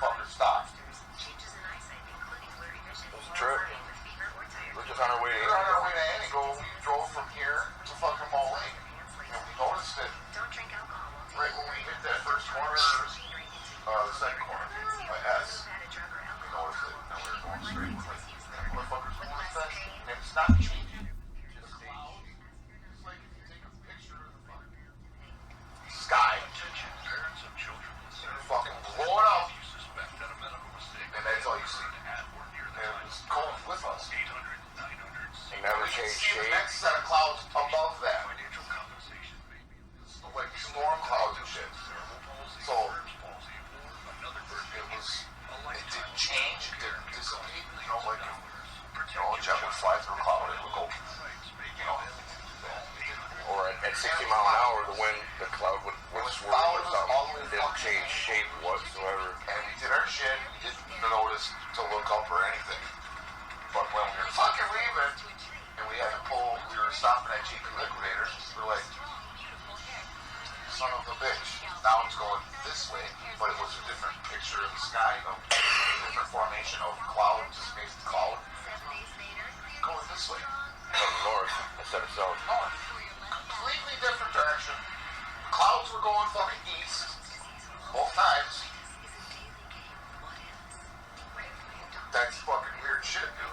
was on our way to Indigo. We were on our way to Indigo. We drove from here to fucking Mall Lake. And we noticed it right when we hit that first corner, the second corner, by S. We noticed it, and we were going straight. We're like, motherfuckers, what is that? And it's not cheap. It's like if you take a picture of the fucking sky, you fucking blow it up, and that's all you see. And it was going with us. It never changed shape. The next set of clouds above that. Like storm clouds and shit. So it didn't change, it didn't dissipate, you know, like a jet would fly through a cloud, it would go, you know. Or at 60 mile an hour, the wind, the cloud would swirl or something. It didn't change shape whatsoever. And we did our shit, we didn't notice to look up or anything. But when we were fucking leaving, and we had to pull, we were stopping at JP Liquidators, we were like, son of a bitch. Now it's going this way, but it was a different picture of the sky, a different formation of cloud, just based cloud. Going this way. From north instead of south. North. Completely different direction. Clouds were going fucking east. Both times. That's fucking weird shit, dude.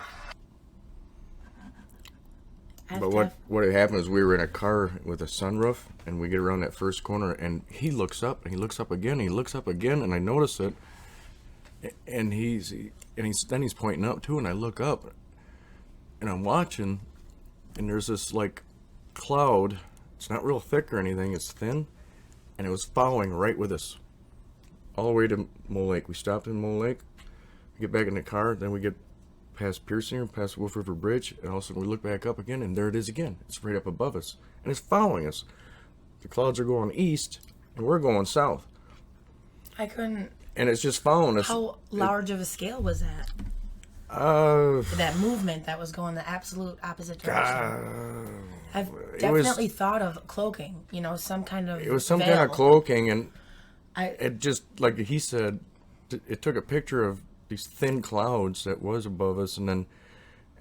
But what had happened is we were in a car with a sunroof, and we get around that first corner, and he looks up, and he looks up again, and he looks up again, and I notice it, and he's pointing up too, and I look up, and I'm watching, and there's this like cloud. It's not real thick or anything; it's thin, and it was following right with us, all the way to Mole Lake. We stopped in Mole Lake, we get back in the car, then we get past Piercing, past Wolf River Bridge, and all of a sudden we look back up again, and there it is again. It's right up above us, and it's following us. The clouds are going east, and we're going south. I couldn't. And it's just following us. How large of a scale was that? That movement that was going the absolute opposite direction. I've definitely thought of cloaking. You know, some kind of. It was some veil. kind of cloaking, and it just, like he said, it took a picture of these thin clouds that was above us, and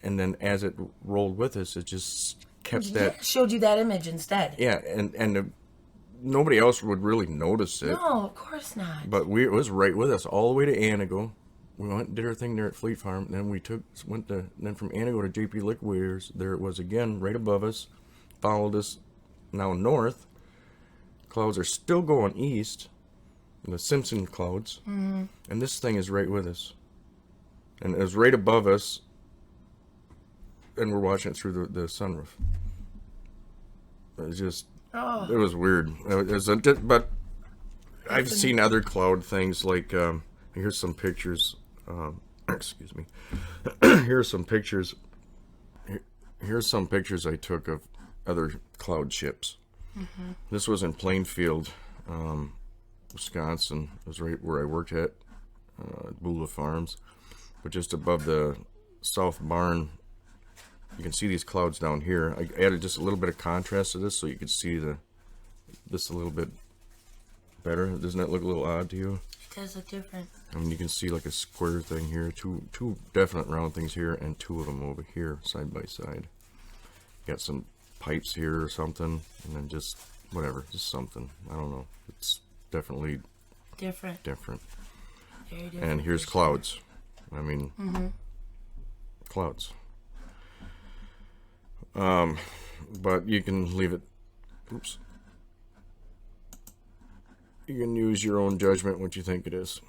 then as it rolled with us, it just kept that. Showed you that image instead. Yeah, and nobody else would really notice it. No, of course not. But it was right with us all the way to Anago. We went and did our thing there at Fleet Farm. Then then from Anago to JP Liquidators. There it was again, right above us. Followed us now north. Clouds are still going east. The Simpson clouds. Mm-hmm. And this thing is right with us. And it was right above us. And we're watching it through the sunroof. It was just... Oh. It was weird. But I've seen other cloud things like... here's some pictures. Excuse me. Here's some pictures. Here's some pictures I took of other cloud ships. Mm-hmm. This was in Plainfield, Wisconsin. It was right where I worked at Beulah Farms. But just above the south barn, you can see these clouds down here. I added just a little bit of contrast to this so you can see this a little bit better. Doesn't that look a little odd to you? It does look different. I mean, you can see like a square thing here, two definite round things here, and two of them over here, side by side. Got some pipes here or something, and then just whatever, just something. I don't know. It's definitely different. Very different. And here's clouds. I mean, clouds. But you can leave it. Oops. You can use your own judgment what you think it is.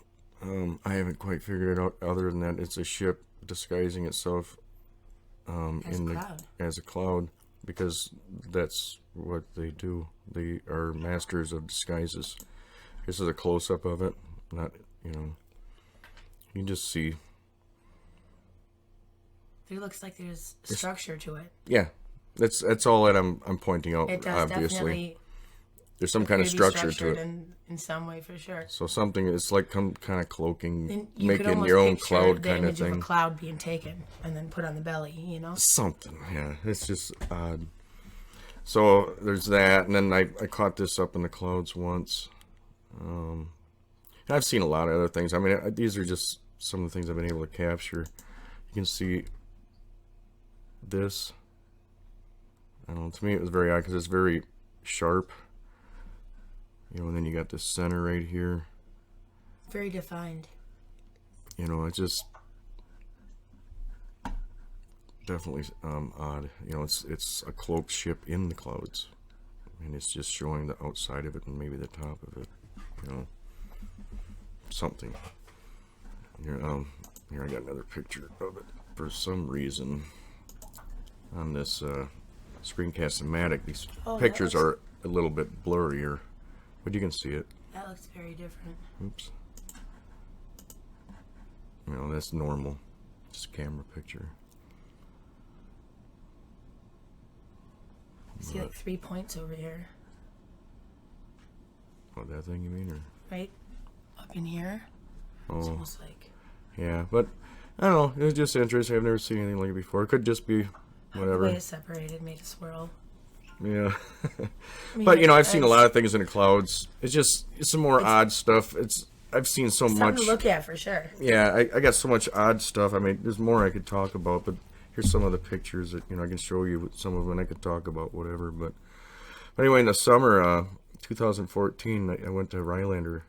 I haven't quite figured it out. Other than that, it's a ship disguising itself as a cloud, because that's what they do. They are masters of disguises. This is a close-up of it. Not, you can just see. It looks like there's structure to it. Yeah, that's all that I'm pointing out. It does obviously. Definitely. There's some kind of structure to it. In some way, for sure. So something, it's like some kind of cloaking, making your own cloud kind of thing. Of a cloud being taken and then put on the belly, Something, yeah. It's just odd. So there's that, and then I caught this up in the clouds once. I've seen a lot of other things. I mean, these are just some of the things I've been able to capture. You can see this. I don't know, to me it was very odd because it's very sharp. You know, and then you got this center right here. Very defined. You know, it's just definitely odd. You know, it's a cloaked ship in the clouds, and it's just showing the outside of it and maybe the top of it. You know, something. Here, here I got another picture of it. For some reason, on this screencast-o-matic, these pictures are a little bit blurrier, but you can see it. That looks very different. Oops. You know, that's normal. Just a camera picture. I see like 3 points over here. What, that thing you mean? Or? Right up in here. Oh. It's almost like... Yeah, but I don't know. It was just interesting. I've never seen anything like it before. It could just be whatever. The way it's separated made a swirl. Yeah. I mean, But, you know, I've seen a lot of things in the clouds. It's some more odd stuff. I've seen so much. Something to look at for sure. Yeah, I got so much odd stuff. I mean, there's more I could talk about, but here's some of the pictures that, you know, I can show you some of them, and I could talk about whatever. But anyway, in the summer, 2014, I went to Rhinelander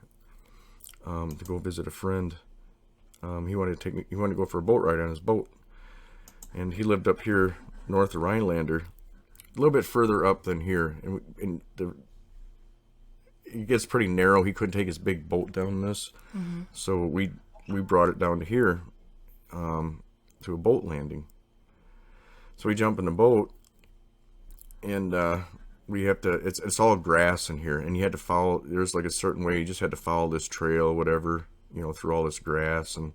to go visit a friend. He wanted to go for a boat ride on his boat, and he lived up here north of Rhinelander, a little bit further up than here, and it gets pretty narrow. He couldn't take his big boat down this, so we brought it down to here, to a boat landing. So we jump in the boat, and we have to. It's all grass in here, and you had to follow. There's like a certain way. You just had to follow this trail, whatever, you know, through all this grass and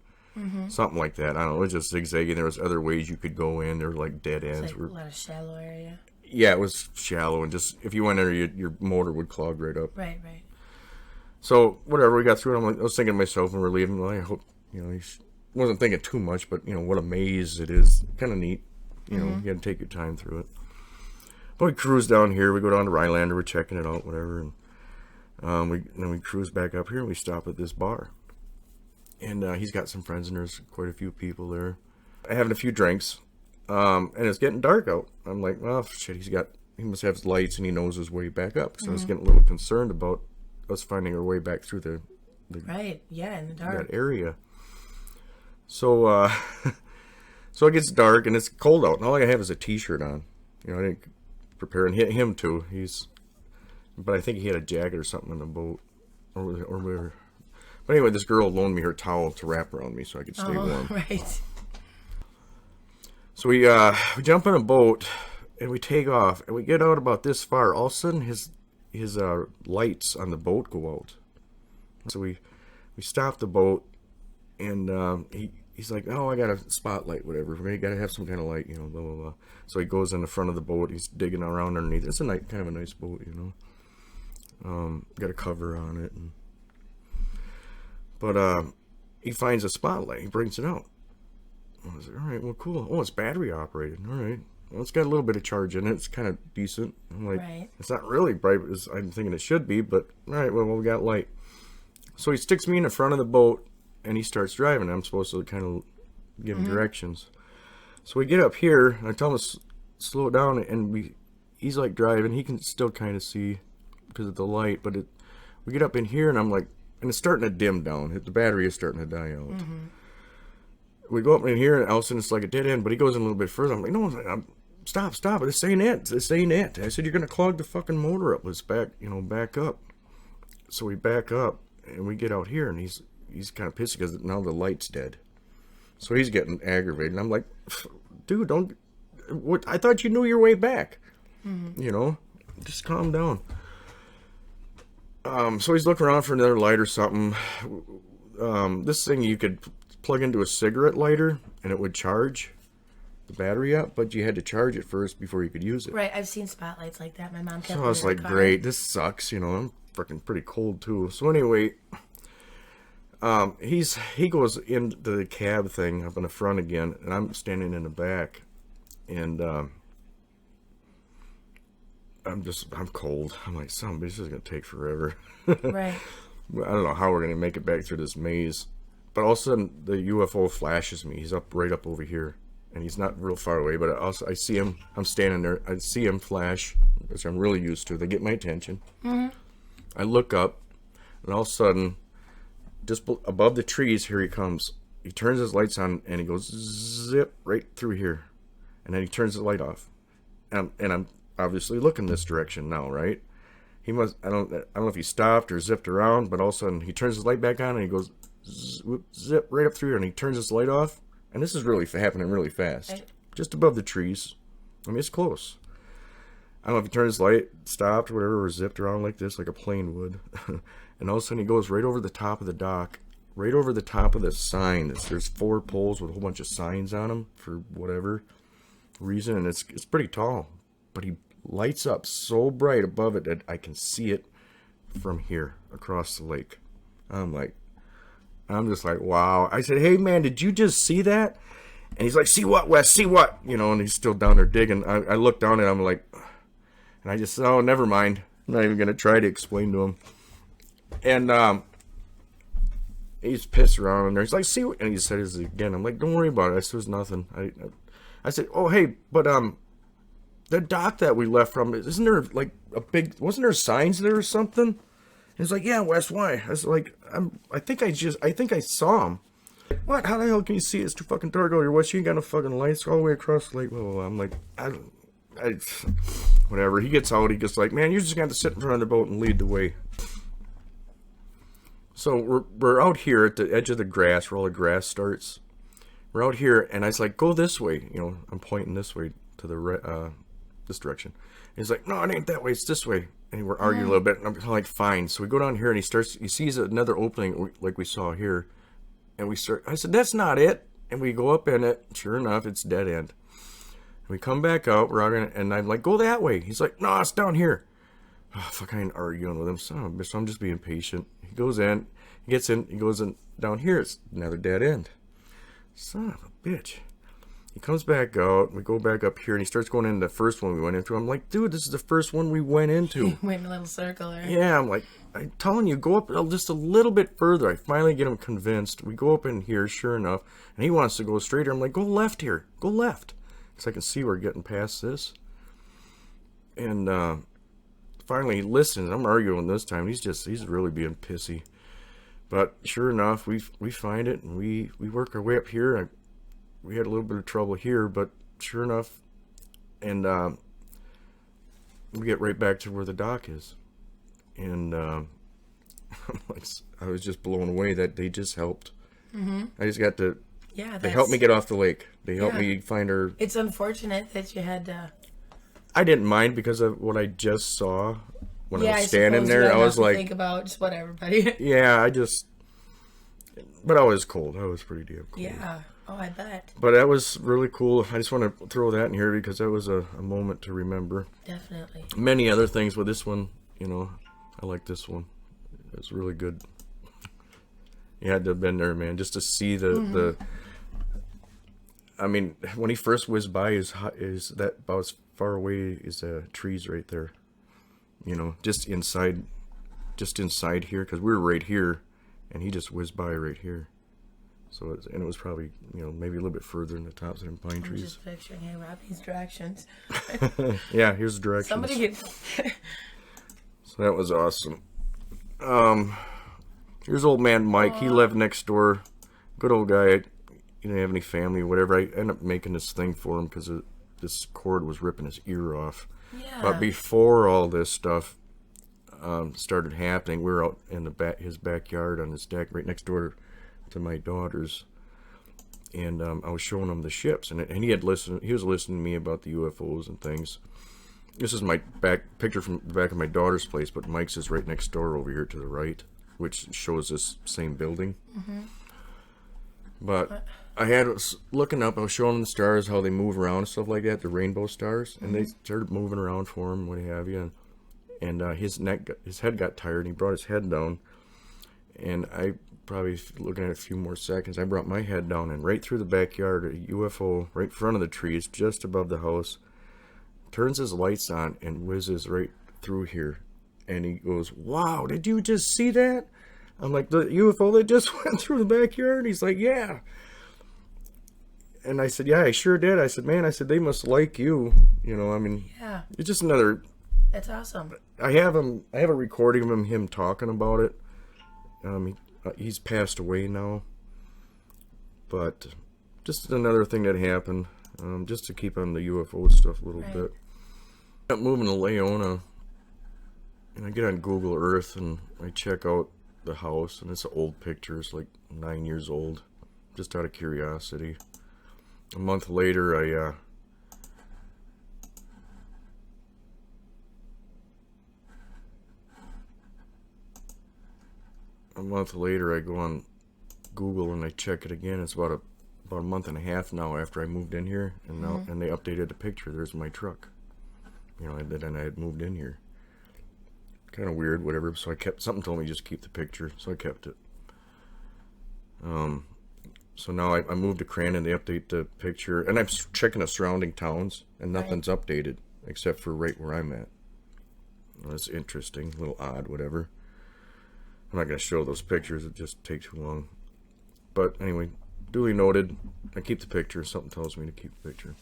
something like that. I don't know. It was just zigzagging. There was other ways you could go in. There were like dead ends. It's like a lot of shallow area. Yeah, it was shallow, and just if you went there, your motor would clog right up. Right. So whatever, we got through it. I was thinking to myself when we're leaving, well, I hope, you know, wasn't thinking too much, but you know what a maze it is. Kind of neat. You know, you got to take your time through it. But we cruise down here. We go down to Rhinelander. We're checking it out, whatever, and then we cruise back up here and we stop at this bar. And he's got some friends, and there's quite a few people there, having a few drinks. And it's getting dark out. I'm like, well, shit, he must have lights, and he knows his way back up. So I was getting a little concerned about us finding our way back through the Right, yeah, in the dark. that area. So so it gets dark and it's cold out, and all I have is a t-shirt on. You know, I didn't prepare, and him too. But I think he had a jacket or something on the boat, or whatever. But anyway, this girl loaned me her towel to wrap around me so I could stay warm. Right. So we jump in a boat and we take off, and we get out about this far. All of a sudden, his lights on the boat go out. So we stop the boat, and he's like, "Oh, I got a spotlight, whatever. We got to have some kind of light, you know, blah blah blah." So he goes in the front of the boat. He's digging around underneath. It's kind of a nice boat, you know. Got a cover on it, but he finds a spotlight. He brings it out. I was like, all right, well, cool. Oh, it's battery operated. All right. Well, it's got a little bit of charge in it. It's kind of decent. I'm like, It's not really bright as I'm thinking it should be, but all right, well, we got light. So he sticks me in the front of the boat, and he starts driving. I'm supposed to kind of give him directions. So we get up here, and I tell him to slow it down, and he's like driving. He can still kind of see because of the light, but we get up in here, and I'm like, and it's starting to dim down. The battery is starting to die out. We go up in here, and all of a sudden it's like a dead end, but he goes in a little bit further. I'm like, no, stop. This ain't it. I said, you're going to clog the fucking motor up. Let's back up. So we back up, and we get out here, and he's kind of pissed because now the light's dead. So he's getting aggravated. And I'm like, dude, what? I thought you knew your way back. You know, just calm down. So he's looking around for another light or something. This thing you could plug into a cigarette lighter and it would charge the battery up, but you had to charge it first before you could use it. Right, I've seen spotlights like that. My mom kept So I was like, great, this sucks, you know. I'm freaking pretty cold too. So anyway, he goes into the cab thing up in the front again, and I'm standing in the back, and I'm cold. I'm like, this is gonna take forever. Right. I don't know how we're gonna make it back through this maze. But all of a sudden, the UFO flashes me. He's right up over here. and he's not real far away, but I see him. I'm standing there. I see him flash, which I'm really used to. They get my attention. I look up, and all of a sudden, just above the trees, here he comes. He turns his lights on, and he goes zip right through here, and then he turns the light off. And I'm obviously looking this direction now, right? He must. I don't know if he stopped or zipped around, but all of a sudden he turns his light back on, and he goes zip right up through here, and he turns his light off. And this is really happening really fast, just above the trees. I mean, it's close. I don't know if he turned his light, stopped, or whatever, or zipped around like this, like a plane would. And all of a sudden he goes right over the top of the dock, right over the top of the sign. There's 4 poles with a whole bunch of signs on them for whatever reason, and it's pretty tall. But he lights up so bright above it that I can see it from here across the lake. I'm just like, wow. I said, hey man, did you just see that? And he's like, see what, Wes? See what? You know, and he's still down there digging. I look down and I'm like, and I just said, oh, never mind. I'm not even going to try to explain to him. And he's pissed around in there. He's like, see what? And he says it again. I'm like, don't worry about it. I said, there's nothing. I said, oh, hey, but the dock that we left from, isn't there like a big, wasn't there signs there or something? And he's like, yeah, Wes, why? I was like, I think I saw him. What? How the hell can you see? It's too fucking dark over here. What? You ain't got no fucking lights all the way across the lake. Blah, blah, blah. I'm like, whatever. He gets out. He gets like, man, you're just gonna have to sit in front of the boat and lead the way. So we're out here at the edge of the grass where all the grass starts. We're out here, and I was like, go this way. You know, I'm pointing this way to the this direction. And he's like, no, it ain't that way. It's this way. And we're arguing a little bit, and I'm like, fine. So we go down here, and he sees another opening like we saw here, and I said, that's not it. And we go up in it. Sure enough, it's dead end. And we come back out. We're arguing, and I'm like, go that way. He's like, no, it's down here. Oh, fuck, I ain't arguing with him. Son of a bitch. So I'm just being patient. He goes in. He gets in. He goes in. Down here, it's another dead end. Son of a bitch. He comes back out. We go back up here, and he starts going into the first one we went into. I'm like, dude, this is the first one we went into. Went in a little circle there. Yeah, I'm like, I'm telling you, go up just a little bit further. I finally get him convinced. We go up in here, sure enough, and he wants to go straighter. I'm like, go left here. Go left. Because I can see we're getting past this. And finally he listens. I'm arguing this time. He's really being pissy. But sure enough, we find it, and we work our way up here. We had a little bit of trouble here, but sure enough, and we get right back to where the dock is. And I was just blown away that they just helped. Mm-hmm. I just got to. Yeah, they helped me get off the lake. They helped me find her. It's unfortunate that you had to. I didn't mind because of what I just saw when I was standing there. I was like, think about just what everybody. Yeah, but I was cold. I was pretty damn cold. Yeah. Oh, I bet. But that was really cool. I just want to throw that in here because that was a moment to remember. Definitely. Many other things, but this one, I like this one. It's really good. You had to have been there, man, just to see the I mean, when he first whizzed by, is that about as far away as the trees right there. Just inside here, because we were right here, and he just whizzed by right here. So it was probably, maybe a little bit further in the tops of them pine trees. I'm just picturing, hey, Robbie's directions. Yeah, here's the directions. Somebody get... So that was awesome. Here's old man Mike. He lived next door. Good old guy. He didn't have any family or whatever. I ended up making this thing for him because this cord was ripping his ear off. Yeah. But before all this stuff started happening, we were out in his backyard on his deck right next door to my daughters, and I was showing him the ships, and he was listening to me about the UFOs and things. This is my picture from the back of my daughter's place, but Mike's is right next door over here to the right, which shows this same building. Mm-hmm. But I was looking up, I was showing him the stars, how they move around and stuff like that, the rainbow stars, and they started moving around for him, what have you, and his head got tired, and he brought his head down, and I probably looking at it a few more seconds, I brought my head down, and right through the backyard, a UFO right in front of the trees, just above the house, turns his lights on and whizzes right through here, and he goes, wow, did you just see that? I'm like, the UFO that just went through the backyard? He's like, yeah. And I said, yeah, I sure did. I said, man, I said, they must like you. You know, I mean, Yeah. it's just another. That's awesome. I have a recording of him talking about it. He's passed away now. But just another thing that happened, just to keep on the UFO stuff a little bit. I'm moving to Leona, and I get on Google Earth and I check out the house, and it's an old picture. It's like 9 years old, just out of curiosity. A month later, I go on Google and I check it again. It's about a month and a half now after I moved in here, and now and they updated the picture. There's my truck. You know, and I had moved in here. Kind of weird, whatever. So I kept, something told me just keep the picture, so I kept it. So now I moved to Crandon. They update the picture, and I'm checking the surrounding towns, and nothing's updated except for right where I'm at. Well, that's interesting, a little odd, whatever. I'm not going to show those pictures, it just takes too long. But anyway, duly noted. I keep the picture. Something tells me to keep the picture,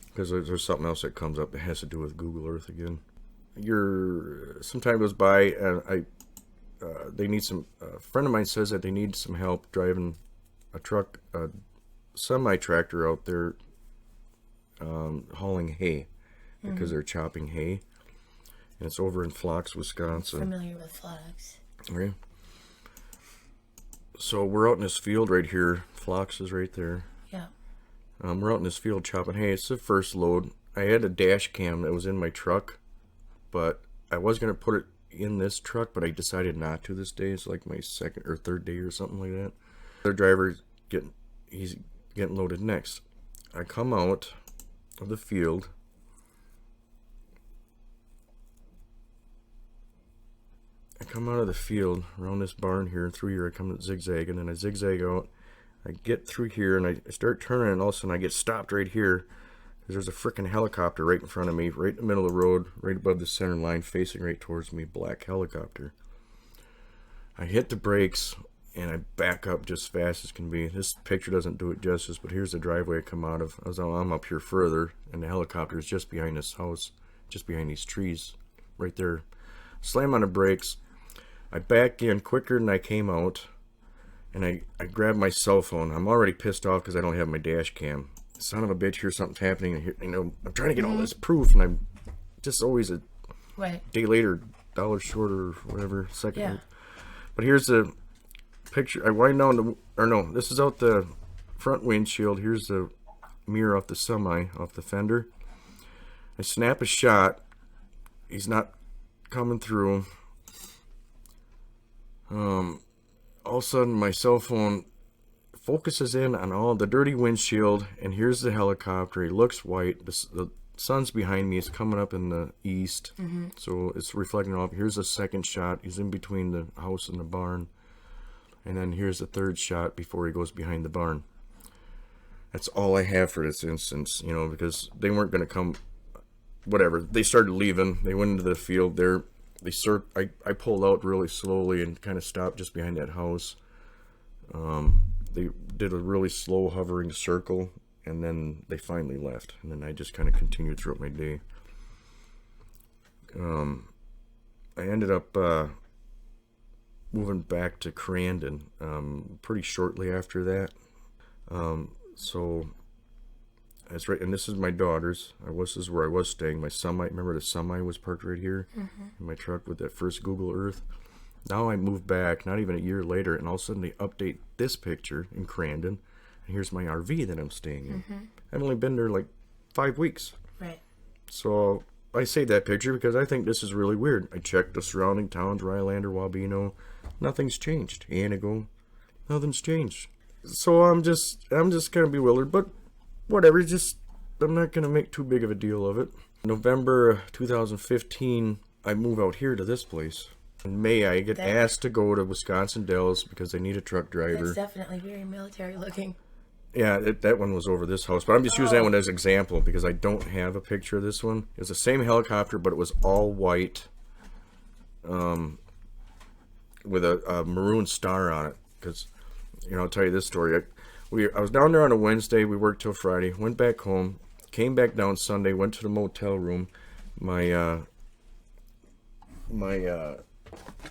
because there's something else that comes up that has to do with Google Earth again. Some time goes by, and they need some. A friend of mine says that they need some help driving a truck, a semi-tractor out there, hauling hay, because they're chopping hay, and it's over in Phlox, Wisconsin. Familiar with Phlox. Okay. So we're out in this field right here. Phlox is right there. Yeah. We're out in this field chopping hay. It's the first load. I had a dash cam that was in my truck, but I was going to put it in this truck, but I decided not to this day. It's like my second or third day or something like that. The driver's he's getting loaded next. I come out of the field. I come out of the field around this barn here, and through here I come zigzag, and then I zigzag out. I get through here and I start turning, and all of a sudden I get stopped right here because there's a freaking helicopter right in front of me, right in the middle of the road, right above the center line, facing right towards me. Black helicopter. I hit the brakes and I back up just as fast as can be. This picture doesn't do it justice, but here's the driveway I come out of. I'm up here further, and the helicopter is just behind this house, just behind these trees right there. Slam on the brakes. I back in quicker than I came out, and I grab my cell phone. I'm already pissed off because I don't have my dash cam. Son of a bitch, here's something happening. Here, you know, I'm trying to get all this proof, and I'm just always a day later, $1 short or whatever, second. Yeah. But here's the picture. I wind down this is out the front windshield. Here's the mirror off the semi, off the fender. I snap a shot. He's not coming through. All of a sudden my cell phone focuses in on all the dirty windshield, and here's the helicopter. He looks white. The sun's behind me. It's coming up in the east, so it's reflecting off. Here's a second shot. He's in between the house and the barn, and then here's the third shot before he goes behind the barn. That's all I have for this instance, you know, because they weren't going to come. Whatever. They started leaving. They went into the field there. I pulled out really slowly and kind of stopped just behind that house. They did a really slow hovering circle, and then they finally left. And then I just kind of continued throughout my day. I ended up moving back to Crandon pretty shortly after that. So that's right, and this is my daughter's. This is where I was staying. My semi, remember the semi was parked right here in my truck with that first Google Earth. Now I moved back, not even a year later, and all of a sudden they update this picture in Crandon, and here's my RV that I'm staying in. I've only been there like 5 weeks. Right. So I saved that picture because I think this is really weird. I checked the surrounding towns, Rylander, Wabeno. Nothing's changed. Anago, nothing's changed. So I'm just kind of bewildered, but whatever, I'm not going to make too big of a deal of it. November 2015, I move out here to this place. In May, I get asked to go to Wisconsin Dells because they need a truck driver. That's definitely very military looking. Yeah, that one was over this house, but I'm just using that one as an example because I don't have a picture of this one. It's the same helicopter, but it was all white with a maroon star on it. Because, you know, I'll tell you this story. I was down there on a Wednesday. We worked till Friday. Went back home. Came back down Sunday. Went to the motel room. My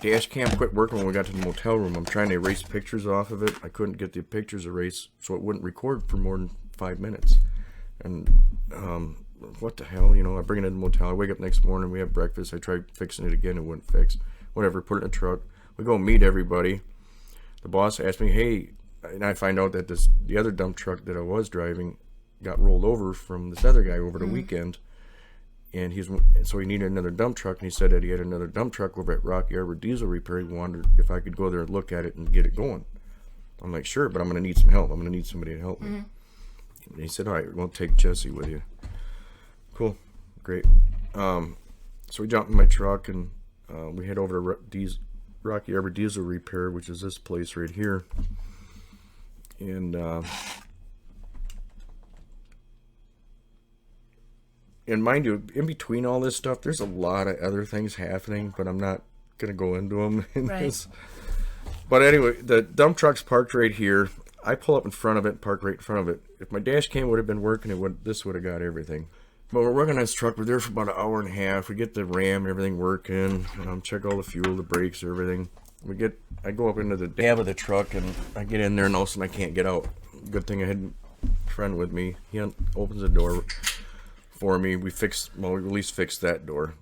dash cam quit working when we got to the motel room. I'm trying to erase pictures off of it. I couldn't get the pictures erased, so it wouldn't record for more than 5 minutes. And what the hell, you know? I bring it in the motel. I wake up next morning. We have breakfast. I tried fixing it again. It wouldn't fix. Whatever. Put it in the truck. We go meet everybody. The boss asked me, hey, and I find out that the other dump truck that I was driving got rolled over from this other guy over the weekend. And so he needed another dump truck, and he said that he had another dump truck over at Rocky Arbor Diesel Repair. He wondered if I could go there and look at it and get it going. I'm like, sure, but I'm going to need some help. I'm going to need somebody to help me. And he said, all right, we'll take Jesse with you. Cool. Great. So we jumped in my truck, and we head over to Rocky Arbor Diesel Repair, which is this place right here. And mind you, in between all this stuff, there's a lot of other things happening, but I'm not going to go into them in this. But anyway, the dump truck's parked right here. I pull up in front of it, park right in front of it. If my dash cam would have been working, this would have got everything. But we're working on this truck. We're there for about an hour and a half. We get the ram and everything working. Check all the fuel, the brakes, everything. I go up into the cab of the truck, and I get in there, and all of a sudden I can't get out. Good thing I had a friend with me. He opens the door for me. We at least fixed that door.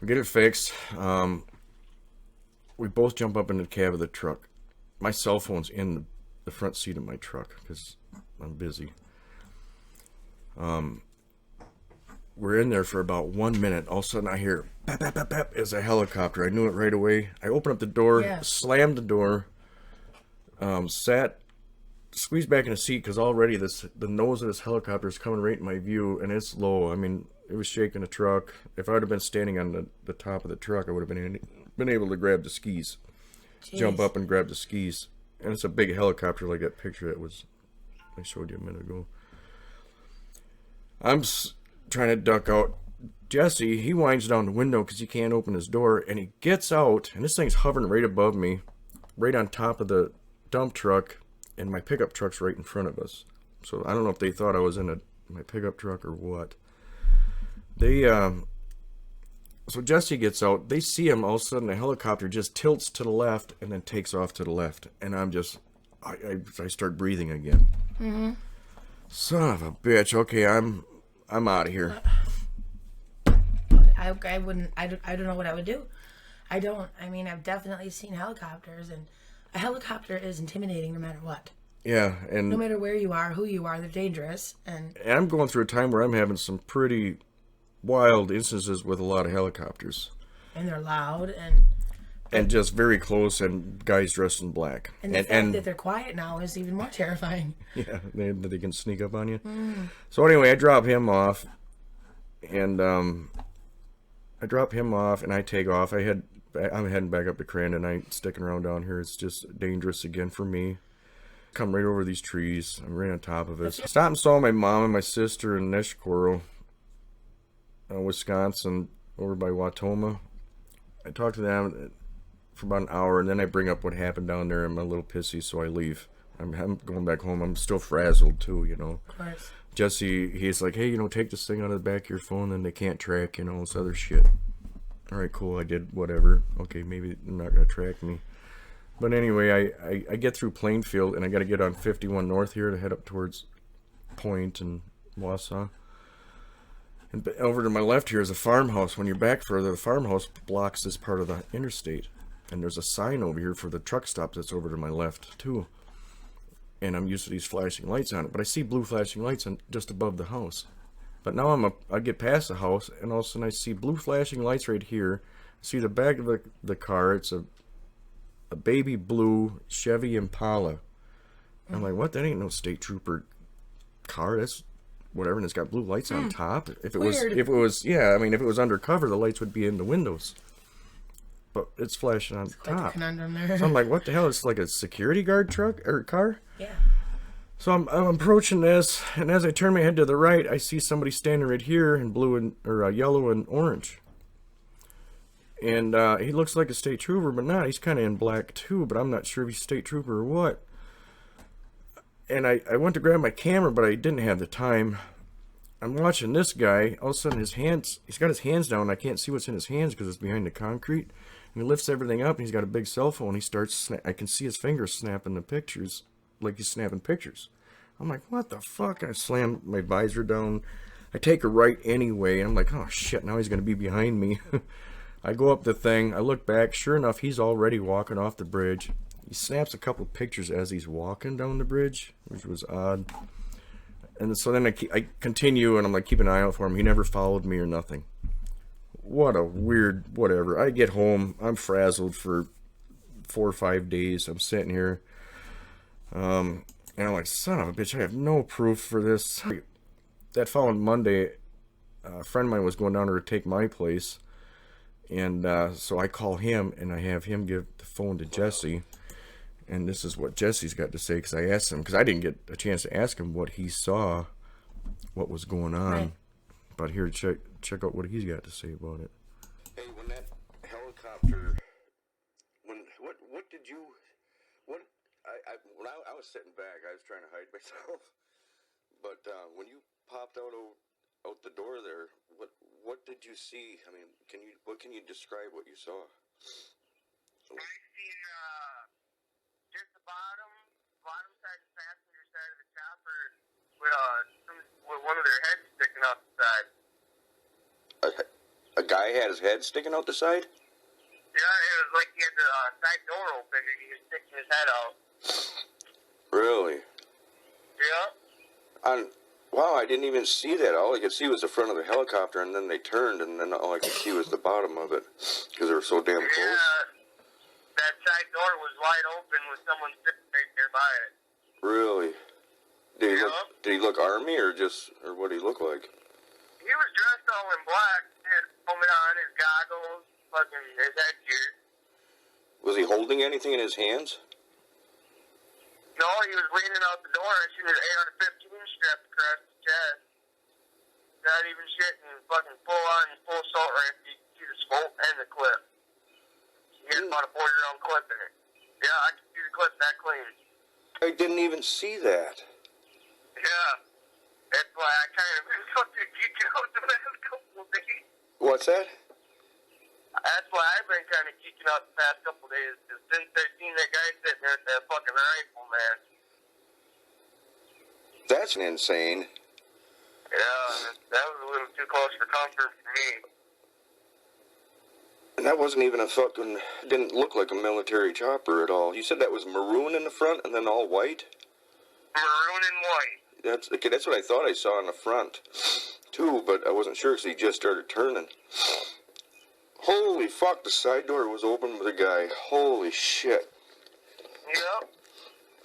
We get it fixed. We both jump up in the cab of the truck. My cell phone's in the front seat of my truck because I'm busy. We're in there for about 1 minute. All of a sudden I hear bap, bap, bap, bap as a helicopter. I knew it right away. I opened up the door, slammed the door, squeezed back in the seat because already the nose of this helicopter is coming right in my view, and it's low. I mean, it was shaking the truck. If I would have been standing on the top of the truck, I would have been able to grab the skis. Jeez. Jump up and grab the skis. And it's a big helicopter like that picture I showed you a minute ago. I'm trying to duck out. Jesse, he winds down the window because he can't open his door, and he gets out, and this thing's hovering right above me, right on top of the dump truck, and my pickup truck's right in front of us. So I don't know if they thought I was in my pickup truck or what. So Jesse gets out. They see him. All of a sudden, the helicopter just tilts to the left and then takes off to the left. And I'm just, I start breathing again. Mm-hmm. Son of a bitch. Okay, I'm out of here. I don't know what I would do. I mean, I've definitely seen helicopters, and a helicopter is intimidating no matter what. Yeah, and no matter where you are, who you are, they're dangerous. And I'm going through a time where I'm having some pretty wild instances with a lot of helicopters. And they're loud and just very close, and guys dressed in black. And the fact that they're quiet now is even more terrifying. Yeah, they can sneak up on you. Mm. So anyway, I drop him off, and I take off. I'm heading back up to Crandon. I ain't sticking around down here. It's just dangerous again for me. Come right over these trees. I'm right on top of it. Stopped and saw my mom and my sister in Neshkoro, Wisconsin, over by Watoma. I talked to them for about an hour, and then I bring up what happened down there. I'm a little pissy, so I leave. I'm going back home. I'm still frazzled too, you know. Of course. Jesse, he's like, hey, take this thing out of the back of your phone, and they can't track, this other shit. All right, cool. I did whatever. Okay, maybe they're not gonna track me. But anyway, I get through Plainfield, and I got to get on 51 North here to head up towards Point and Wausau. And over to my left here is a farmhouse. When you're back further, the farmhouse blocks this part of the interstate. And there's a sign over here for the truck stop that's over to my left, too. And I'm used to these flashing lights on it. But I see blue flashing lights just above the house. But now I get past the house, and all of a sudden I see blue flashing lights right here. I see the back of the car. It's a baby blue Chevy Impala. I'm like, what? That ain't no state trooper car. That's whatever, and it's got blue lights on top. If it was undercover, the lights would be in the windows. But it's flashing on top. So I'm like, what the hell? It's like a security guard truck or car? Yeah. So I'm approaching this, and as I turn my head to the right, I see somebody standing right here in blue or yellow and orange. And he looks like a state trooper, but not. He's kind of in black too, but I'm not sure if he's a state trooper or what. And I went to grab my camera, but I didn't have the time. I'm watching this guy. All of a sudden, he's got his hands down. I can't see what's in his hands because it's behind the concrete. And he lifts everything up, and he's got a big cell phone. He starts, I can see his fingers snapping the pictures, like he's snapping pictures. I'm like, what the fuck? I slam my visor down. I take a right anyway, and I'm like, oh shit, now he's going to be behind me. I go up the thing. I look back. Sure enough, he's already walking off the bridge. He snaps a couple of pictures as he's walking down the bridge, which was odd. And so then I continue, and I'm like, keep an eye out for him. He never followed me or nothing. What a weird whatever. I get home. I'm frazzled for 4 or 5 days. I'm sitting here. And I'm like, son of a bitch, I have no proof for this. That following Monday, a friend of mine was going down there to take my place. And so I call him, and I have him give the phone to Jesse. And this is what Jesse's got to say, because I asked him, because I didn't get a chance to ask him what he saw, what was going on. Right. But here, check out what he's got to say about it. Hey, when that helicopter, what did you, when I was sitting back, I was trying to hide myself. But when you popped out the door there, what did you see? I mean, what can you describe what you saw? I seen just the bottom side, the passenger side of the chopper with one of their heads sticking out the side. A guy had his head sticking out the side? Yeah, it was like he had the side door open and he was sticking his head out. Really? Yeah. Wow, I didn't even see that. All I could see was the front of the helicopter, and then they turned, and then all I could see was the bottom of it, because they were so damn close. Yeah, that side door was wide open with someone sitting right nearby it. Really? Did he look army, or what did he look like? He was dressed all in black. He had a helmet on, his goggles, fucking his headgear. Was he holding anything in his hands? No, he was leaning out the door. I seen his AR-15 strapped across his chest. Not even shitting, fucking full assault rifle. You can see the scope and the clip. He had about a 40-round clip in it. Yeah, I can see the clip that clean. I didn't even see that. Yeah. That's why I kind of been fucking geeking out the last couple of days. What's that? That's why I've been kind of geeking out the past couple of days. Because since I seen that guy sitting there with that fucking rifle, man. That's insane. Yeah, that was a little too close for comfort for me. And that wasn't even didn't look like a military chopper at all. You said that was maroon in the front and then all white? Maroon and white. That's what I thought I saw in the front, too, but I wasn't sure because he just started turning. Holy fuck, the side door was open with a guy. Holy shit. Yep.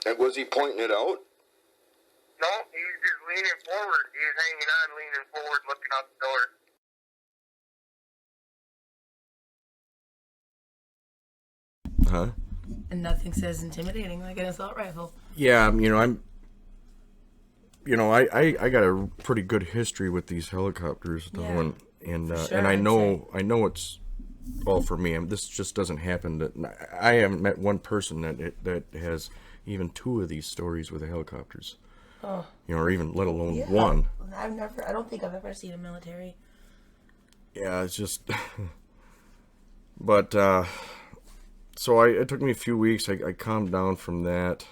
And was he pointing it out? No, he was just leaning forward. He was hanging on, leaning forward, looking out the door. Huh? And nothing says intimidating like an assault rifle. Yeah, I got a pretty good history with these helicopters, though, Yeah. and Sure, and I I'd know it's all for me. This just doesn't happen. I haven't met one person that has even 2 of these stories with the helicopters. Oh. Or even let alone Yeah. one. I don't think I've ever seen a military. Yeah, it's just. But so it took me a few weeks. I calmed down from that.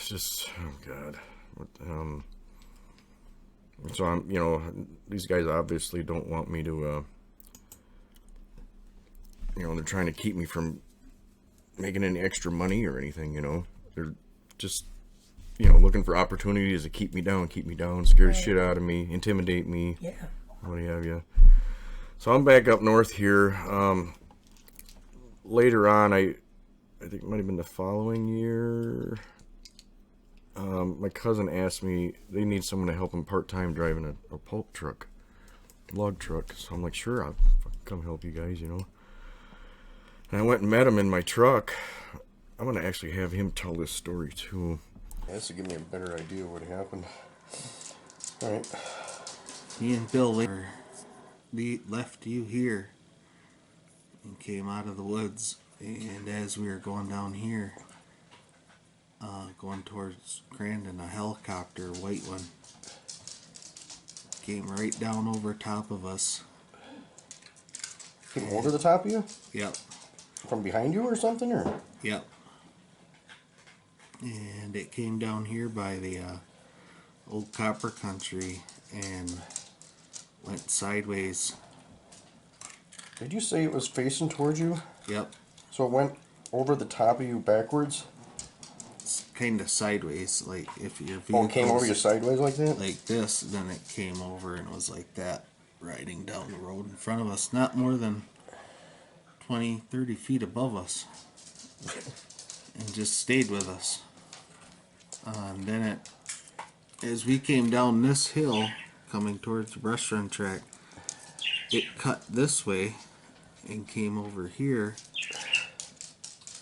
Just, oh God. So I'm, these guys obviously don't want me to, they're trying to keep me from making any extra money or anything, They're just, looking for opportunities to keep me down, scare the shit out of me, intimidate me. Yeah. What have you. So I'm back up north here. Later on, I think it might have been the following year. My cousin asked me, they need someone to help them part-time driving a pulp truck, log truck. So I'm like, sure, I'll come help you guys, And I went and met him in my truck. I'm going to actually have him tell this story too. This will give me a better idea of what happened. All right. Me and Bill left you here and came out of the woods. And as we were going down here, going towards Crandon, a helicopter, a white one, came right down over top of us. Came over the top of you? Yep. From behind you or something, or? Yep. And it came down here by the old copper country and went sideways. Did you say it was facing towards you? Yep. So it went over the top of you backwards? It's kind of sideways, like if your vehicle. Oh, it came over you sideways like that? Like this, then it came over and it was like that, riding down the road in front of us, not more than 20, 30 feet above us, and just stayed with us. And then it, as we came down this hill, coming towards the restaurant track, it cut this way and came over here.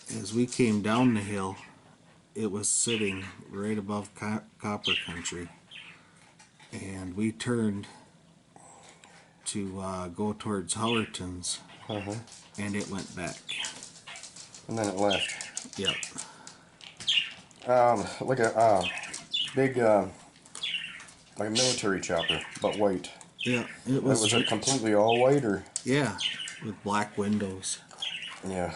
As we came down the hill, it was sitting right above copper country, and we turned to go towards Howerton's, and it went back. And then it left. Yep. Like a big, like a military chopper, but white. Yeah, it was. Was it completely all white, or? Yeah, with black windows. Yeah.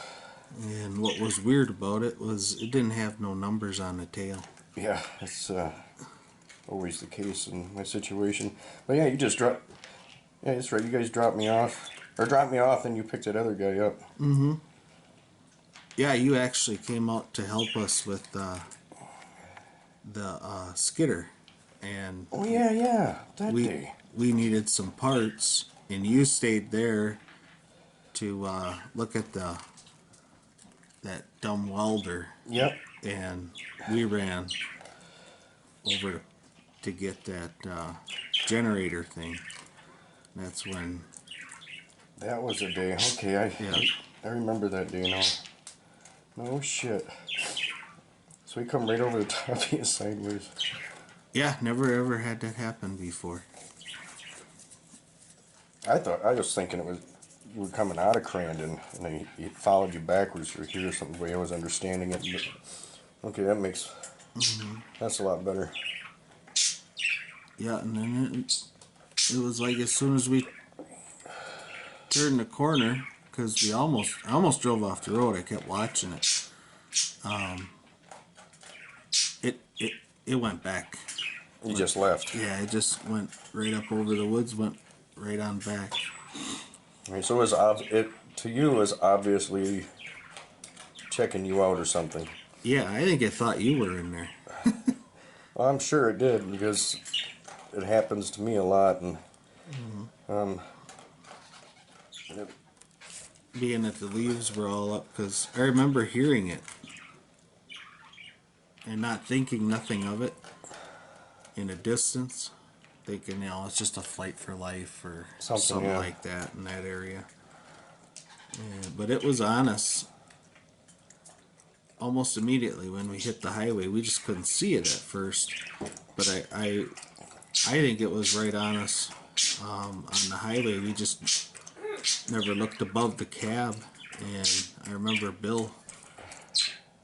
And what was weird about it was it didn't have no numbers on the tail. Yeah, that's always the case in my situation. But yeah, you just dropped. Yeah, that's right. You guys dropped me off, or dropped me off, and you picked that other guy up. Mm-hmm. Yeah, you actually came out to help us with the skidder, and oh yeah, that day we needed some parts, and you stayed there to look at that dumb welder. Yep. And we ran over to get that generator thing. That's when. That was a day. Okay, I remember that day now. No shit. So we come right over the top of you sideways. Yeah, never ever had that happen before. I was thinking it was you were coming out of Crandon and he followed you backwards through here or something, the way I was understanding it. But, okay, that makes that's a lot better. Yeah, and then it was like as soon as we turned the corner, because I almost drove off the road. I kept watching it. It went back. You just left. Yeah, it just went right up over the woods, went right on back. Right, so it to you was obviously checking you out or something. Yeah, I think it thought you were in there. Well, I'm sure it did, because it happens to me a lot, and being that the leaves were all up, because I remember hearing it and not thinking nothing of it in a distance, thinking, it's just a flight for life or something like that in that area. Yeah, but it was on us almost immediately when we hit the highway. We just couldn't see it at first, but I think it was right on us on the highway. We just never looked above the cab, and I remember Bill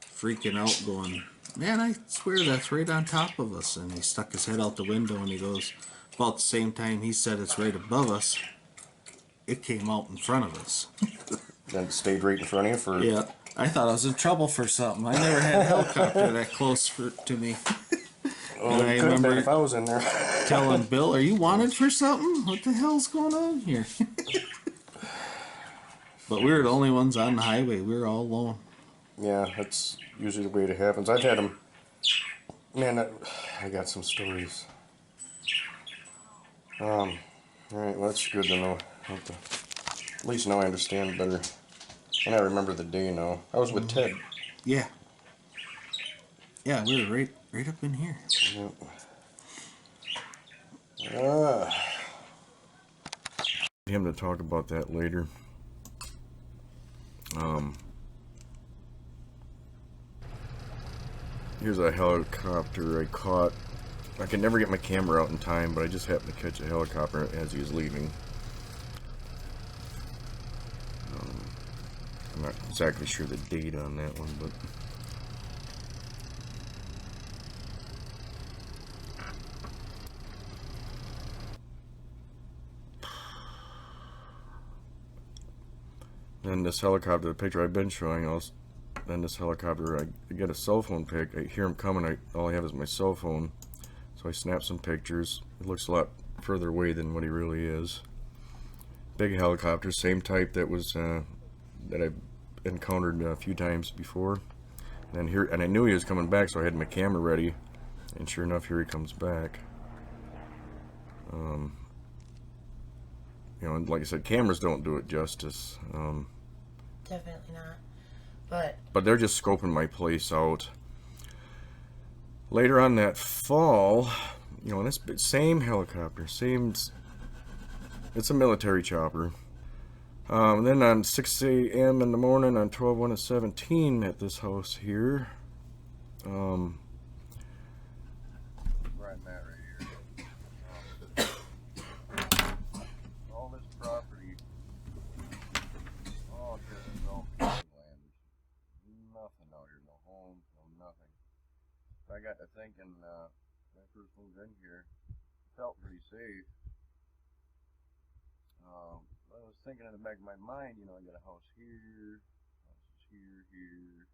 freaking out, going, "Man, I swear that's right on top of us." And he stuck his head out the window and he goes, about the same time he said it's right above us, it came out in front of us. Then it stayed right in front of you for... Yeah, I thought I was in trouble for something. I never had a helicopter that close to me. Oh, and I remember remember if I was in there. telling Bill, "Are you wanted for something? What the hell's going on here?" But we were the only ones on the highway. We were all alone. Yeah, that's usually the way it happens. I've had them... Man, I got some stories. Alright, well, that's good to know. At least now I understand better. And I remember the day now. I was with Ted. Yeah. Yeah, we were right up in here. Yep. Him to talk about that later. Here's a helicopter I caught. I could never get my camera out in time, but I just happened to catch a helicopter as he was leaving. exactly sure the date on that one, but then this helicopter, the picture I've been showing, then this helicopter, I get a cell phone pic, I hear him coming, all I have is my cell phone, so I snap some pictures. It looks a lot further away than what he really is. Big helicopter, same type that was that I've encountered a few times before. And I knew he was coming back, so I had my camera ready, and sure enough, here he comes back. You know, and like I said, cameras don't do it justice. Definitely not. But they're just scoping my place out. Later on that fall, you know, this same helicopter, it's a military chopper. Then on 6 a.m. in the morning on 12/1/17 at this house here, Where I'm at right here. All this property, all just all land. Nothing out here, no homes, no nothing. So I got to thinking, when I first moved in here, felt pretty safe. I was thinking in the back of my mind, you know, I got a house here, houses here,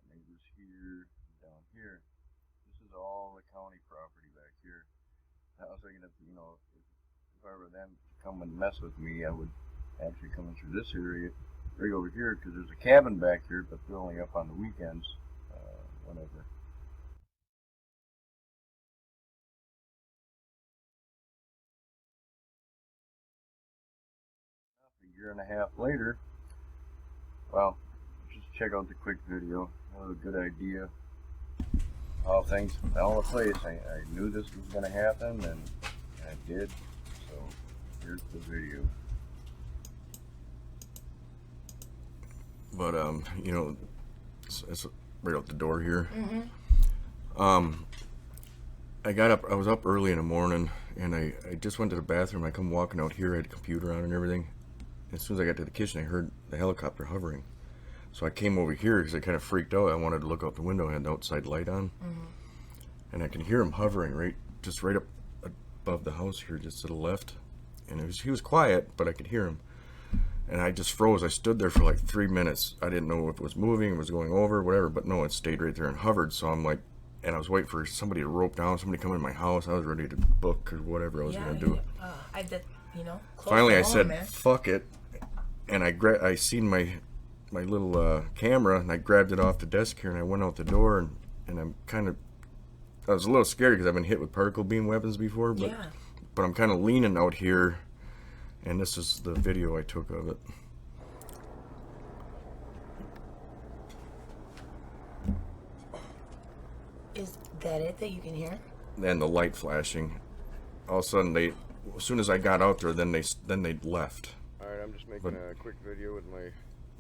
neighbors here, and down here. This is all the county property back here. I was thinking if, you know, if I were them to come and mess with me, I would actually come in through this area, right over here, because there's a cabin back here, but they're only up on the weekends, whenever. A year and a half later, well, just check out the quick video. That was a good idea. All things fell into place. I knew this was going to happen, and I did. So here's the video. but you know, it's right out the door here. I got up. I was up early in the morning, and I just went to the bathroom. I come walking out here. I had a computer on and everything. As soon as I got to the kitchen, I heard the helicopter hovering. So I came over here because I kind of freaked out. I wanted to look out the window. I had the outside light on. And I can hear him hovering right up above the house here, just to the left. And he was quiet, but I could hear him. And I just froze. I stood there for like 3 minutes. I didn't know if it was moving, it was going over, whatever. But no, it stayed right there and hovered. So I'm like, and I was waiting for somebody to rope down, somebody come in my house. I was ready to book or whatever I was going to do. I did, you know. Finally, I said, fuck it. And I seen my little camera, and I grabbed it off the desk here, and I went out the door, and I was a little scared because I've been hit with particle beam weapons before, but I'm kind of leaning out here, and this is the video I took of it. Is that it that you can hear? And the light flashing. All of a sudden, as soon as I got out there, then they left. All right, I'm just making a quick video with my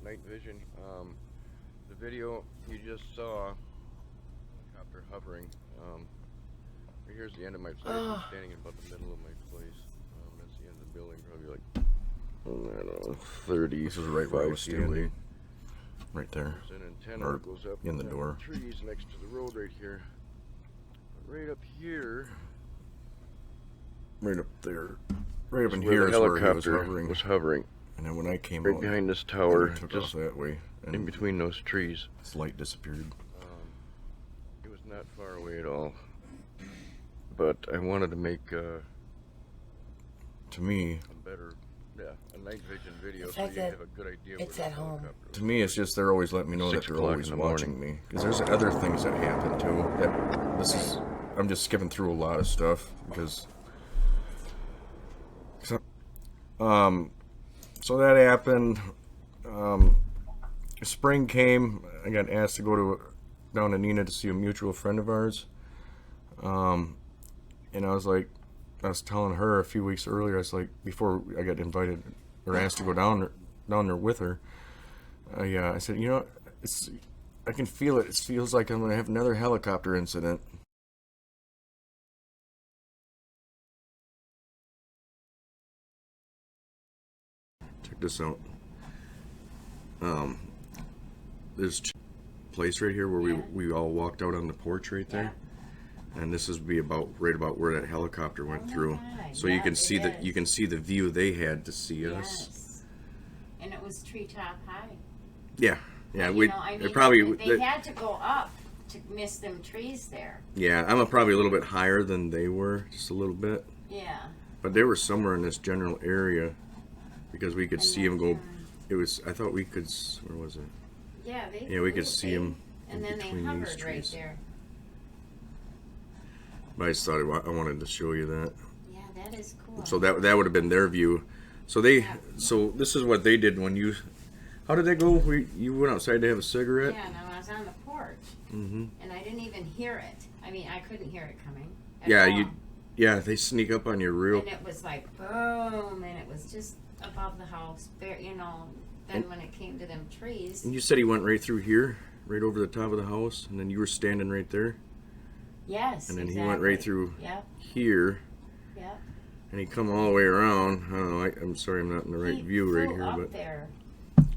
night vision. The video you just saw, helicopter hovering. Here's the end of my place. I'm standing in about the middle of my place. That's the end of the building, probably like, I don't know, 30. This is right where I was standing. Right there. There's an antenna that goes up in the door. Trees next to the road right here. But right up here. Right up there. Right up in here is where he was hovering. And then when I came right out, behind this tower, just that way, and in between those trees, this light disappeared. It was not far away at all. But I wanted to make, to me, a better, a night vision video, the so fact you that have a good idea. it's at home. To me, it's just they're always letting me know that they're always watching me. Because there's other things that happen too. I'm just skipping through a lot of stuff because. So that happened. Spring came. I got asked to go down to Nina to see a mutual friend of ours. And I was telling her a few weeks earlier. I was like, before I got invited or asked to go down there with her. I said, you know, I can feel it. It feels like I'm gonna have another helicopter incident. Check this out. There's a place right here where we all walked out on the porch right there. And this is right about where that helicopter went through. So you can see the view they had to see us. And it was treetop high. Yeah. Yeah, but, they had to go up to miss them trees there. Yeah, I'm probably a little bit higher than they were, just a little bit. Yeah. But they were somewhere in this general area because we could see them go. I thought we could. Where was it? Yeah, we could see them. And then they hovered right there. But I just thought I wanted to show you that. Yeah, that is cool. So that would have been their view. So so this is what they did when you. How did that go? You went outside to have a cigarette? Yeah, no, I was on the porch. Mm-hmm. And I didn't even hear it. I mean, I couldn't hear it coming. Yeah, they sneak up on you real. And it was like boom, and it was just above the house. Then when it came to them trees. And you said he went right through here, right over the top of the house, and then you were standing right there. Yes. And then he went right through here. Yep. And he come all the way around. I don't know. I'm sorry, I'm not in the right view right here, but there.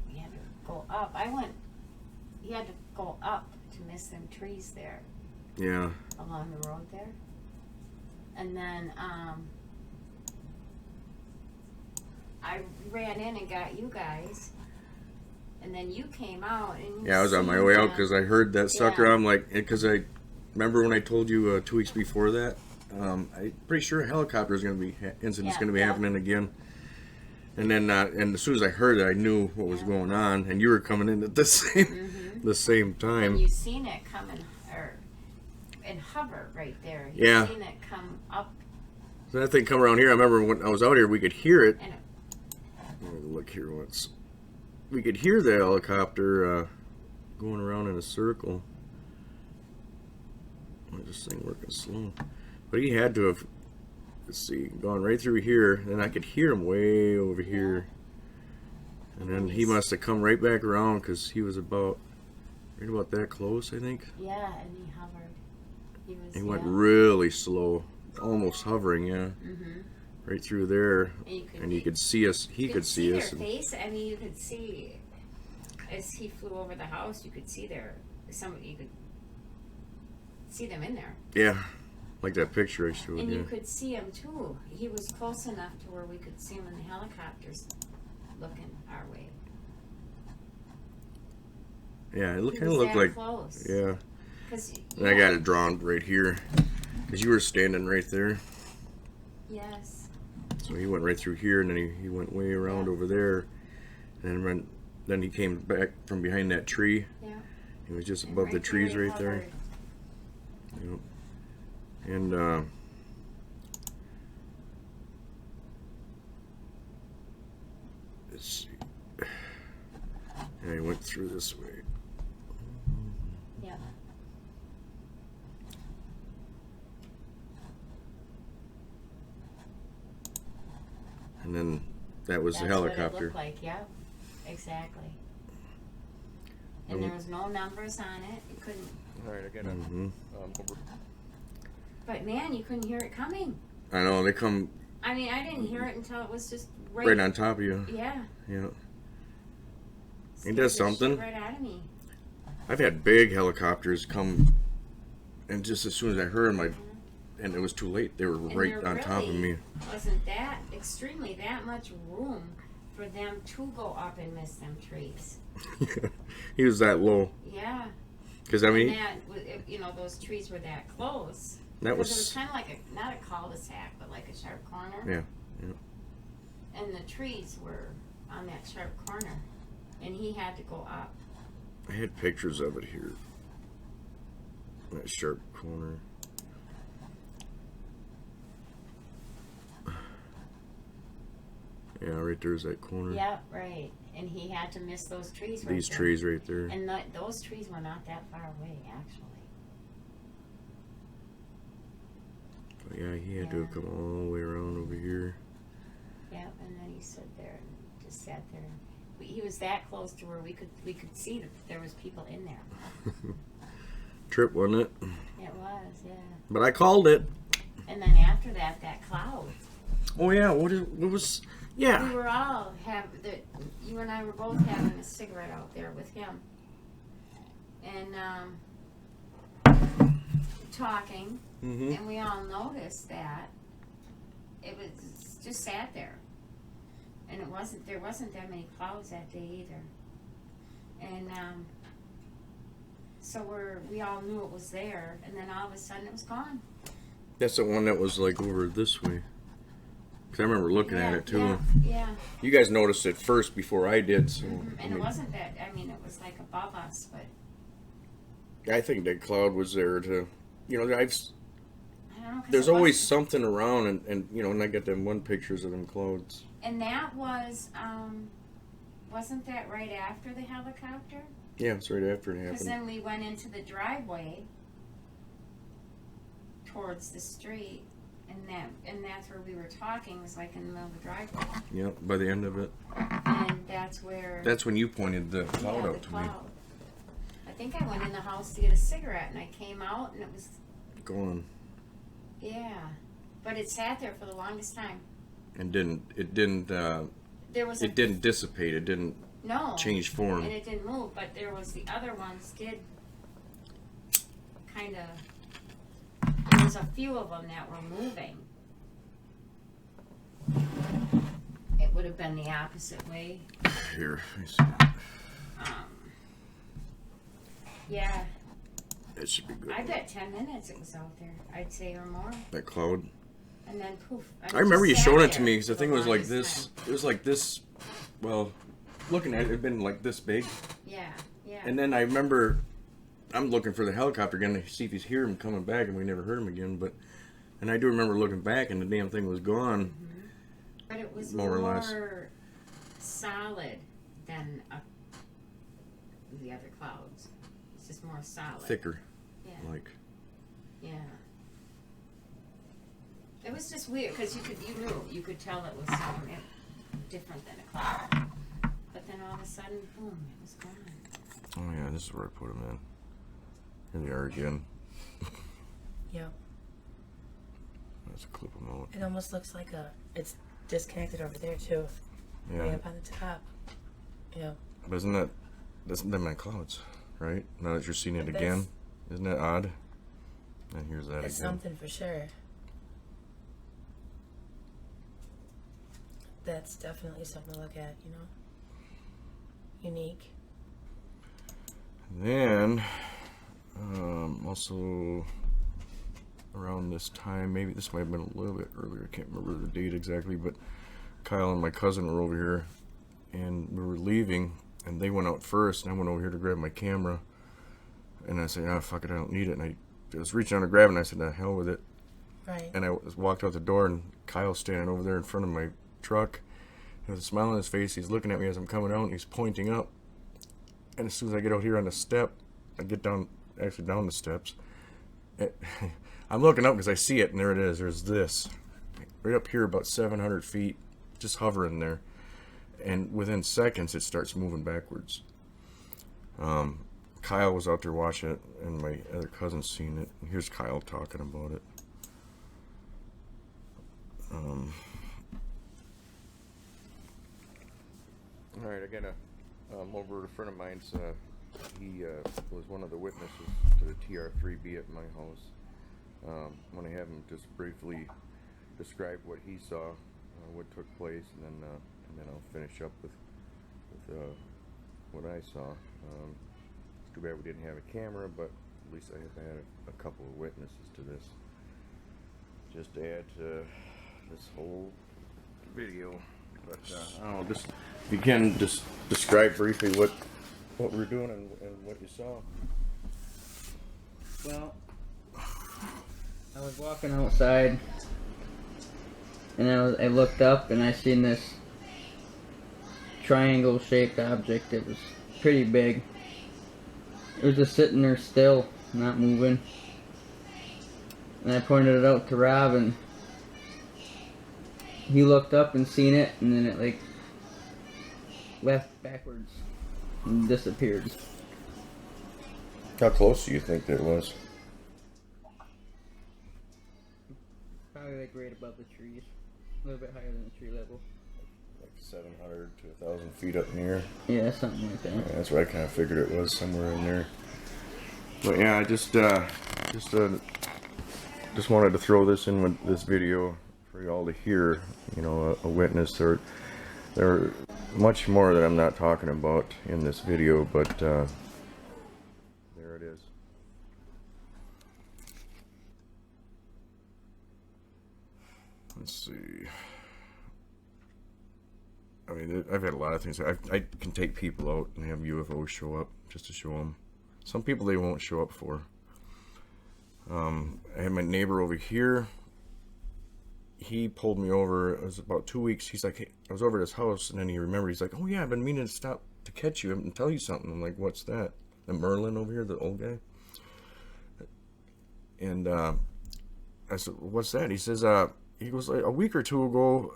He had to go up. He had to go up to miss them trees there. Yeah. Along the road there. And then I ran in and got you guys. And then you came out and I was on my way out because I heard that sucker. I'm like, because I remember when I told you 2 weeks before that. I'm pretty sure a helicopter is going to be incident's going to be happening again. And then, and as soon as I heard it, I knew what was going on, and you were coming in at the same time. And you seen it coming and hover right there. You seen it come up. So that thing come around here. I remember when I was out here, we could hear it. Let me look here once. We could hear the helicopter going around in a circle. Why is this thing working slow? But he had to have, let's see, gone right through here. Then I could hear him way over here. And then he must have come right back around because he was right about that close, I think. Yeah, and he hovered. He went really slow, almost hovering, right through there. And you could see us. He could see us. Their face. I mean, you could see as he flew over the house. You could see you could see them in there. Yeah, like that picture I showed. And you could see him too. He was close enough to where we could see him in the helicopters, looking our way. Yeah, it kind of looked like close. Yeah. And I got it drawn right here because you were standing right there. Yes. So he went right through here, and then he went way around over there, and then he came back from behind that tree. Yeah. He was just above the trees right there. Yep. And let's see. And he went through this way. Yeah. And then that was the helicopter. That's what it looked like, yeah. Exactly. And there was no numbers on it. You couldn't. All right, again. But man, you couldn't hear it coming. I know they come. I mean, I didn't hear it until it was just right on top of you. Yeah. Yeah. Ain't that something? Right out of me. I've had big helicopters come, and just as soon as I heard them, and it was too late. They were right on top of me. Wasn't that much room for them to go up and miss them trees? He was that low. Yeah. Because I mean, those trees were that close. That was. It was kind of like not a cul-de-sac, but like a sharp corner. Yeah. And the trees were on that sharp corner, and he had to go up. I had pictures of it here. That sharp corner. Yeah, right there's that corner. Yep, right. And he had to miss those trees right These trees right there. And those trees were not that far away, actually. But yeah, he had to have come all the way around over here. Yep, and then he stood there and just sat there. He was that close to where we could see that there was people in there. Trip, wasn't it? It was, yeah. But I called it. And then after that cloud. Oh yeah, what was Yeah. We were all you and I were both having a cigarette out there with him. And talking, and we all noticed that it was just sat there, and there wasn't that many clouds that day either, and so we all knew it was there, and then all of a sudden it was gone. That's the one that was like over this way. Cause I remember looking at it too. Yeah. You guys noticed it first before I did, so. And it wasn't that. I mean, it was like above us, but. I think that cloud was there to, you know, I don't know, there's always something around, and you know, and I got them one pictures of them clouds. And that was, wasn't that right after the helicopter? Yeah, it's right after it happened. Because then we went into the driveway towards the street, and that's where we were talking, was like in the middle of the driveway. Yeah, by the end of it. And that's where. That's when you pointed the cloud out to me. I think I went in the house to get a cigarette, and I came out, and it was gone. Yeah, but it sat there for the longest time. And it didn't dissipate. It didn't change form. And it didn't move. But there was the other ones did kind of. There was a few of them that were moving. It would have been the opposite way. Here, let me see. Yeah. It should be good. I bet 10 minutes it was out there, I'd say, or more. That cloud. And then poof. I remember you showing it to me because the thing was like this. It was like this. Well, looking at it, it had been like this big. Yeah, yeah. And then I remember I'm looking for the helicopter again to see if he's here him coming back, and we never heard him again. And I do remember looking back, and the damn thing was gone. Mm-hmm. But it was more or less solid than the other clouds. It's just more solid. Thicker. Yeah. Like. Yeah. It was just weird because you could tell it was something different than a cloud. But then all of a sudden, boom, it was gone. Oh yeah, this is where I put them in. Here they are again. Yep. Let's clip them out. It almost looks like it's disconnected over there too. Yeah. Way up on the top. Yeah. But that's my clouds, right? Now that you're seeing it again, isn't that odd? And here's that it's again. Something for sure. That's definitely something to look at, you know? Unique. Then, also around this time, maybe this might have been a little bit earlier, I can't remember the date exactly, but Kyle and my cousin were over here, and we were leaving, and they went out first, and I went over here to grab my camera, and I said, fuck it, I don't need it, and I was reaching out to grab it, and I said, the hell with it. Right. And I walked out the door, and Kyle's standing over there in front of my truck, and with a smile on his face, he's looking at me as I'm coming out, and he's pointing up. And as soon as I get out here on the step, I get down the steps. I'm looking up because I see it, and there it is. There's this. Right up here, about 700 feet, just hovering there. And within seconds, it starts moving backwards. Kyle was out there watching it, and my other cousin's seen it. And here's Kyle talking about it. Alright, I got over a friend of mine's, he was one of the witnesses to the TR-3B at my house. I'm going to have him just briefly describe what he saw, what took place, and then I'll finish up with what I saw. It's too bad we didn't have a camera, but at least I have had a couple of witnesses to this. Just to add to this whole video. But I don't know, just if you can just describe briefly what we're doing and what you saw. Well, I was walking outside, and I looked up and I seen this triangle-shaped object. It was pretty big. It was just sitting there still, not moving. And I pointed it out to Rob, and he looked up and seen it, and then it like left backwards and disappeared. How close do you think that was? Probably like right above the trees, a little bit higher than the tree level. 700 to 1,000 feet up in the air. Yeah, something like that. Yeah, that's what I kind of figured it was, somewhere in there. But yeah, I just wanted to throw this in with this video for y'all to hear. You know, a witness. There are much more that I'm not talking about in this video, but there it is. Let's see. I mean, I've had a lot of things. I can take people out and have UFOs show up just to show them. Some people they won't show up for. I had my neighbor over here. He pulled me over. It was about 2 weeks. He's like, hey, I was over at his house, and then he remembered. He's like, oh yeah, I've been meaning to stop to catch you and tell you something. I'm like, what's that? The Merlin over here, the old guy. And I said, what's that? He says, he goes, a week or two ago,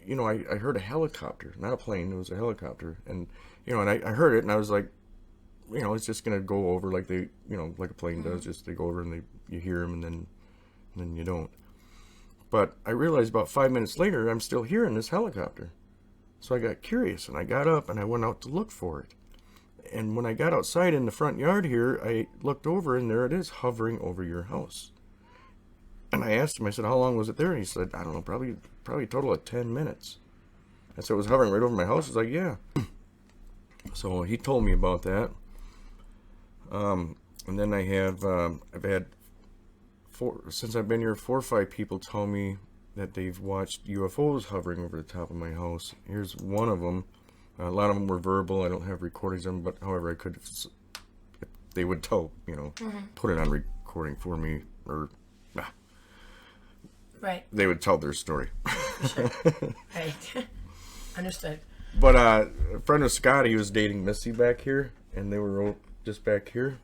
you know, I heard a helicopter, not a plane. It was a helicopter, and you know, and I heard it, and I was like, you know, it's just gonna go over like they, you know, like a plane does. Just they go over and you hear them, and then you don't. But I realized about 5 minutes later, I'm still hearing this helicopter. So I got curious, and I got up, and I went out to look for it. And when I got outside in the front yard here, I looked over, and there it is, hovering over your house. And I asked him, I said, how long was it there? And he said, I don't know, probably a total of 10 minutes. And so it was hovering right over my house. I was like, yeah. So he told me about that. And then I have, I've had since I've been here, 4 or 5 people tell me that they've watched UFOs hovering over the top of my house. Here's one of them. A lot of them were verbal. I don't have recordings of them, but however, I could, if they would tell, you know, put it on recording for me, or right. They would tell their story. Sure. Right. Understood. But a friend of Scott, he was dating Missy back here, and they were just back here.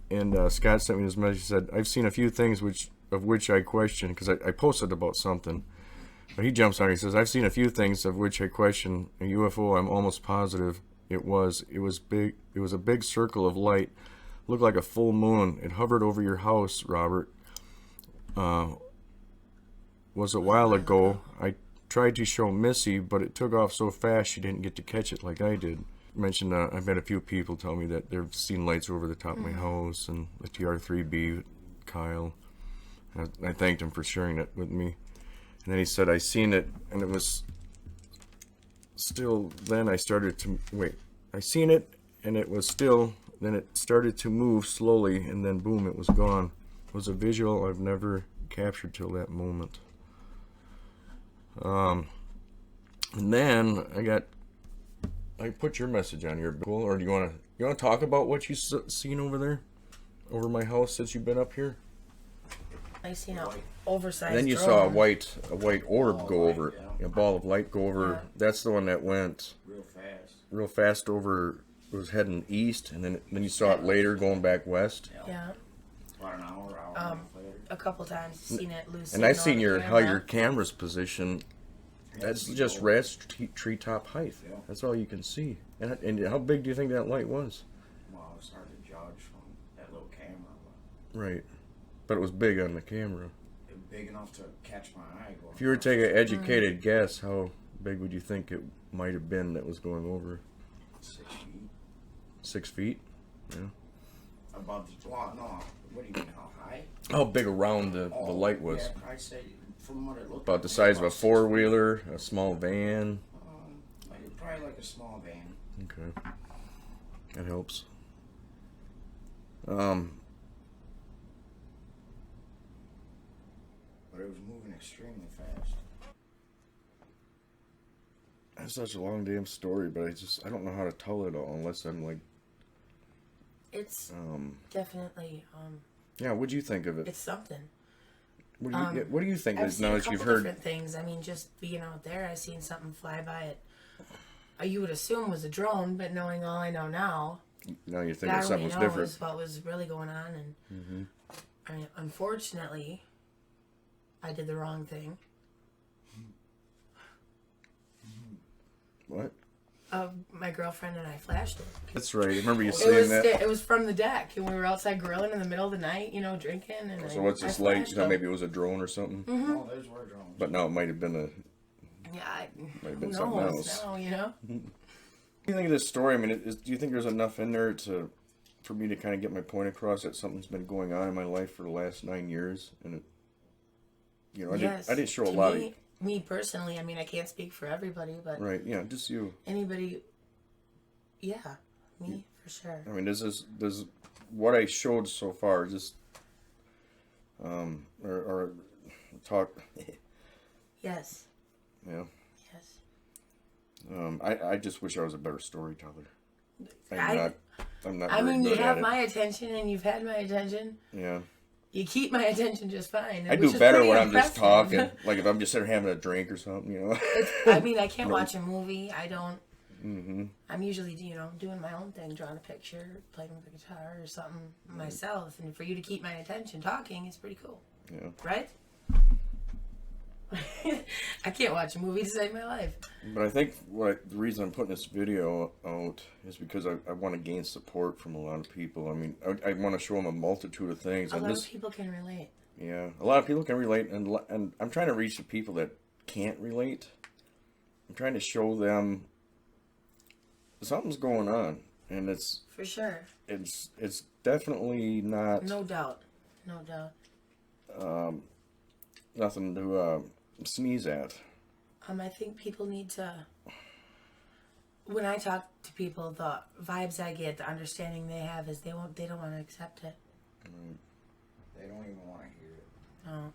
And Scott sent me this message. He said, I've seen a few things of which I question, because I posted about something. But he jumps on it. He says, I've seen a few things of which I question. A UFO, I'm almost positive it was big. It was a big circle of light. Looked like a full moon. It hovered over your house, Robert. Was a while ago. I tried to show Missy, but it took off so fast she didn't get to catch it like I did. Mentioned I've had a few people tell me that they've seen lights over the top of my house, and the TR3B, Kyle. I thanked him for sharing that with me. And then he said, I seen it, and it was still, then I started to, I seen it, and it was still, then it started to move slowly, and then boom, it was gone. It was a visual I've never captured till that moment. And then I put your message on here, Bill, or do you want to talk about what you've seen over there, over my house since you've been up here? I seen an oversized Then you drone. saw a white orb go over, a ball of light go over. Yeah. That's the one that went real fast over. It was heading east, and then you saw it later going back west. Yeah. About an hour later. A couple times seen it lose. And I seen how your camera's positioned. That's just rest treetop height. Yeah. That's all you can see. And how big do you think that light was? Well, it's hard to judge from that little camera. Right. But it was big on the camera. It was big enough to catch my eye. If you were to take an educated guess, how big would you think it might have been that was going over? 6 feet. 6 feet? Yeah. Above the, well, no, what do you mean, how high? How big around the light was? Yeah, I'd say, from what it looked about the size of a 4-wheeler, a small van? Probably like a small van. Okay. That helps. But it was moving extremely fast. That's such a long damn story, but I don't know how to tell it all unless I'm like... It's definitely... yeah, what'd you think of it? It's something. What do you think? I've seen now a that you've couple heard different things. I mean, just being out there, I seen something fly by it. You would assume was a drone, but knowing all I know now, now you think something was different. What was really going on, and I mean, unfortunately, I did the wrong thing. What? My girlfriend and I flashed it. That's right. I remember you saying that. It was from the deck, and we were outside grilling in the middle of the night, drinking. And so what's this light? Maybe it was a drone or something. Oh, those were drones. But no, it might have been a Yeah, Might have who been something knows else. now, you know? What do you think of this story? I mean, do you think there's enough in there for me to kind of get my point across that something's been going on in my life for the last 9 years? And, I didn't show a lot of... Me personally, I mean, I can't speak for everybody, but... Right, yeah, just you. Anybody... Yeah, me, for sure. I mean, does what I showed so far just... or talk... Yes. Yeah. Yes. I just wish I was a better storyteller. I'm not I very mean, you good have at my attention, and you've had my attention. Yeah. You keep my attention just fine. I do better when I'm just talking. Like if I'm just sitting having a drink or something, I mean, I can't watch a movie. I don't. Mm-hmm. I'm usually, doing my own thing, drawing a picture, playing with the guitar or something myself. And for you to keep my attention talking is pretty cool. Yeah. Right? I can't watch a movie to save my life. But I think the reason I'm putting this video out is because I want to gain support from a lot of people. I mean, I want to show them a multitude of things. A lot of people can relate. Yeah, a lot of people can relate, and I'm trying to reach the people that can't relate. I'm trying to show them something's going on, and it's for sure. It's definitely not. No doubt. Nothing to sneeze at. I think people need to. When I talk to people, the vibes I get, the understanding they have is they don't want to accept it. They don't even want to hear it. No.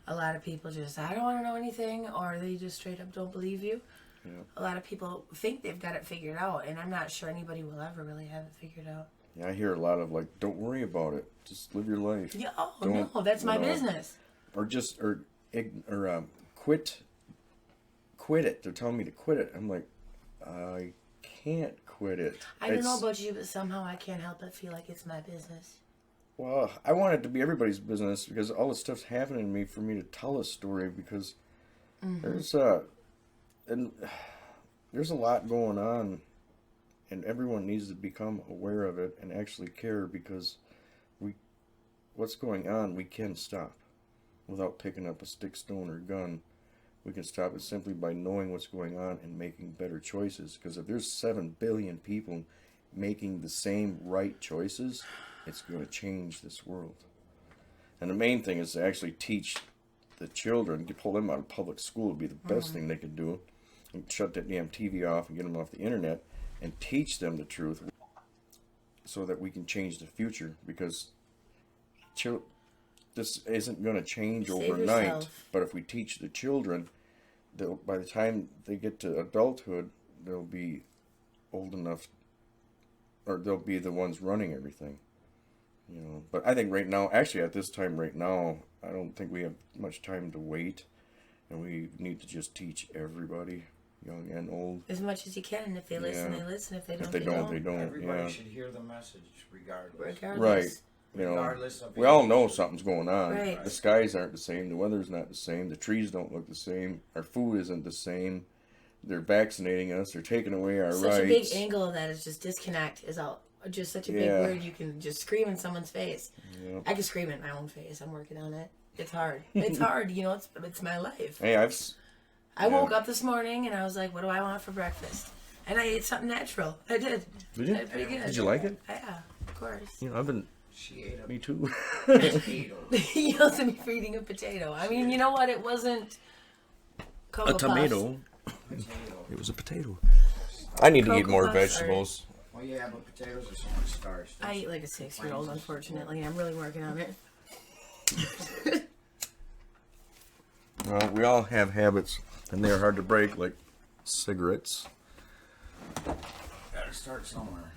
A lot of people just, I don't want to know anything, or they just straight up don't believe you. Yeah. A lot of people think they've got it figured out, and I'm not sure anybody will ever really have it figured out. Yeah, I hear a lot of don't worry about it. Just live your life. Yeah, no, that's my business. Or quit it. They're telling me to quit it. I'm like, I can't quit it. I don't know about you, but somehow I can't help but feel like it's my business. Well, I want it to be everybody's business because all this stuff's happening to me for me to tell a story because there's a lot going on, and everyone needs to become aware of it and actually care because what's going on we can stop without picking up a stick, stone, or gun. We can stop it simply by knowing what's going on and making better choices. Because if there's 7 billion people making the same right choices, it's going to change this world. And the main thing is to actually teach the children, to pull them out of public school would be the best thing they could do. And shut that damn TV off and get them off the internet and teach them the truth so that we can change the future. Because this isn't going to change overnight, but if we teach the children, by the time they get to adulthood, they'll be old enough, or they'll be the ones running everything. But I think right now, actually at this time right now, I don't think we have much time to wait, and we need to just teach everybody, young and old. As much as you can, and if they listen, they listen. If they don't, they don't. Everybody should hear the message, regardless. Right. We all know something's going on. Right. The skies aren't the same. The weather's not the same. The trees don't look the same. Our food isn't the same. They're vaccinating us. They're taking away our rights. Such a big angle of that is just disconnect is all. Just such a big word. You can just scream in someone's face. Yep. I can scream in my own face. I'm working on it. It's hard. It's hard. It's my life. Hey, I woke up this morning and I was like, what do I want for breakfast? And I ate something natural. I did. Did you? Pretty good. Did you like it? Yeah, of course. I've been... She ate Me too. potato. He yells at me for eating a potato. I mean, you know what? It wasn't Cocoa a tomato. Potato. It was a potato. I need to eat more Cocoa Puffs vegetables. Well, yeah, but potatoes are so much starch. I eat like a 6-year-old, unfortunately. I'm really working on it. Well, we all have habits, and they're hard to break, like cigarettes. Gotta start somewhere.